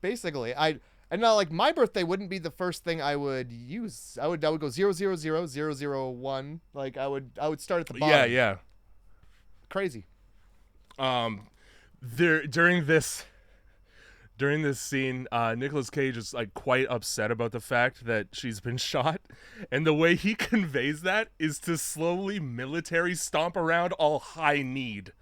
Basically, and now like my birthday wouldn't be the first thing I would use. I would go 000001. Like I would start at the bottom. Yeah. Crazy. During this scene, Nicolas Cage is like quite upset about the fact that she's been shot, and the way he conveys that is to slowly military stomp around all high-kneed,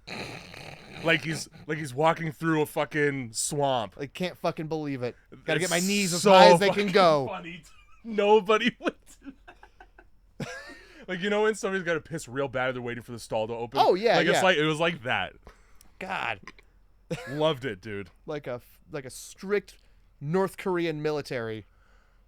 like he's walking through a fucking swamp. I can't fucking believe it. Gotta get my It's knees as so high as they can fucking go. Funny. Nobody would do that. Like when somebody's got to piss real bad, they're waiting for the stall to open. Oh, yeah, like yeah. it was like that. God. Loved it, dude. Like a strict North Korean military.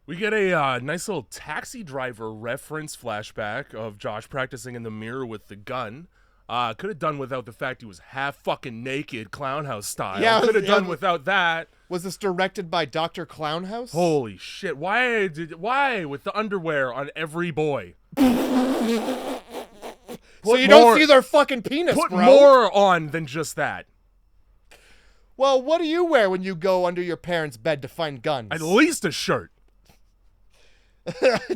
We get a nice little taxi driver reference flashback of Josh practicing in the mirror with the gun. Could have done without the fact he was half fucking naked, Clownhouse style. Yeah, Could have yeah. done without that. Was this directed by Dr. Clownhouse? Holy shit! Why with the underwear on every boy? So you don't see their fucking penis, Put bro. more on than just that. Well, what do you wear when you go under your parents' bed to find guns? At least a shirt.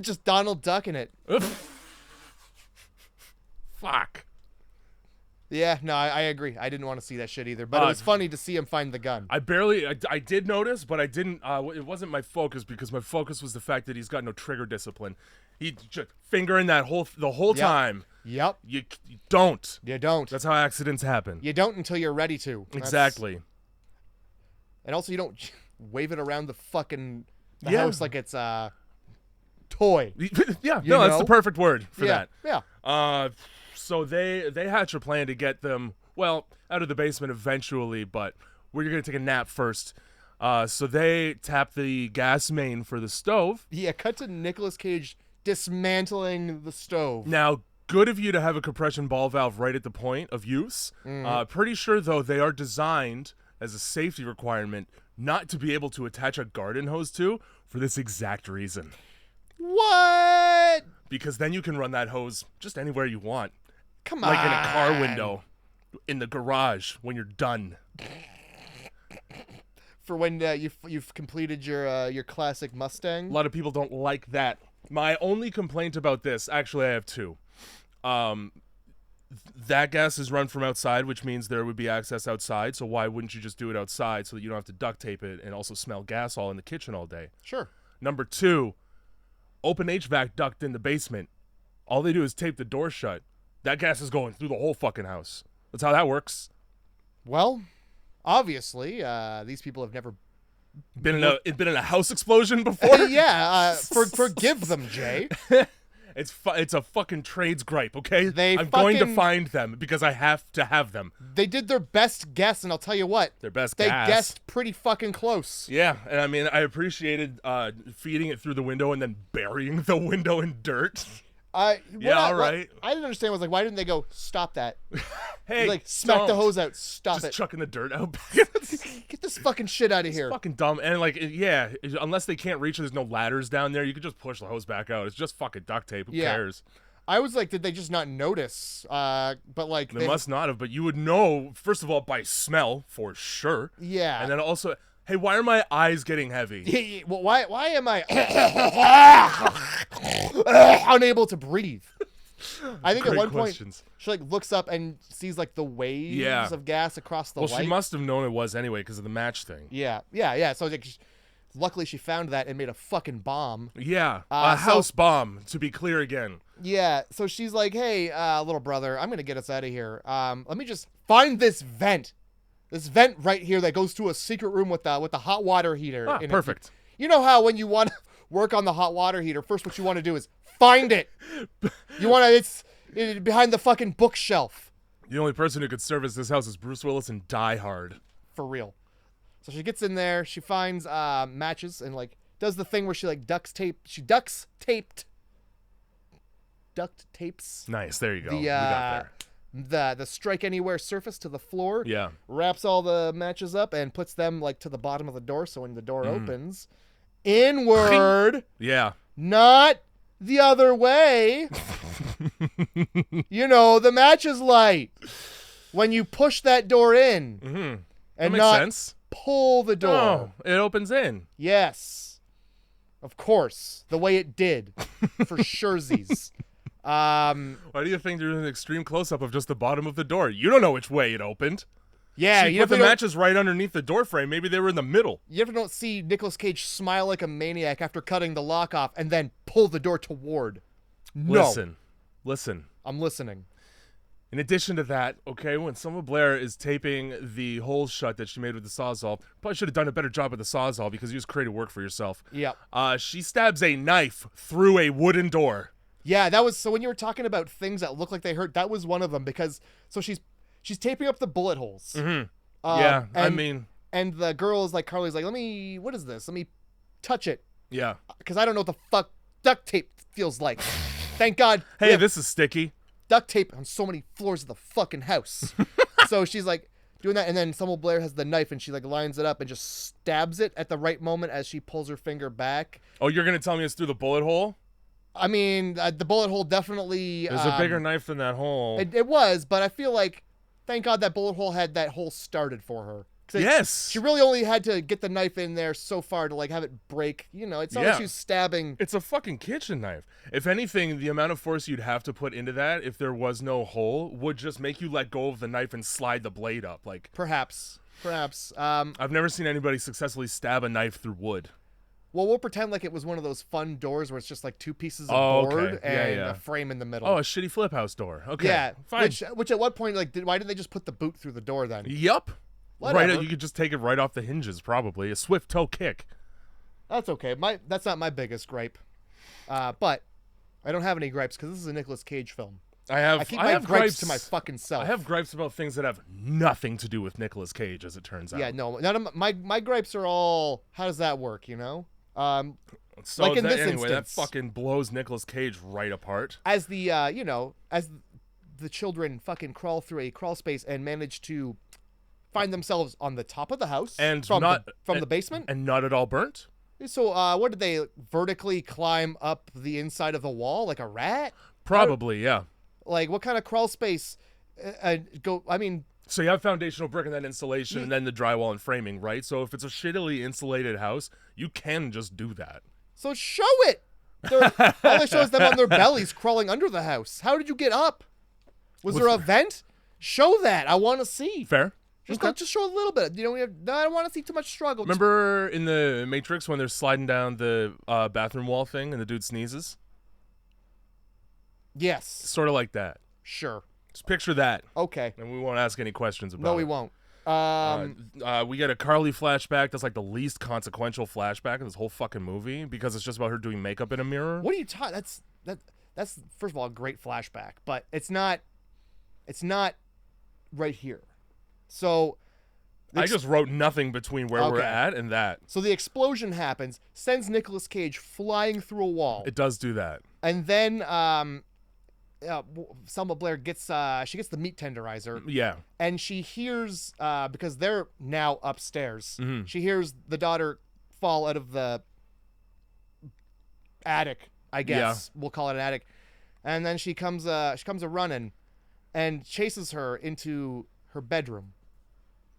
Just Donald Duck in it. Fuck. Yeah, no, I agree. I didn't want to see that shit either, but it was funny to see him find the gun. I did notice, but I didn't, it wasn't my focus because my focus was the fact that he's got no trigger discipline. He just fingering the whole time. Yep. You don't. You don't. That's how accidents happen. You don't until you're ready to. Exactly. And also, you don't wave it around the Yeah. house like it's a toy. Yeah, You that's know? the perfect word for that. Yeah. So they hatch a plan to get them, out of the basement eventually, but we're going to take a nap first. So they tap the gas main for the stove. Yeah, cut to Nicolas Cage dismantling the stove. Now, good of you to have a compression ball valve right at the point of use. Pretty sure, though, they are designed as a safety requirement not to be able to attach a garden hose to for this exact reason. What? Because then you can run that hose just anywhere you want. Come on. Like in a car window, in the garage, when you're done. For when you've completed your classic Mustang. A lot of people don't like that. My only complaint about this, actually I have two. That gas is run from outside, which means there would be access outside, so why wouldn't you just do it outside so that you don't have to duct tape it and also smell gas all in the kitchen all day? Sure. Number two, open HVAC duct in the basement. All they do is tape the door shut. That gas is going through the whole fucking house. That's how that works. Well, obviously, these people have never Been in a house explosion before? forgive them, Jay. It's a fucking trades gripe, okay? I'm going to find them because I have to have them. They did their best guess, and I'll tell you what. Their best They guess. guessed pretty fucking close. Yeah, and I mean, I appreciated feeding it through the window and then burying the window in dirt. All right. I didn't understand was like, why didn't they go, stop that? Hey, like, smack the hose out, stop just it. chucking the dirt out. Get this fucking shit out of here. Fucking dumb. And like, yeah, unless they can't reach it, there's no ladders down there. You could just push the hose back out. It's just fucking duct tape. Who cares? I was like, did they just not notice? But like, they must not have. But you would know, first of all, by smell for sure. Yeah. And then also, hey, why are my eyes getting heavy? Well, why am I unable to breathe? I think Great at one questions. point she like looks up and sees like the waves of gas across the light. Well, she must have known it was anyway because of the match thing. Yeah. So like, luckily she found that and made a fucking bomb. Yeah, a house bomb, to be clear again. Yeah, so she's like, hey, little brother, I'm going to get us out of here. Let me just find this vent. This vent right here that goes to a secret room with the hot water heater. Ah, perfect. You know how when you want to work on the hot water heater, first what you want to do is find it. You want to, it's behind the fucking bookshelf. The only person who could service this house is Bruce Willis and Die Hard. For real. So she gets in there, she finds matches and like does the thing where she like duct tapes. Nice, there you go. We got there. The strike anywhere surface to the floor. Yeah. Wraps all the matches up and puts them like to the bottom of the door, so when the door opens, inward. Yeah. Not the other way. You know, the matches light when you push that door in. Mm-hmm. And makes not sense. pull the door. Oh, it opens in. Yes. Of course. The way it did. For surezies. Why do you think there's an extreme close-up of just the bottom of the door? You don't know which way it opened. Yeah, you put the matches right underneath the door frame. Maybe they were in the middle. You ever don't see Nicolas Cage smile like a maniac after cutting the lock off and then pull the door toward? No. Listen. I'm listening. In addition to that, okay, when Selma Blair is taping the holes shut that she made with the Sawzall, probably should have done a better job with the Sawzall because you just created work for yourself. Yeah. She stabs a knife through a wooden door. Yeah, that was, so when you were talking about things that look like they hurt, that was one of them because, so she's taping up the bullet holes. Mm-hmm. Yeah, and the girl is like, Carly's like, what is this? Let me touch it. Yeah. Because I don't know what the fuck duct tape feels like. Thank God. Hey, this is sticky. Duct tape on so many floors of the fucking house. So she's like doing that, and then Selma Blair has the knife, and she like lines it up and just stabs it at the right moment as she pulls her finger back. Oh, you're gonna tell me it's through the bullet hole? I mean, the bullet hole definitely. There's a bigger knife than that hole. It was, but I feel like, thank God that bullet hole had that hole started for her. Yes. She really only had to get the knife in there so far to like have it break. You know, it's not like she's stabbing. It's a fucking kitchen knife. If anything, the amount of force you'd have to put into that if there was no hole would just make you let go of the knife and slide the blade up. Like Perhaps. I've never seen anybody successfully stab a knife through wood. Well, we'll pretend like it was one of those fun doors where it's just like two pieces of board and a frame in the middle. Oh, a shitty flip house door. Okay. Yeah. Fine. Which at what point, like, why didn't they just put the boot through the door then? Yup. Whatever. Right, you could just take it right off the hinges, probably. A swift toe kick. That's okay. That's not my biggest gripe. But I don't have any gripes because this is a Nicolas Cage film. I keep my gripes to my fucking self. I have gripes about things that have nothing to do with Nicolas Cage, as it turns out. Yeah, no, none of my gripes are all. How does that work? You know. So like in this anyway, that instance, fucking blows Nicolas Cage right apart. as the as the children fucking crawl through a crawl space and manage to find themselves on the top of the house And from not the basement. and not at all burnt. So what did they vertically climb up the inside of the wall like a rat? Probably, yeah. Like what kind of crawl space? I mean, So you have foundational brick and then insulation and then the drywall and framing, right? So if it's a shittily insulated house, you can just do that. so show it. All they show is them on their bellies crawling under the house. How did you get up? Was there a vent? Show that. I want to see. Fair. Just Okay. just show a little bit. You know, I don't want to see too much struggle. Remember in the Matrix when they're sliding down the bathroom wall thing and the dude sneezes? Yes. Sort of like that. Sure. Just picture that, Okay. and we won't ask any questions about No, it. we won't. We get a Carly flashback. That's like the least consequential flashback in this whole fucking movie because it's just about her doing makeup in a mirror. What are you talking? That's first of all a great flashback, but it's not right here. So I just wrote nothing between where we're Okay. at and that. so the explosion happens, sends Nicolas Cage flying through a wall, It does do that. and then Selma Blair gets she gets the meat tenderizer, Yeah. and she hears because they're now upstairs. Mhm. She hears the daughter fall out of the attic. I guess we'll call it an attic, and then she comes a running, and chases her into her bedroom.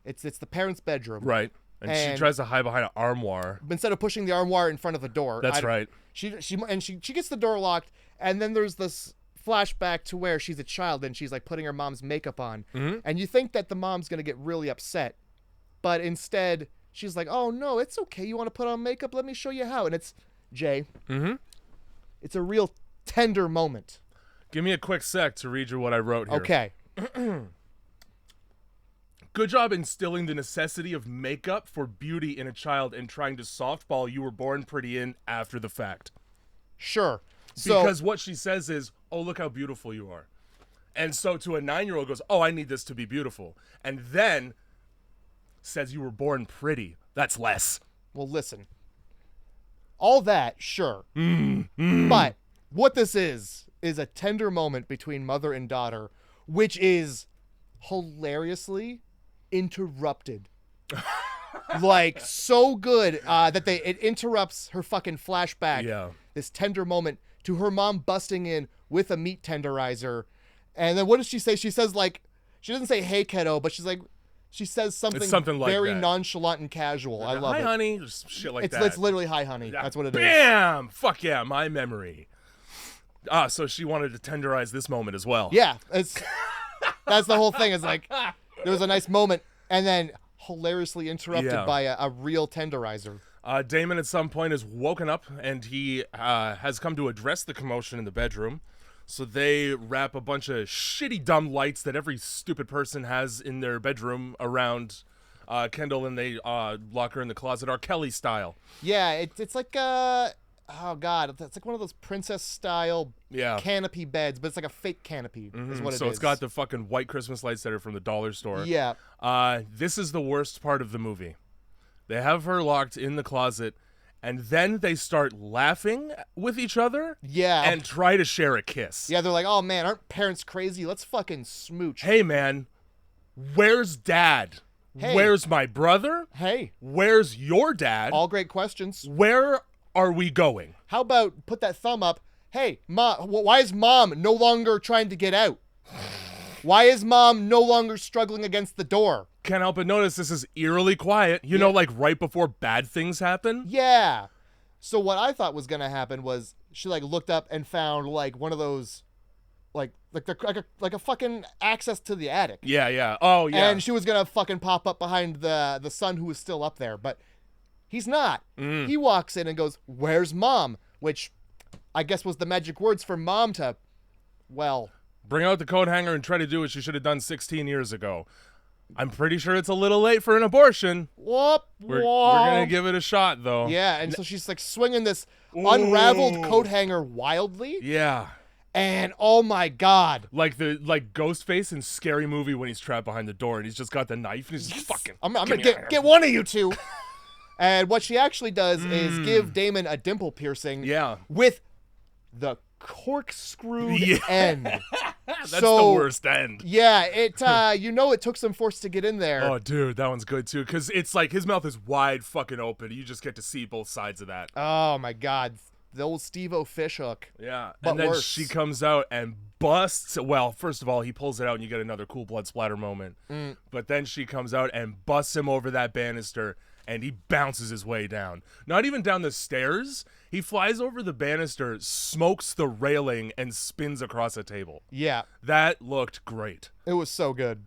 It's the parents' bedroom. Right. And she And- tries to hide behind an armoire. Instead of pushing the armoire in front of the door. That's right. She gets the door locked, and then there's this flashback to where she's a child and she's like putting her mom's makeup on, Mhm. and you think that the mom's gonna get really upset, but instead she's like, "Oh no, it's okay. You want to put on makeup? Let me show you how." And it's Jay. Mm-hmm. It's a real tender moment. Give me a quick sec to read you what I wrote here. Okay. Good job instilling the necessity of makeup for beauty in a child and trying to softball you were born pretty in after the fact. Sure. So Because what she says is, oh, look how beautiful you are. And so to a 9-year-old goes, oh, I need this to be beautiful. And then says you were born pretty. That's less. well, listen. All that, sure. But what this is a tender moment between mother and daughter, which is hilariously interrupted. Like so good that it interrupts her fucking flashback. Yeah. This tender moment to her mom busting in with a meat tenderizer. And then what does she say? She says like, she doesn't say, "Hey kiddo," but she says something like very that. nonchalant and casual. I love Hi, it. honey. Just shit like that. It's literally "Hi honey." That's what it is. Bam! Fuck yeah, my memory. So she wanted to tenderize this moment as well. Yeah, that's the whole thing. It's like there was a nice moment and then hilariously interrupted Yeah. by a real tenderizer. Damon at some point is woken up and he has come to address the commotion in the bedroom. So they wrap a bunch of shitty dumb lights that every stupid person has in their bedroom around Kendall, and they lock her in the closet, R. Kelly style. Yeah, it's like oh god, it's like one of those princess style Yeah. canopy beds, but it's like a fake canopy is what it is. So it's got the fucking white Christmas lights that are from the dollar store. Yeah. This is the worst part of the movie. They have her locked in the closet, and then they start laughing with each other Yeah. and try to share a kiss. Yeah, they're like, "Oh man, aren't parents crazy? Let's fucking smooch." Hey, man, where's dad? Hey. Where's my brother? Hey, Where's your dad? all great questions. Where are we going? How about put that thumb up? Hey, mom, why is mom no longer trying to get out? Why is mom no longer struggling against the door? Can't help but notice this is eerily quiet. You know, like right before bad things happen? Yeah. So what I thought was gonna happen was she like looked up and found like one of those, like a fucking access to the attic. Yeah, yeah. Oh, yeah. And she was gonna fucking pop up behind the son who was still up there, but he's not. He walks in and goes, "Where's mom?" Which I guess was the magic words for mom to, well, Bring out the coat hanger and try to do what she should have done 16 years ago. I'm pretty sure it's a little late for an abortion. whoop, We're going to give it a shot, though. Yeah, and so she's like swinging this unraveled coat hanger wildly. Yeah. And oh my god. Like Ghostface in Scary Movie when he's trapped behind the door and he's just got the knife and he's just fucking. I'm gonna get one of you two. And what she actually does is give Damon a dimple piercing. Yeah. With the corkscrewed end. That's the worst end. Yeah, it it took some force to get in there. Oh, dude, that one's good too, because it's like his mouth is wide fucking open. You just get to see both sides of that. Oh my god, the old Steve-O fishhook. Yeah, but and then worse. she comes out and busts. Well, first of all, he pulls it out and you get another cool blood splatter moment. But then she comes out and busts him over that banister. And he bounces his way down. Not even down the stairs. He flies over the banister, smokes the railing, and spins across a table. Yeah. That looked great. It was so good.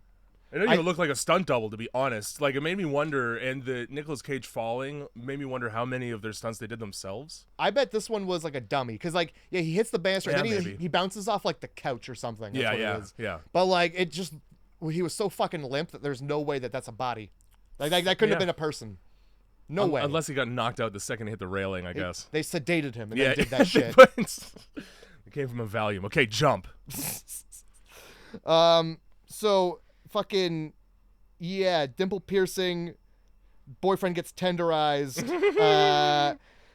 It didn't even look like a stunt double, to be honest. Like, it made me wonder, and the Nicolas Cage falling made me wonder how many of their stunts they did themselves. I bet this one was like a dummy. Because, like, yeah, he hits the banister, and then he bounces off, like, the couch or something. That's what it is. Yeah. But, like, he was so fucking limp that there's no way that that's a body. Like, that couldn't have been a person. No way. Unless he got knocked out the second he hit the railing, I guess. They sedated him and then did that shit. They gave him a Valium. Okay, jump. So fucking dimple piercing. Boyfriend gets tenderized.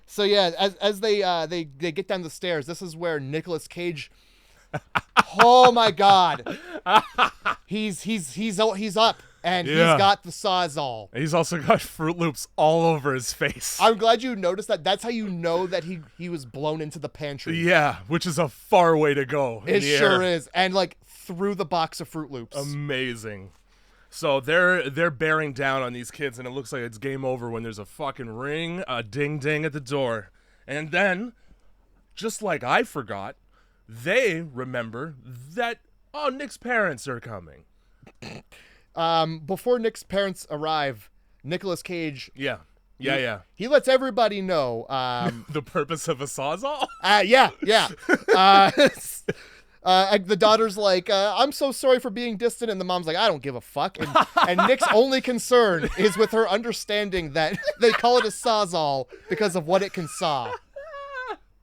So yeah, as they get down the stairs, this is where Nicolas Cage. Oh my god, he's up. And he's got the Sawzall. He's also got Fruit Loops all over his face. I'm glad you noticed that. That's how you know that he was blown into the pantry. Yeah, which is a far way to go. It sure is. And like through the box of Fruit Loops. Amazing. So they're bearing down on these kids, and it looks like it's game over when there's a fucking ring, a ding ding at the door. And then, just like I forgot, they remember that, Nick's parents are coming. Before Nick's parents arrive, Nicolas Cage. Yeah. He lets everybody know. The purpose of a Sawzall? Yeah. The daughter's like, I'm so sorry for being distant. And the mom's like, I don't give a fuck. And Nick's only concern is with her understanding that they call it a Sawzall because of what it can saw.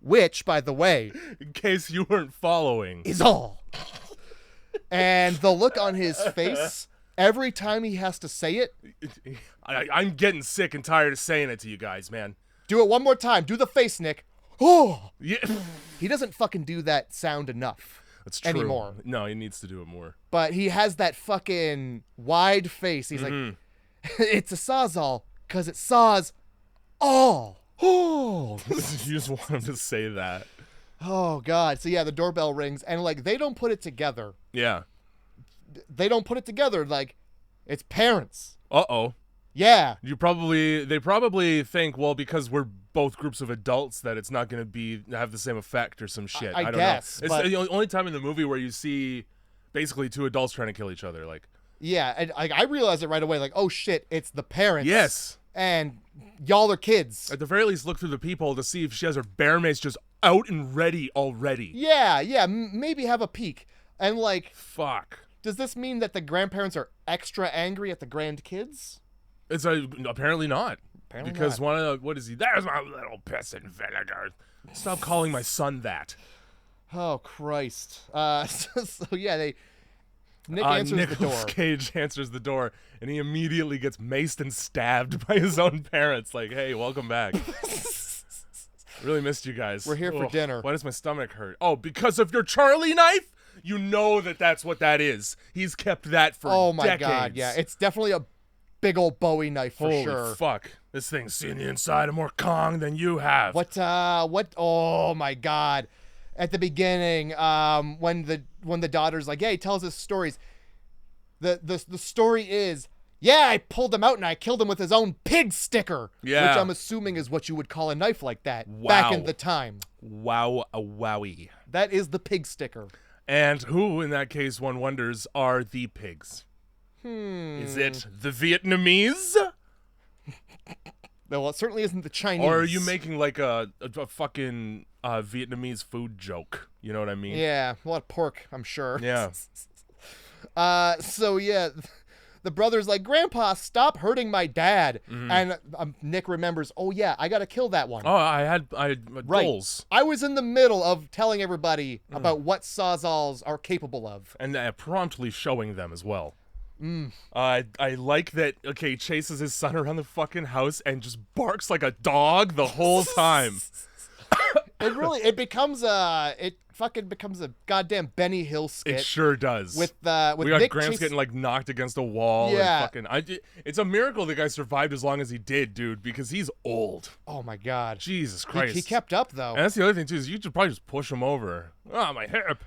Which, by the way, in case you weren't following, is all. And the look on his face every time he has to say it. I'm getting sick and tired of saying it to you guys, man. Do it one more time. Do the face, Nick. Oh! Yeah. He doesn't fucking do that sound enough. That's true. Anymore. No, he needs to do it more. But he has that fucking wide face. He's like, it's a Sawzall because it saws all. Oh! You just want him to say that. Oh, God. So, yeah, the doorbell rings, and, like, they don't put it together. Yeah. They don't put it together. Like, it's parents. Uh-oh. Yeah. They probably think, well, because we're both groups of adults, that it's not going to have the same effect or some shit. I don't guess, know. It's the only time in the movie where you see basically two adults trying to kill each other. Like. Yeah, and I realized it right away. Like, oh, shit, it's the parents. Yes. And y'all are kids. At the very least, look through the peephole to see if she has her bear mace just out and ready already. Yeah, maybe have a peek. And, like... Fuck. Does this mean that the grandparents are extra angry at the grandkids? It's apparently not. Apparently because not. one of the... What is he? There's my little piss and vinegar. Stop calling my son that. Oh, Christ. So yeah, Nick answers the door. Nicolas Cage answers the door, and he immediately gets maced and stabbed by his own parents. Like, hey, welcome back. Really missed you guys. We're here for dinner. Why does my stomach hurt? Oh, because of your Charlie knife? You know that's what that is. He's kept that for decades. Oh, my God, yeah. It's definitely a big old Bowie knife for Holy sure. Fuck. This thing's seen the inside of more Kong than you have. What, oh, my God. At the beginning, when the daughter's like, yeah, he tells us stories. The story is, yeah, I pulled him out and I killed him with his own pig sticker. Yeah. Which I'm assuming is what you would call a knife like that Wow. back in the time. Wow, a wowie. That is the pig sticker. And who, in that case, one wonders, are the pigs? Is it the Vietnamese? Well, it certainly isn't the Chinese. Or are you making like a fucking Vietnamese food joke? You know what I mean? Yeah, a lot of pork, I'm sure. Yeah. So yeah, the brother's like, Grandpa, stop hurting my dad. And Nick remembers, oh yeah, I gotta kill that one. Oh, I had Right. goals. I was in the middle of telling everybody about what Sawzalls are capable of. And promptly showing them as well. I like that, okay, he chases his son around the fucking house and just barks like a dog the whole time. It becomes a goddamn Benny Hill skit. It sure does. With we got Nick Gramps getting like knocked against a wall. Yeah. And it's a miracle the guy survived as long as he did, dude, because he's old. Oh my god. Jesus Christ. He kept up though. And that's the other thing too, is you should probably just push him over. Oh, my hip.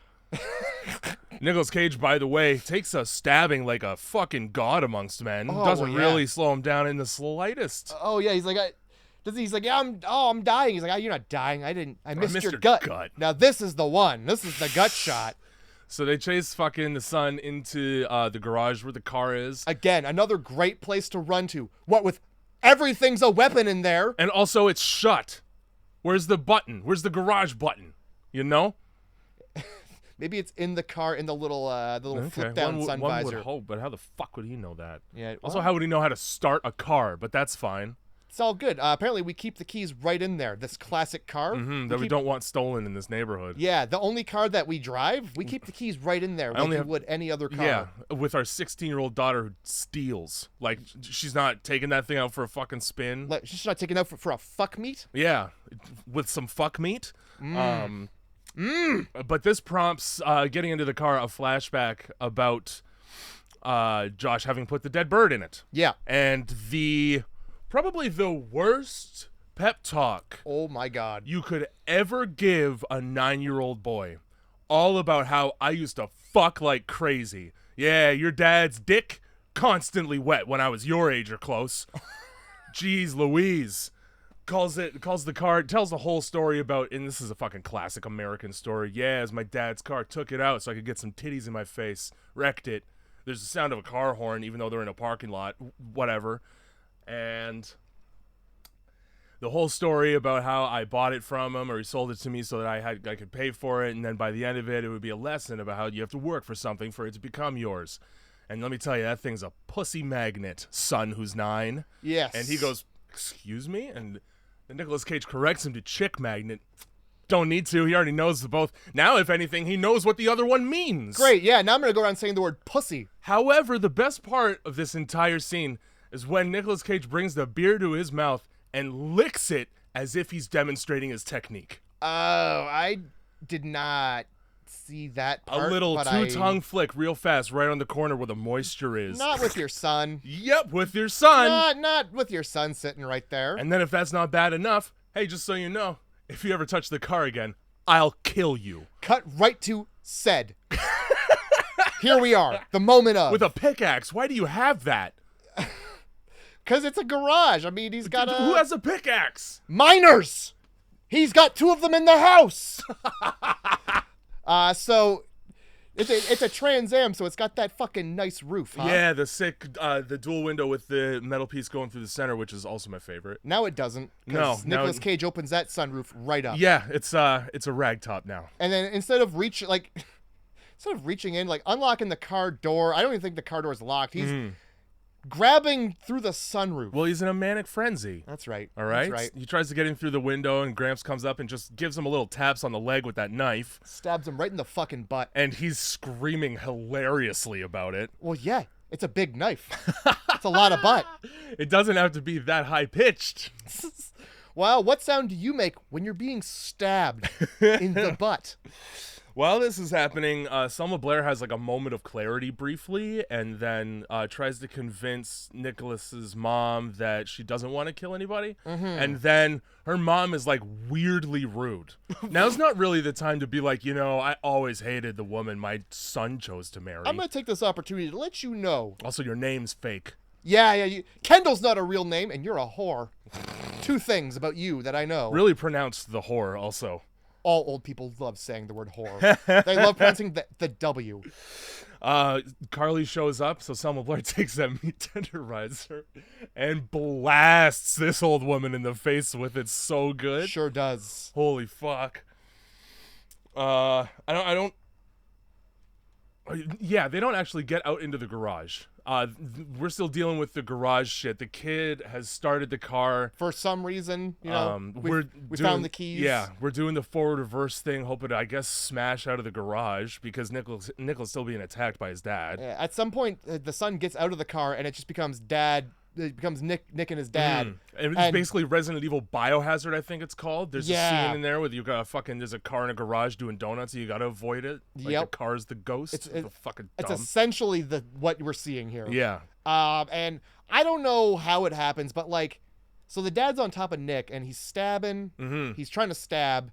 Nicolas Cage, by the way, takes a stabbing like a fucking god amongst men. Oh, Doesn't yeah. really slow him down in the slightest. Oh yeah, he's like, he's like, yeah, I'm dying. He's like, you're not dying. I missed your gut. Now this is the one. This is the gut shot. So they chase fucking the son into the garage where the car is. Again, another great place to run to. What with everything's a weapon in there. And also it's shut. Where's the button? Where's the garage button? You know? Maybe it's in the car in the little flip down sun one visor. would hope, but how the fuck would he know that? Yeah. Also, how would he know how to start a car? But that's fine. It's all good. Apparently, we keep the keys right in there. This classic car. That we don't want stolen in this neighborhood. Yeah, the only car that we drive, we keep the keys right in there like you would any other car. Yeah, with our 16-year-old daughter who steals. Like, she's not taking that thing out for a fucking spin. Like, she's not taking out for a fuck meat? Yeah, with some fuck meat. But this prompts, getting into the car, a flashback about Josh having put the dead bird in it. Yeah. And probably the worst pep talk Oh my god. you could ever give a 9-year-old boy. All about how I used to fuck like crazy. Yeah, your dad's dick constantly wet when I was your age or close. Jeez Louise. Calls the car, tells the whole story about, and this is a fucking classic American story. Yeah, as my dad's car took it out so I could get some titties in my face. Wrecked it. There's the sound of a car horn, even though they're in a parking lot. Whatever. And the whole story about how I bought it from him, or he sold it to me so that I could pay for it, and then by the end of it would be a lesson about how you have to work for something for it to become yours. And let me tell you, that thing's a pussy magnet, son who's 9. Yes. And he goes, excuse me? And Nicolas Cage corrects him to chick magnet. Don't need to. He already knows the both. Now, if anything, he knows what the other one means. Great. Yeah, now I'm going to go around saying the word pussy. However, the best part of this entire scene is when Nicolas Cage brings the beer to his mouth and licks it as if he's demonstrating his technique. Oh, I did not see that part. A little two-tongue flick real fast right on the corner where the moisture is. Not with your son. Yep, with your son. Not with your son sitting right there. And then if that's not bad enough, hey, just so you know, if you ever touch the car again, I'll kill you. Cut right to said. Here we are, the moment of. With a pickaxe. Why do you have that? Because it's a garage. I mean, he's got Who has a pickaxe? Miners! He's got 2 of them in the house! So it's a Trans Am, so it's got that fucking nice roof, huh? Yeah, the dual window with the metal piece going through the center, which is also my favorite. Now it doesn't. No, Nicolas Cage opens that sunroof right up. Yeah, it's a rag top now. And then instead of reaching in, like unlocking the car door, I don't even think the car door is locked. He's grabbing through the sunroof. Well, he's in a manic frenzy. That's right. All right? That's right. He tries to get in through the window, and Gramps comes up and just gives him a little taps on the leg with that knife. Stabs him right in the fucking butt. And he's screaming hilariously about it. Well, yeah. It's a big knife. It's a lot of butt. It doesn't have to be that high-pitched. Well, what sound do you make when you're being stabbed in the butt? While this is happening, Selma Blair has like a moment of clarity briefly, and then tries to convince Nicholas's mom that she doesn't want to kill anybody. And then her mom is like weirdly rude. Now's not really the time to be like, I always hated the woman my son chose to marry. I'm going to take this opportunity to let you know. Also, your name's fake. Yeah. Kendall's not a real name, and you're a whore. 2 things about you that I know. Really pronounced the whore also. All old people love saying the word whore. They love pronouncing the W. Carly shows up, so Selma Blair takes that meat tenderizer and blasts this old woman in the face with it so good. Sure does. Holy fuck. I Yeah, they don't actually get out into the garage. We're still dealing with the garage shit. The kid has started the car. For some reason, you know, we doing, found the keys. Yeah, we're doing the forward reverse thing, hoping to, I guess, smash out of the garage because Nicholas still being attacked by his dad. At some point, the son gets out of the car and it just becomes dad. It becomes Nick and his dad. And it's basically Resident Evil Biohazard, I think it's called. There's a scene in there where there's a car in a garage doing donuts and you got to avoid it. Like the car's the ghost. It's fucking dumb. It's essentially what we're seeing here. Yeah. And I don't know how it happens, but like, so the dad's on top of Nick and he's stabbing. He's trying to stab.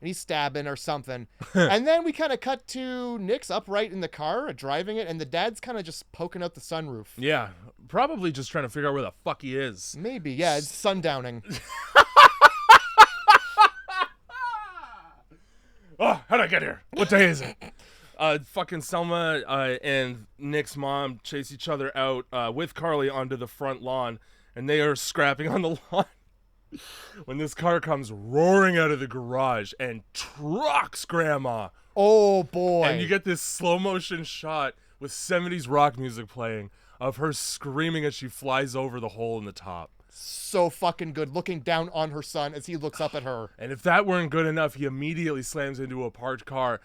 And he's stabbing or something. And then we kind of cut to Nick's upright in the car, driving it, and the dad's kind of just poking out the sunroof. Yeah, probably just trying to figure out where the fuck he is. Maybe, yeah, it's sundowning. Oh, how'd I get here? What day is it? Fucking Selma and Nick's mom chase each other out with Carly onto the front lawn, and they are scrapping on the lawn. When this car comes roaring out of the garage and trucks Grandma. Oh, boy. And you get this slow motion shot with 70s rock music playing of her screaming as she flies over the hole in the top. So fucking good, looking down on her son as he looks up at her. And if that weren't good enough, he immediately slams into a parked car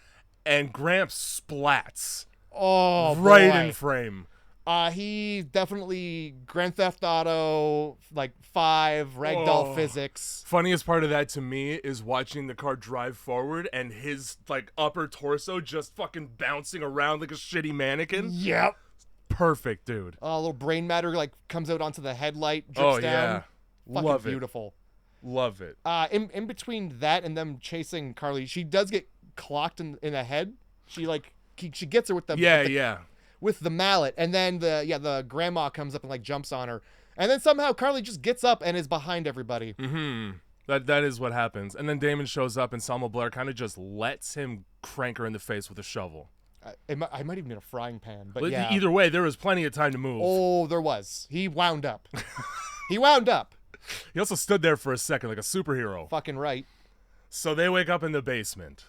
and Gramps splats. Oh, right boy. in frame. He definitely Grand Theft Auto, like 5, ragdoll physics. Funniest part of that to me is watching the car drive forward and his like upper torso just fucking bouncing around like a shitty mannequin. Yep. Perfect, dude. A little brain matter like comes out onto the headlight, drips down. Yeah. Fucking Love beautiful. Love it. In between that and them chasing Carly, she does get clocked in the head. She she gets her with the with the mallet, and then the grandma comes up and like jumps on her, and then somehow Carly just gets up and is behind everybody. That is what happens, and then Damon shows up and Selma Blair kind of just lets him crank her in the face with a shovel. I might even need a frying pan, but either way, there was plenty of time to move. Oh, there was. He wound up. He wound up. He also stood there for a second like a superhero. Fucking right. So they wake up in the basement.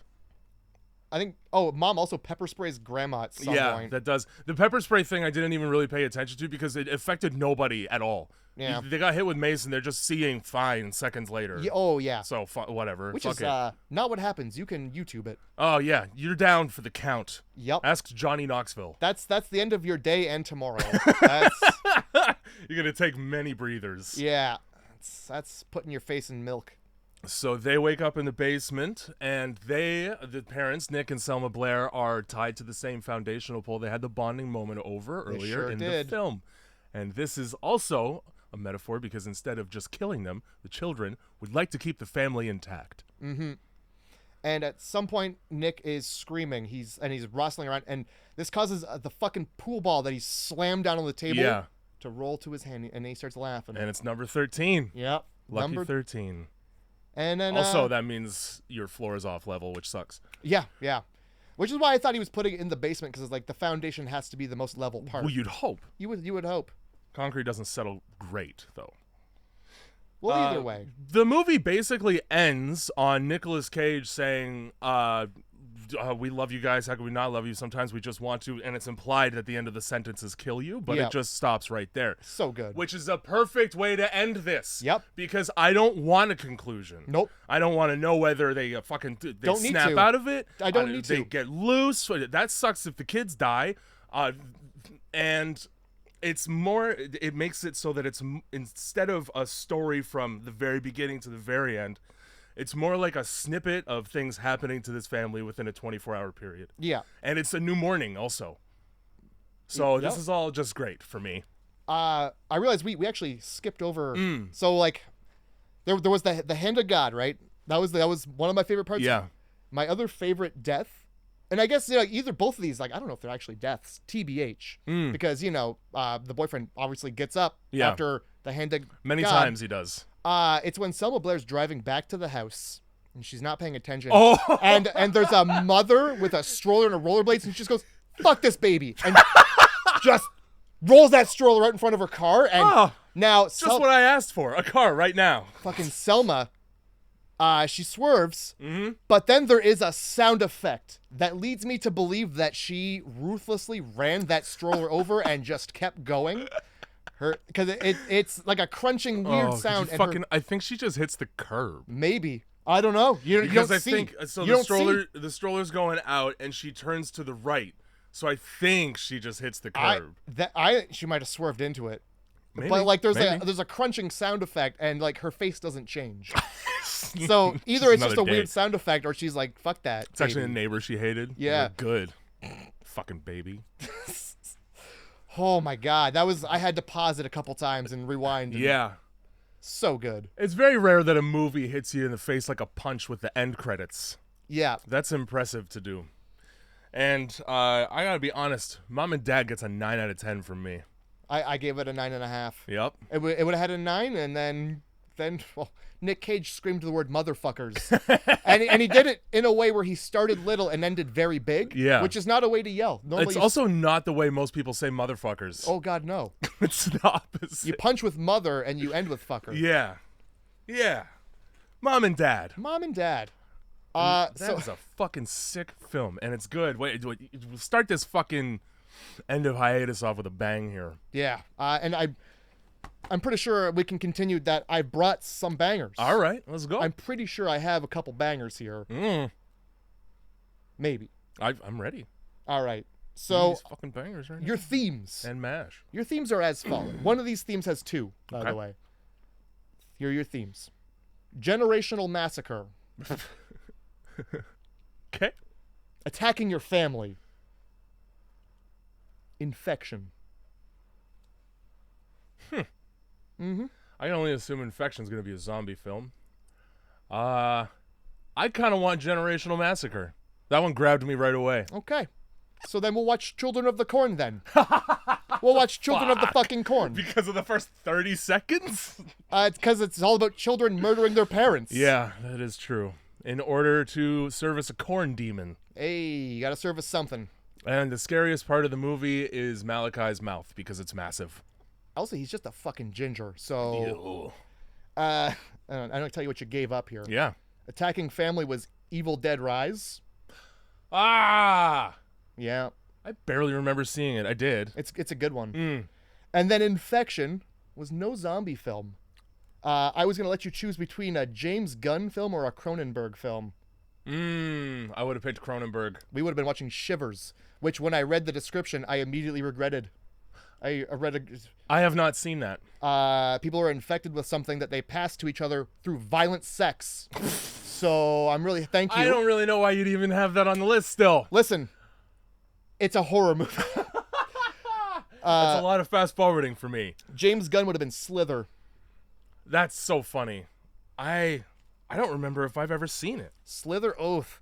I think, Mom also pepper sprays Grandma at some point. Yeah, that does. The pepper spray thing I didn't even really pay attention to because it affected nobody at all. Yeah. They got hit with mace and they're just seeing fine seconds later. Yeah, oh, yeah. So, whatever. Which Fuck is it. not what happens. You can YouTube it. Oh, yeah. You're down for the count. Yep. Ask Johnny Knoxville. That's the end of your day and tomorrow. You're going to take many breathers. Yeah. That's putting your face in milk. So they wake up in the basement, and the parents, Nick and Selma Blair, are tied to the same foundational pole they had the bonding moment over earlier in the film. And this is also a metaphor because instead of just killing them, the children would like to keep the family intact. Mm-hmm. And at some point, Nick is screaming. He's rustling around, and this causes the fucking pool ball that he slammed down on the table to roll to his hand, and he starts laughing. And it's number 13. Yep. Lucky 13. And then also, that means your floor is off level, which sucks. Yeah. Which is why I thought he was putting it in the basement, because it's like the foundation has to be the most level part. Well, you'd hope. You would hope. Concrete doesn't settle great, though. Well, either way. The movie basically ends on Nicolas Cage saying, we love you guys, how can we not love you? Sometimes we just want to, and it's implied at the end of the sentences kill you, but it just stops right there. So good. Which is a perfect way to end this. Yep. Because I don't want a conclusion. Nope. I don't want to know whether they don't snap need to. out of it. I don't need to. They get loose. That sucks if the kids die. And it's more, it makes it so that it's, instead of a story from the very beginning to the very end, it's more like a snippet of things happening to this family within a 24-hour period. Yeah. And it's a new morning also. So this is all just great for me. I realized we actually skipped over. So like there was the hand of God, right? That was one of my favorite parts. Yeah. My other favorite death, and I guess either both of these, like I don't know if they're actually deaths, TBH, because the boyfriend obviously gets up after the hand of Many God. times he does. It's when Selma Blair's driving back to the house and she's not paying attention. Oh. And there's a mother with a stroller and a rollerblades, and she just goes, "Fuck this baby," and just rolls that stroller right in front of her car. And now just what I asked for, a car right now. Fucking Selma She swerves, but then there is a sound effect that leads me to believe that she ruthlessly ran that stroller over and just kept going. Because it's like a crunching weird sound. I think she just hits the curb. Maybe. I don't know. You don't I see. think so. The stroller's going out, and she turns to the right. So I think she just hits the curb. She might have swerved into it. Maybe, but like there's a crunching sound effect, and like her face doesn't change. So either it's just a weird sound effect, or she's like, "Fuck that." It's actually a neighbor she hated. Yeah. Like, good. Fucking baby. Oh my god, I had to pause it a couple times and rewind. Yeah. So good. It's very rare that a movie hits you in the face like a punch with the end credits. Yeah. That's impressive to do. And I gotta be honest, Mom and Dad gets a 9 out of 10 from me. I gave it a 9.5. Yep. It would have had a 9, and then well, Nick Cage screamed the word "motherfuckers," and he did it in a way where he started little and ended very big. Yeah. Which is not a way to yell. Normally It's also not the way most people say motherfuckers. Oh God, no. It's the opposite. You punch with mother and you end with fucker. Yeah. Yeah. Mom and Dad. Mom and Dad. That is a fucking sick film, and it's good. Wait, we'll start this fucking end of hiatus off with a bang here. Yeah. And I'm pretty sure we can continue that. I brought some bangers. All right, let's go. I'm pretty sure I have a couple bangers here. Maybe. I'm ready. All right. So these fucking bangers right now. your themes. And MASH. Your themes are as follows. One of these themes has two, by the way. Here are your themes. Generational massacre. Okay. Attacking your family. Infection. I can only assume Infection's going to be a zombie film. I kind of want Generational Massacre. That one grabbed me right away. Okay. So then we'll watch Children of the Corn then. We'll watch Children of the fucking Corn. Because of the first 30 seconds? It's because it's all about children murdering their parents. Yeah, that is true. In order to service a corn demon. Hey, you gotta service something. And the scariest part of the movie is Malachi's mouth because it's massive. Also, he's just a fucking ginger, so... Ew. I don't tell you what you gave up here. Yeah. Attacking family was Evil Dead Rise. Ah! Yeah. I barely remember seeing it. I did. It's a good one. And then Infection was no zombie film. I was going to let you choose between a James Gunn film or a Cronenberg film. I would have picked Cronenberg. We would have been watching Shivers, which when I read the description, I immediately regretted. I have not seen that. People are infected with something that they pass to each other through violent sex. So I'm really, thank you. I don't really know why you'd even have that on the list still. Listen, it's a horror movie. That's a lot of fast forwarding for me. James Gunn would have been Slither. That's so funny. I don't remember if I've ever seen it. Slither Oath.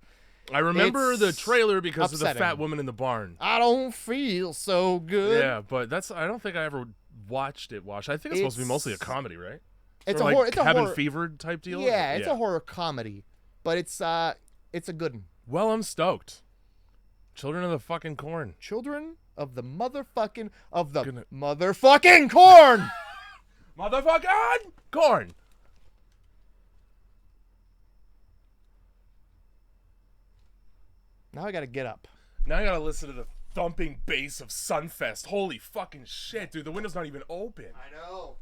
I remember It's the trailer because of upsetting. the fat woman in the barn. I don't feel so good. Yeah, but I don't think I ever watched it. I think it's supposed to be mostly a comedy, right? It's Or a like horror. It's a cabin horror fever type deal. Yeah, it's a horror comedy, but it's a good one. Well, I'm stoked. Children of the fucking Corn. Children of the motherfucking motherfucking corn. Motherfucking corn. Now I gotta get up. Now I gotta listen to the thumping bass of Sunfest. Holy fucking shit, dude. The window's not even open. I know.